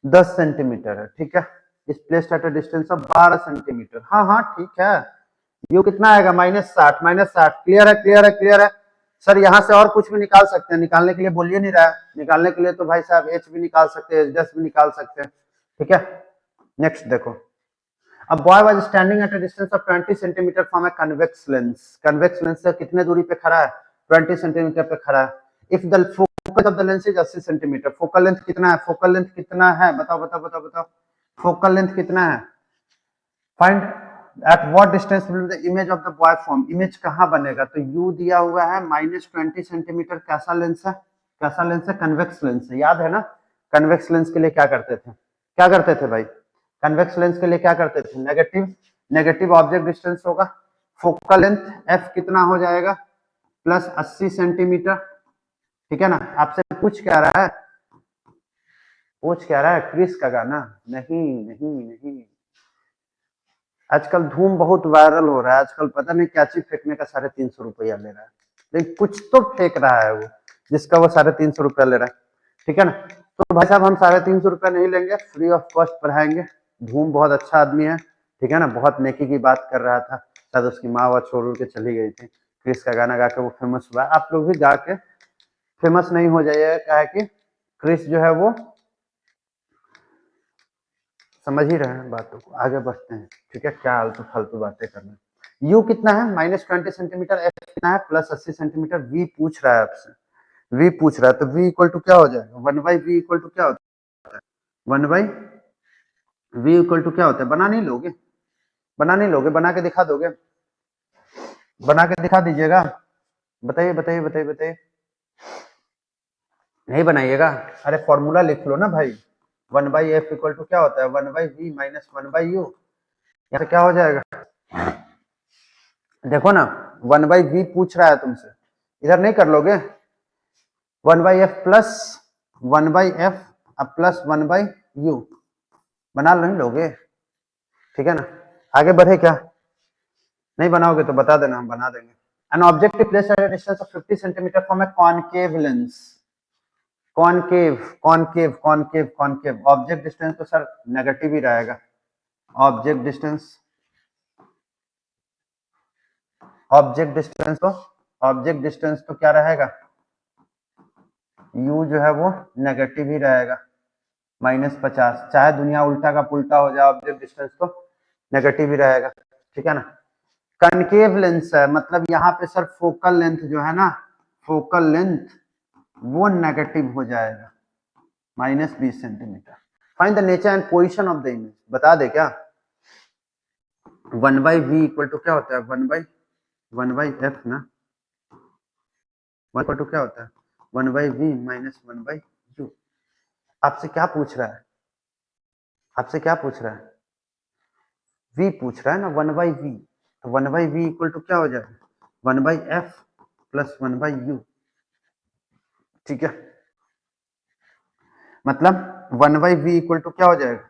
S1: 10 सेंटीमीटर है, ठीक है। इस placed at a distance of 12 centimetre. हाँ हाँ ठीक है। यू कितना आएगा -60 -60। क्लियर है क्लियर है क्लियर है। सर यहाँ से और कुछ भी निकाल सकते हैं, निकालने के लिए बोलिए नहीं रहा है। निकालने के लिए तो भाई साहब एच भी निकाल सकते हैं, एच भी निकाल सकते हैं, ठीक है। नेक्स्ट देखो, A boy was standing at a distance of 20 centimetre from a convex lens। convex lens से कितने दूरी पे खड़ा है 20 सेंटीमीटर पे खड़ा है। If the focus of the lens is 80 centimetre, focal length कितना है, फोकल लेंथ कितना है बताओ बताओ बताओ बताओ, फोकल लेंथ कितना है। Find at what distance will the image of the boy form। Image कहाँ बनेगा, तो u दिया हुआ है -20 सेंटीमीटर। कैसा लेंस है, कैसा लेंस है, कन्वेक्स लेंस है, याद है ना। कन्वेक्स लेंस के लिए क्या करते थे, क्या करते थे भाई, कन्वेक्स लेंस के लिए क्या करते थे, नेगेटिव नेगेटिव ऑब्जेक्ट डिस्टेंस होगा। फोकल लेंथ f कितना हो जाएगा +80 सेंटीमीटर, ठीक है ना। आपसे पूछ क्या रहा है, पूछ क्या रहा है, क्रिस का गाना नहीं नहीं नहीं। आजकल धूम बहुत वायरल हो रहा है, आजकल पता नहीं क्या चीज फेंकने का 350 रुपया ले रहा है, लेकिन कुछ तो फेंक रहा है वो, जिसका वो 350 रुपया ले रहा है, ठीक है ना। तो भाई साहब हम 350 रुपया नहीं लेंगे, फ्री ऑफ कॉस्ट पढ़ाएंगे। धूम बहुत अच्छा आदमी है, ठीक है ना, बहुत नेकी की बात कर रहा था, शायद उसकी माँ वो छोड़ के चली गई थी। क्रिस का गाना गा के वो फेमस हुआ, आप लोग भी गा के फेमस नहीं हो जाइए, क्या है कि क्रिस जो है वो, समझ ही रहे हैं बातों को, आगे बढ़ते हैं, ठीक है। क्या आलतू फालतू बातें करना। यू कितना है -20 सेंटीमीटर, एफ कितना है +80 सेंटीमीटर। वी पूछ रहा है आपसे, वी पूछ रहा है, तो वी इक्वल टू क्या हो जाएगा, 1/v इक्वल टू क्या होता है, 1/v इक्वल टू क्या होता है। बना नहीं लोगे, बना नहीं लोगे, बना के दिखा दोगे, बना के दिखा दीजिएगा। बताइए बताइए बताइए बताइए, नहीं बनाइएगा। अरे फॉर्मूला लिख लो ना भाई, 1/f इक्वल टू क्या होता है 1/v माइनस 1/u। यहाँ से क्या हो जाएगा, देखो ना 1/v पूछ रहा है तुमसे, इधर नहीं कर लोगे, 1/f plus 1/f plus 1/u, बना नहीं लोगे, ठीक है ना। आगे बढ़े क्या, नहीं बनाओगे तो बता देना, हम बना देंगे। An object placed at a distance of 50 centimetre from A concave lens. Concave concave concave concave, object distance तो सर नेगेटिव ही रहेगा। ऑब्जेक्ट डिस्टेंस, ऑब्जेक्ट डिस्टेंस तो, ऑब्जेक्ट डिस्टेंस तो क्या रहेगा, u जो है वो नेगेटिव ही रहेगा, -50। चाहे दुनिया उल्टा का पुल्टा हो जाए, ऑब्जेक्ट डिस्टेंस तो नेगेटिव ही रहेगा, ठीक है ना। कनकेव लेंस है, मतलब यहाँ पे सर फोकल लेंथ जो है ना, फोकल लेंथ वो नेगेटिव हो जाएगा, -20 centimetre. Find the nature and position of the image, बता दे क्या। 1/v इक्वल टू क्या होता है, 1/f ना, 1 इक्वल टू क्या होता है 1/v माइनस 1/u। आपसे क्या पूछ रहा है, आपसे क्या पूछ रहा है, v पूछ रहा है ना, 1/v, तो 1/v इक्वल टू क्या हो जाएगा 1/f प्लस 1/u, ठीक है। मतलब 1/v इक्वल टू क्या हो जाएगा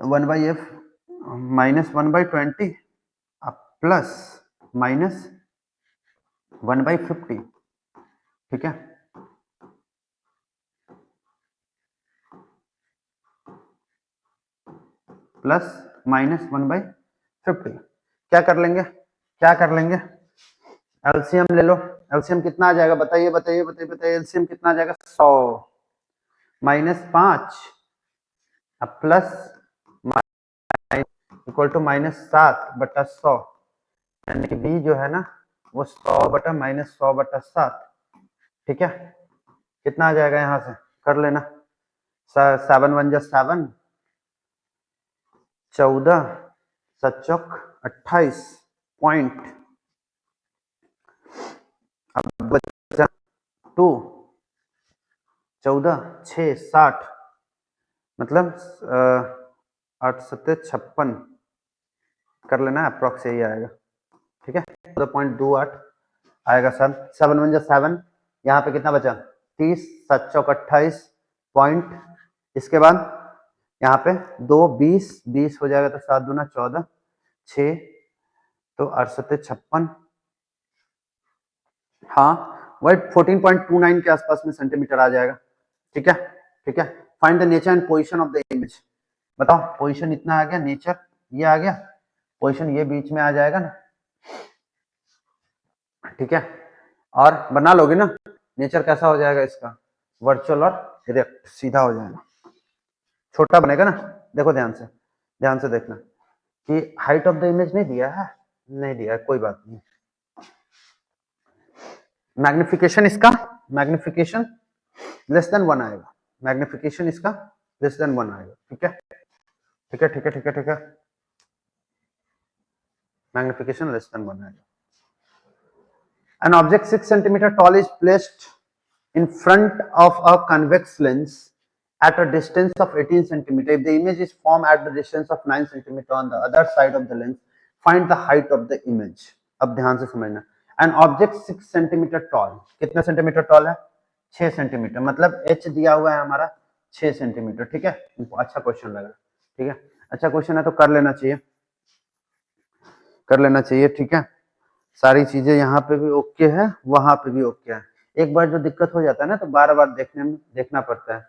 S1: 1/f माइनस 1/20 प्लस माइनस 1/50, ठीक है। प्लस माइनस 1/50, क्या कर लेंगे, क्या कर लेंगे, एलसीएम ले लो। एलसीएम कितना आ जाएगा बताइए बताइए बताइए बताइए, एलसीएम कितना आ जाएगा 100 -5 प्लस इक्वल टू -7/100, यानी कि बी जो है ना वो 100 बटा -100/7, ठीक है, कितना आ जाएगा यहां से कर लेना, 7 1 जा 7, 14 7 चौक 28 पॉइंट, अब बचा 2, 14 6 60, मतलब 8 7 56 कर लेना, अप्रोक्स यही आएगा। ठीक है, 14.28 आएगा सर। 7 1 जा 7, यहाँ पे कितना बचा 30, 7 चौक 28 पॉइंट, इसके बाद यहाँ पे 2 20 20 हो जाएगा तो 7 दूना 14, 6 तो 8 7 56, हाँ वही 14.29 के आसपास में सेंटीमीटर आ जाएगा। ठीक है, ठीक है। Find the nature and position of the image, बताओ पोजीशन इतना आ गया, नेचर ये आ गया, पोजीशन ये बीच में आ जाएगा ना। ठीक है, और बना लोगे ना, नेचर कैसा हो जाएगा इसका, वर्चुअल और डायरेक्ट सीधा हो जाएगा, छोटा बनेगा ना। देखो ध्यान से देखना कि हाइट ऑफ द इमेज नहीं दिया है, नहीं दिया है, कोई बात नहीं। मैग्निफिकेशन इसका, मैग्निफिकेशन लेस देन 1 आएगा, मैग्निफिकेशन इसका लेस देन 1 आएगा। ठीक है, ठीक है, ठीक है, ठीक है, ठीक है, मैग्निफिकेशन लेस देन 1 आएगा। An object 6 centimeter tall is placed in front of a convex lens at a distance of 18 centimeter. If the image is formed at the distance of 9 centimeter on the other side of the lens, find the height of the image. अब ध्यान से समझना, an object 6 centimeter tall, कितना centimetre toll है 6 centimetre, मतलब h दिया हुआ है हमारा 6 सेंटीमीटर। ठीक है, अच्छा क्वेश्चन लगा, ठीक है, अच्छा क्वेश्चन है तो कर लेना चाहिए, कर लेना चाहिए। ठीक है, सारी चीजें यहाँ पे भी ओके है, वहां पे भी ओके है। एक बार जो दिक्कत हो जाता है ना तो बार बार देखना पड़ता है।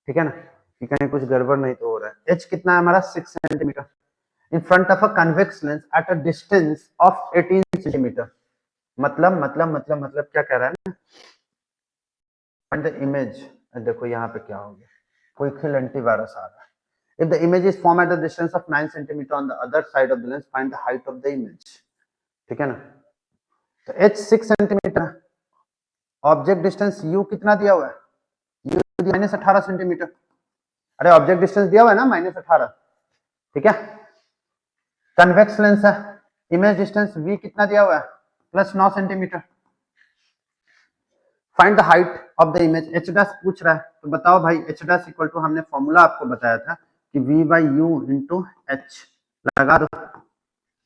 S1: ठीक है ना, कि कहीं कुछ गड़बड़ नहीं तो हो रहा है। एच कितना है हमारा 6 centimetre in front of a convex lens at a distance of 18 centimetre, मतलब क्या कह रहा है ना, फाइंड द इमेज। देखो यहाँ पे क्या हो गया, कोई खिल एंटीवायरस आ रहा है। If the image is formed at a distance of 9 centimeter on the other side of the lens, find the height of the image. ठीक है ना, तो h 6 centimetre, object distance u कितना दिया हुआ है, u -18 सेंटीमीटर। अरे ऑब्जेक्ट डिस्टेंस दिया हुआ है ना -18, ठीक है। कन्वेक्स लेंस है, इमेज डिस्टेंस v कितना दिया हुआ है +9 centimetre. Find the height of the image, h dash पूछ रहा है, तो बताओ भाई h डैश इक्वल टू, हमने फॉर्मूला आपको बताया था कि v/u इंटू h, लगा दो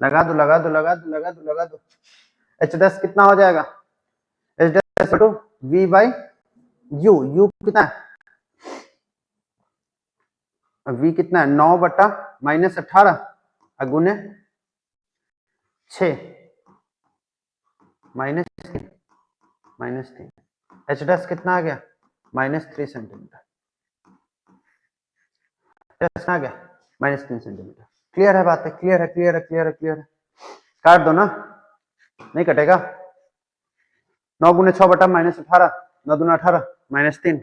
S1: लगा दो लगा दो लगा दो लगा दो लगा दो, h डैश कितना हो जाएगा, h dash equal to v/u, u कितना है, v कितना है 9 बटा -18 गुने 6 -3, एच डैश कितना आ गया -3 सेंटीमीटर, आ गया -3 सेंटीमीटर। क्लियर है बात है, क्लियर है, क्लियर है, क्लियर है, क्लियर है। काट दो ना, नहीं कटेगा, 9 गुने 6 बटा -18, 9 दूना 18 -3,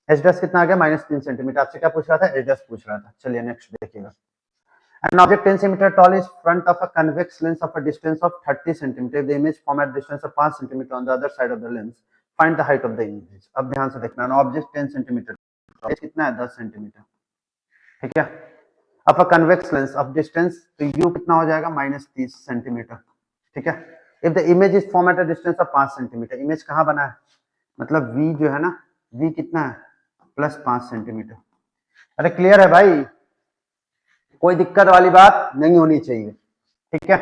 S1: एच डैश कितना आ गया -3 सेंटीमीटर। आपसे क्या पूछ रहा था, एच डैश पूछ रहा था। चलिए नेक्स्ट देखिएगा। An object 10 cm tall is front of a convex lens of a distance of 30 cm. If the image formed at distance of 5 cm on the other side of the lens, find the height of the image. अब ध्यान से देखना, an object 10 cm, as कितना है 10 centimetre, ठीक है। अब a convex lens of distance, तो u कितना हो जाएगा -30 सेंटीमीटर, ठीक है। If the image is formed at a distance of 5 centimetre, image कहाँ बना है, मतलब v जो है ना, v कितना है +5 सेंटीमीटर। अरे क्लियर है भाई, कोई दिक्कत वाली बात नहीं होनी चाहिए, ठीक है।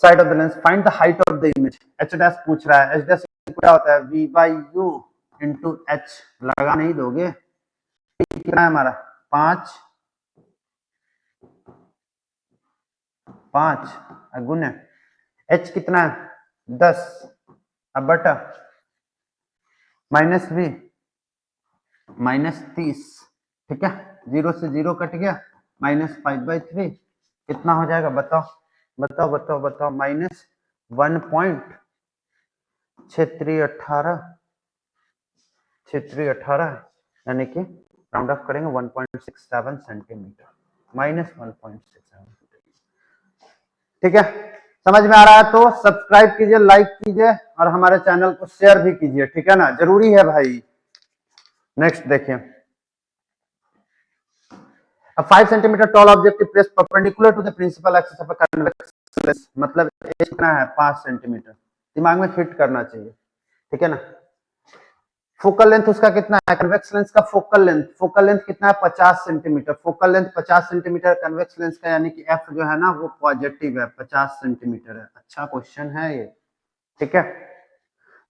S1: Side of the lens, find the height of the image, H dash पूछ रहा है, एच डैश क्या होता है v/u इंटू एच, लगा नहीं दोगे, कितना है हमारा 5 गुने एच कितना है 10, अब बटा -v -30, ठीक है, 0 से 0 कट गया, -5/3 कितना हो जाएगा, बताओ बताओ बताओ बताओ, -1.6318 यानी कि राउंड ऑफ करेंगे 1.67 सेंटीमीटर, -1.67, ठीक है। समझ में आ रहा है तो सब्सक्राइब कीजिए, लाइक कीजिए और हमारे चैनल को शेयर भी कीजिए, ठीक है ना, जरूरी है भाई। नेक्स्ट देखिए, A 5 centimeter tall object is placed perpendicular to the principal axis of a convex lens, मतलब ये कितना है 5 सेंटीमीटर, दिमाग में फिट करना चाहिए, ठीक है ना। फोकल लेंथ उसका कितना है, कन्वेक्स लेंस का फोकल लेंथ कितना है 50 centimetre, focal length 50 centimetre convex lens का, यानी कि एफ जो है ना वो पॉजिटिव है, 50 सेंटीमीटर है। अच्छा क्वेश्चन है ये, ठीक है।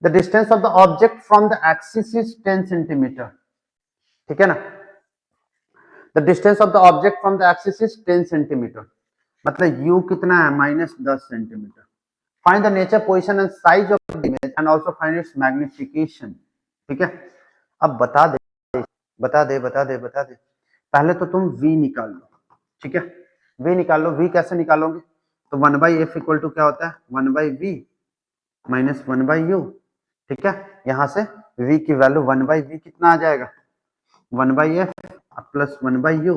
S1: The distance of the object from the axis is 10 centimetre, ठीक है ना। The distance of the object from the axis is 10 centimetre, मतलब u कितना है -10 centimetre. Find the nature, position and size of the image and also find its magnification, ठीक है। अब बता दे पहले तो तुम v निकाल लो, ठीक है। v निकाल लो, v कैसे निकालोगे, तो 1/f इक्वल टू क्या होता है 1/v माइनस 1/u, ठीक है। यहां से v की वैल्यू 1/v कितना आ जाएगा 1/f प्लस 1/u,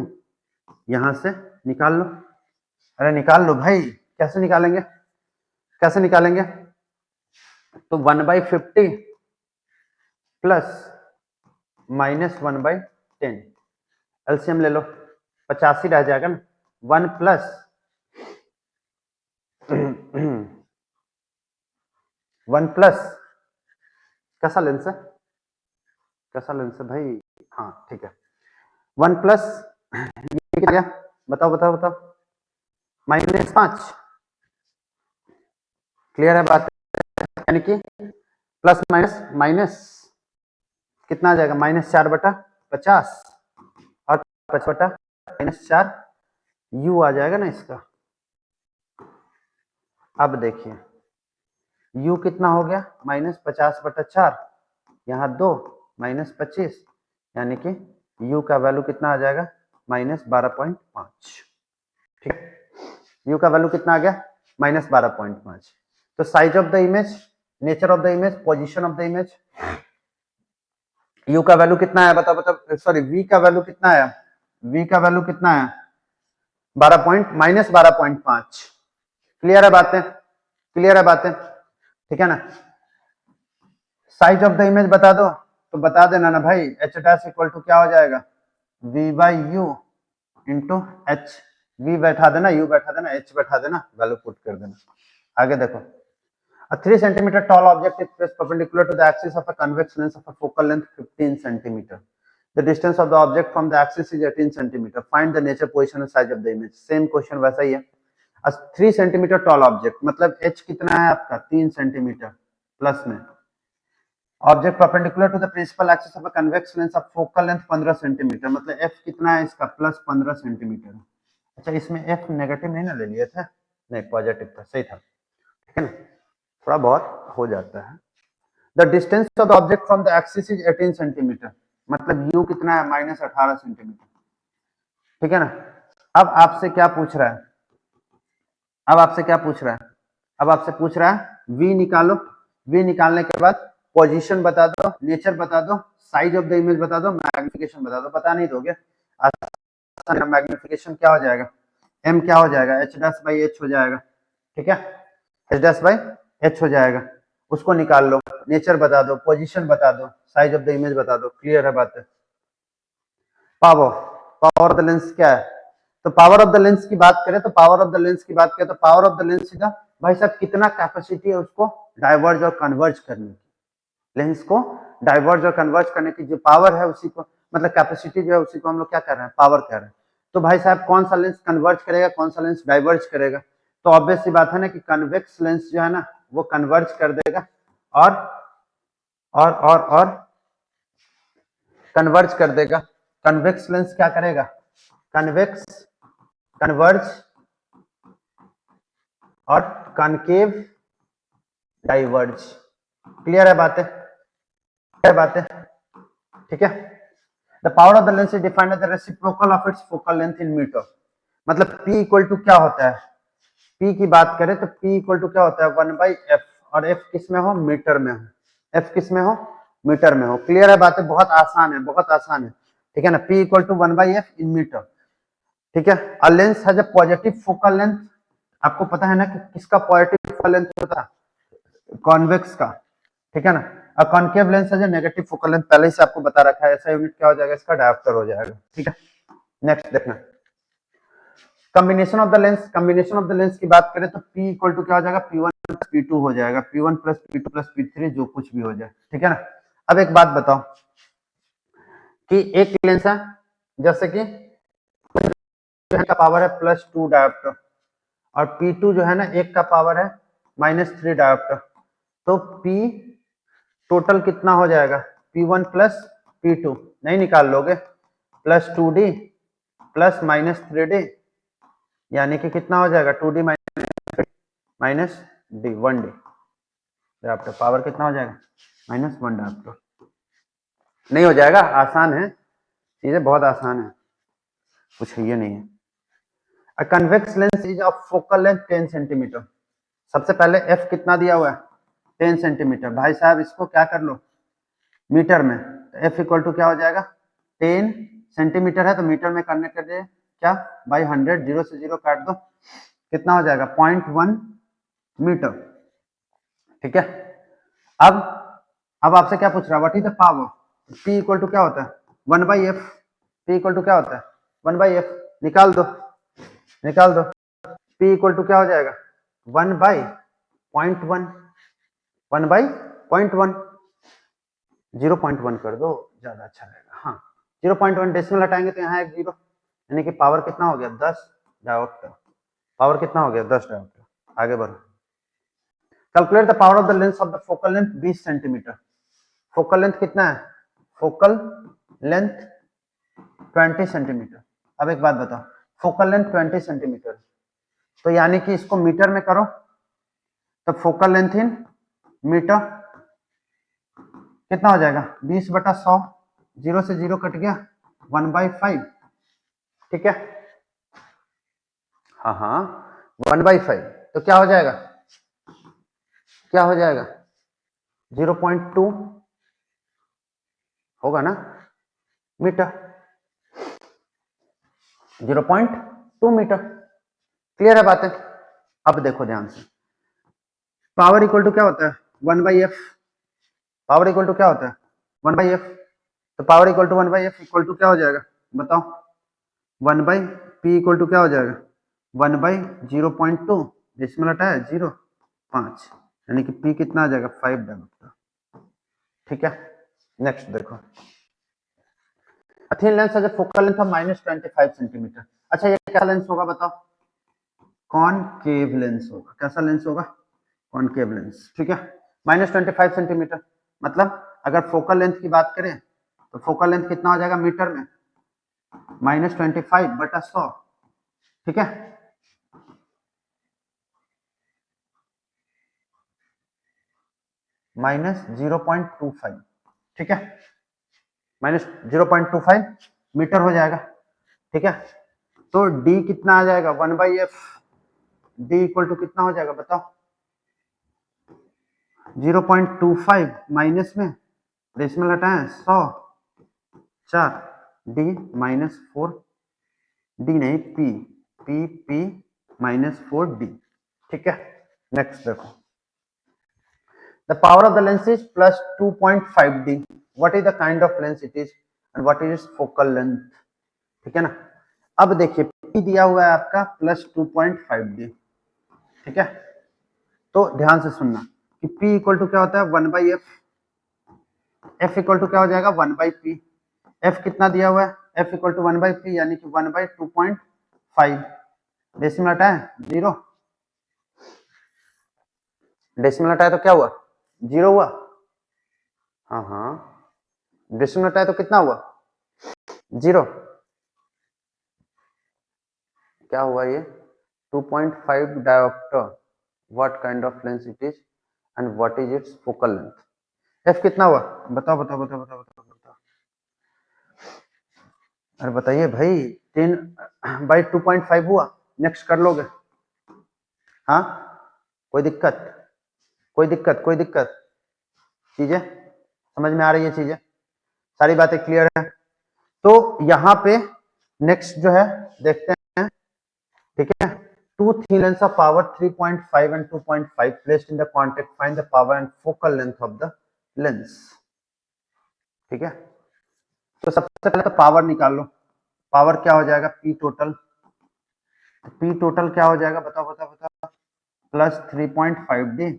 S1: यहां से निकाल लो। अरे निकाल लो भाई, कैसे निकालेंगे, तो 1/50 प्लस -1/10, एलसीएम ले लो, 85 रह जाएगा ना। 1 प्लस 1 प्लस कैसा लेंस है भाई, हाँ ठीक है। 1 प्लस ये क्या, बताओ -5, क्लियर है बात, यानी कि प्लस माइनस कितना आ जाएगा -4/50 और 5/-4 u आ जाएगा ना इसका। अब देखिए u कितना हो गया -50/4, यहाँ 2 -25, यानी कि u का वैल्यू कितना आ जाएगा -12.5, ठीक है। u का वैल्यू कितना आ गया -12.5। तो size of the image, nature of the image, position of the image, u का वैल्यू कितना है बताओ, सॉरी v का वैल्यू कितना है, v का वैल्यू कितना है -12.5। क्लियर है बातें, ठीक है ना। साइज ऑफ द इमेज बता दो, तो बता देना ना भाई, h डैश इक्वल टू क्या हो जाएगा v/u इंटू h, v बैठा देना, u बैठा देना, h बैठा देना, वैल्यू पुट कर देना। आगे देखो, a 3 centimeter tall object is placed perpendicular to the axis of a convex lens of a focal length 15 centimeter. The distance of the object from the axis is 18 centimeter. Find the nature, position and size of the image. Same question वैसा ही है। A 3 centimeter tall object, मतलब h कितना है आपका 3 centimetre plus में, object perpendicular to the principal axis of a convex lens of focal length 15 centimetre, मतलब f कितना है इसका +15 सेंटीमीटर। अच्छा इसमें f नेगेटिव नहीं ना ले लिए थे, नहीं पॉजिटिव था, सही था, ठीक है ना, थोड़ा बहुत हो जाता है। The distance of the object from the axis is 18 centimetre, मतलब u कितना है -18 सेंटीमीटर, ठीक है ना। अब आपसे क्या पूछ रहा है, अब आपसे पूछ रहा है v निकालो, v निकालने के बाद पोजीशन बता दो, नेचर बता दो, साइज ऑफ द इमेज बता दो, मैग्निफिकेशन बता दो। बता नहीं दोगे, मैग्निफिकेशन क्या हो जाएगा m क्या हो जाएगा h'/h हो जाएगा, ठीक है, h'/h हो जाएगा, उसको निकाल लो। नेचर बता दो, पोजीशन बता दो, साइज ऑफ द इमेज बता दो। क्लियर है बात है। पावर ऑफ द लेंस क्या है, तो पावर ऑफ द लेंस की बात करें तो पावर ऑफ द लेंस सीधा भाई साहब कितना कैपेसिटी है उसको डाइवर्ज और कन्वर्ज करने की, लेंस को डाइवर्ज और कन्वर्ज करने की जो पावर है उसी को, मतलब कैपेसिटी जो है उसी को हम लोग क्या कर रहे हैं, पावर कह रहे हैं। तो भाई साहब कौन सा लेंस कन्वर्ज करेगा, कौन सा लेंस डाइवर्ज करेगा, तो ऑब्वियस सी बात है ना कि कन्वेक्स लेंस जो है ना वो कन्वर्ज कर देगा और कन्वर्ज कर देगा। कन्वेक्स लेंस क्या करेगा, कन्वर्ज और कनकेव डाइवर्ज। क्लियर है बातें, ठीक है। The power of the lens is defined as the reciprocal of its focal length in metre, मतलब P इक्वल टू क्या होता है, P की बात करें तो P इक्वल टू क्या होता है 1/f, और f किस में हो, मीटर में हो, f किस में हो, मीटर में हो। क्लियर है बातें, बहुत आसान है, ठीक है ना। P equal to 1/f in metre, ठीक है। A lens has a positive focal length, आपको पता है ना कि किसका पॉजिटिव फोकल लेंथ होता है, कॉन्वेक्स का, ठीक है ना। और कॉन्केव लेंस है जो नेगेटिव फोकल लेंथ, पहले से आपको बता रखा है, ऐसा यूनिट क्या हो जाएगा इसका, डायोप्टर हो जाएगा, ठीक है। नेक्स्ट देखना, combination of the lens, combination of the lens की बात करें तो P इक्वल टू क्या हो जाएगा, P1 प्लस P2 हो जाएगा, P1 plus P2 plus P3 जो कुछ भी हो जाए, ठीक है ना। अब एक बात बताओ कि एक लेंस है जैसे कि का पावर है +2 डायोप्टर, और P2 जो है ना एक का पावर है -3 डायोप्टर, तो P टोटल कितना हो जाएगा, P1 प्लस P2 नहीं निकाल लोगे, +2D प्लस -3D, यानी कि कितना हो जाएगा 2D minus D 1D dioptre, power कितना हो जाएगा -1 डायोप्टर। नहीं हो जाएगा, आसान है, चीजें बहुत आसान है, कुछ ये नहीं है। A convex lens is of focal length 10 centimetre. सबसे पहले f कितना दिया हुआ है 10 सेंटीमीटर, भाई साहब इसको क्या कर लो मीटर में, तो f इक्वल टू क्या हो जाएगा 10 सेंटीमीटर है तो मीटर में करने के लिए क्या बाई 100, 0 से 0 काट दो, कितना हो जाएगा 0.1 मीटर, ठीक है। अब आपसे क्या पूछ रहा है, what is the power, p equal to क्या होता है 1/f, p इक्वल टू क्या होता है 1/f, निकाल दो निकाल दो, p इक्वल टू क्या हो जाएगा 1/0.1, 1/0.1, 0.1 कर दो ज्यादा अच्छा रहेगा, हाँ 0.1 डेसिमल हटाएंगे तो यहाँ एक जीरो, यानी कि पावर कितना हो गया 10 डायोप्टर, पावर कितना हो गया 10 डायोप्टर। आगे बढ़ो, calculate the power of the lens of the focal length 20 centimetre, focal length कितना है, फोकल लेंथ 20 सेंटीमीटर। अब एक बात बताओ, फोकल लेंथ 20 सेंटीमीटर, तो यानी कि इसको मीटर में करो तो फोकल लेंथ इन मीटर कितना हो जाएगा 20/100, 0 से 0 कट गया 1/5, ठीक है, हाँ हाँ 1/5, तो क्या हो जाएगा 0.2 होगा ना मीटर, 0.2 मीटर, क्लियर है बातें। अब देखो ध्यान से, पावर इक्वल टू क्या होता है 1/f, पावर इक्वल टू क्या होता है 1/f, तो power equal to 1/f equal to क्या हो जाएगा बताओ, 1/p इक्वल टू क्या हो जाएगा 1/0.2, डेसिमल हटाया 0.5, यानी कि p कितना आ जाएगा 5 डायोप्टर, ठीक है। नेक्स्ट देखो, थिन लेंस है फोकल लेंथ ऑफ -25 सेंटीमीटर, अच्छा ये क्या लेंस होगा बताओ, कॉनकेव लेंस होगा, कैसा लेंस होगा कॉनकेव लेंस, ठीक है। -25 सेंटीमीटर, मतलब अगर फोकल लेंथ की बात करें तो फोकल लेंथ कितना हो जाएगा मीटर में -25/100, ठीक है। -0.25, ठीक है, -0.25 मीटर हो जाएगा, ठीक है। तो d कितना आ जाएगा 1/f, d इक्वल टू कितना हो जाएगा बताओ 0.25 माइनस में डेसिमल हटाएं 100, 4 d -4, d नहीं p, p -4d, ठीक है। नेक्स्ट देखो, the power of the lens is +2.5d, what is the kind of lens it is and what is its focal length, ठीक है ना। अब देखिए p दिया हुआ है आपका +2.5d, ठीक है, तो ध्यान से सुनना कि p इक्वल टू क्या होता है 1/f, f इक्वल टू क्या हो जाएगा 1/p, f कितना दिया हुआ है f इक्वल टू 1/p, यानी कि 1/2.5, डेसिमल हटाए 0, डेसिमल हटाए तो क्या हुआ 0 हुआ, हाँ हाँ डेसिमल हटाए तो कितना हुआ 0, क्या हुआ ये 2.5 dioptre, what kind of lens it is and what is it's focal length, f कितना हुआ बताओ बताओ बताओ बताओ बताओ बताओ, अरे बताइए भाई 10/2.5 हुआ, नेक्स्ट कर लोगे, हाँ कोई दिक्कत कोई दिक्कत, चीजें समझ में आ रही है, चीजें सारी बातें क्लियर है। तो यहाँ पे नेक्स्ट जो है देखते हैं, ठीक है, two thin lengths of power 3.5 and 2.5 placed in the contact, find the power and focal length of the lens। ठीक है, तो सबसे पहले तो पावर निकाल लो। पावर क्या हो जाएगा, पी टोटल। पी टोटल क्या हो जाएगा, बताओ बताओ बताओ, प्लस 3.5D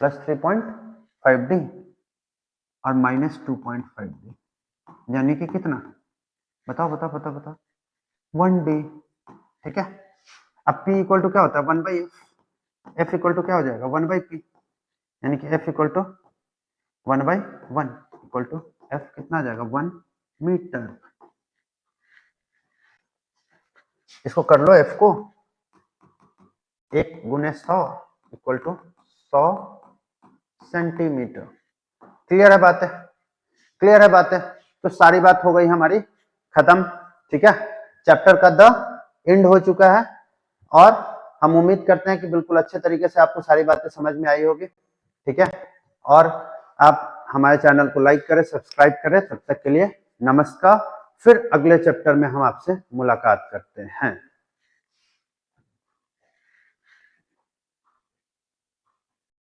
S1: प्लस 3.5D और माइनस 2.5D, यानी कि कितना, बताओ बताओ बताओ बताओ, 1D। ठीक है, अब P इक्वल टू क्या होता है, 1/f। F इक्वल टू क्या हो जाएगा, 1/P, यानी कि F equal to 1/1 equal to F कितना आ जाएगा, 1 मीटर। इसको कर लो, F को 1 गुने 100 इक्वल टू 100 सेंटीमीटर। क्लियर है बात है, क्लियर है बात है। तो सारी बात हो गई हमारी खत्म। ठीक है, चैप्टर का द एंड हो चुका है और हम उम्मीद करते हैं कि बिल्कुल अच्छे तरीके से आपको सारी बातें समझ में आई होगी। ठीक है, और आप हमारे चैनल को लाइक करें, सब्सक्राइब करें। तब तक के लिए नमस्कार, फिर अगले चैप्टर में हम आपसे मुलाकात करते हैं।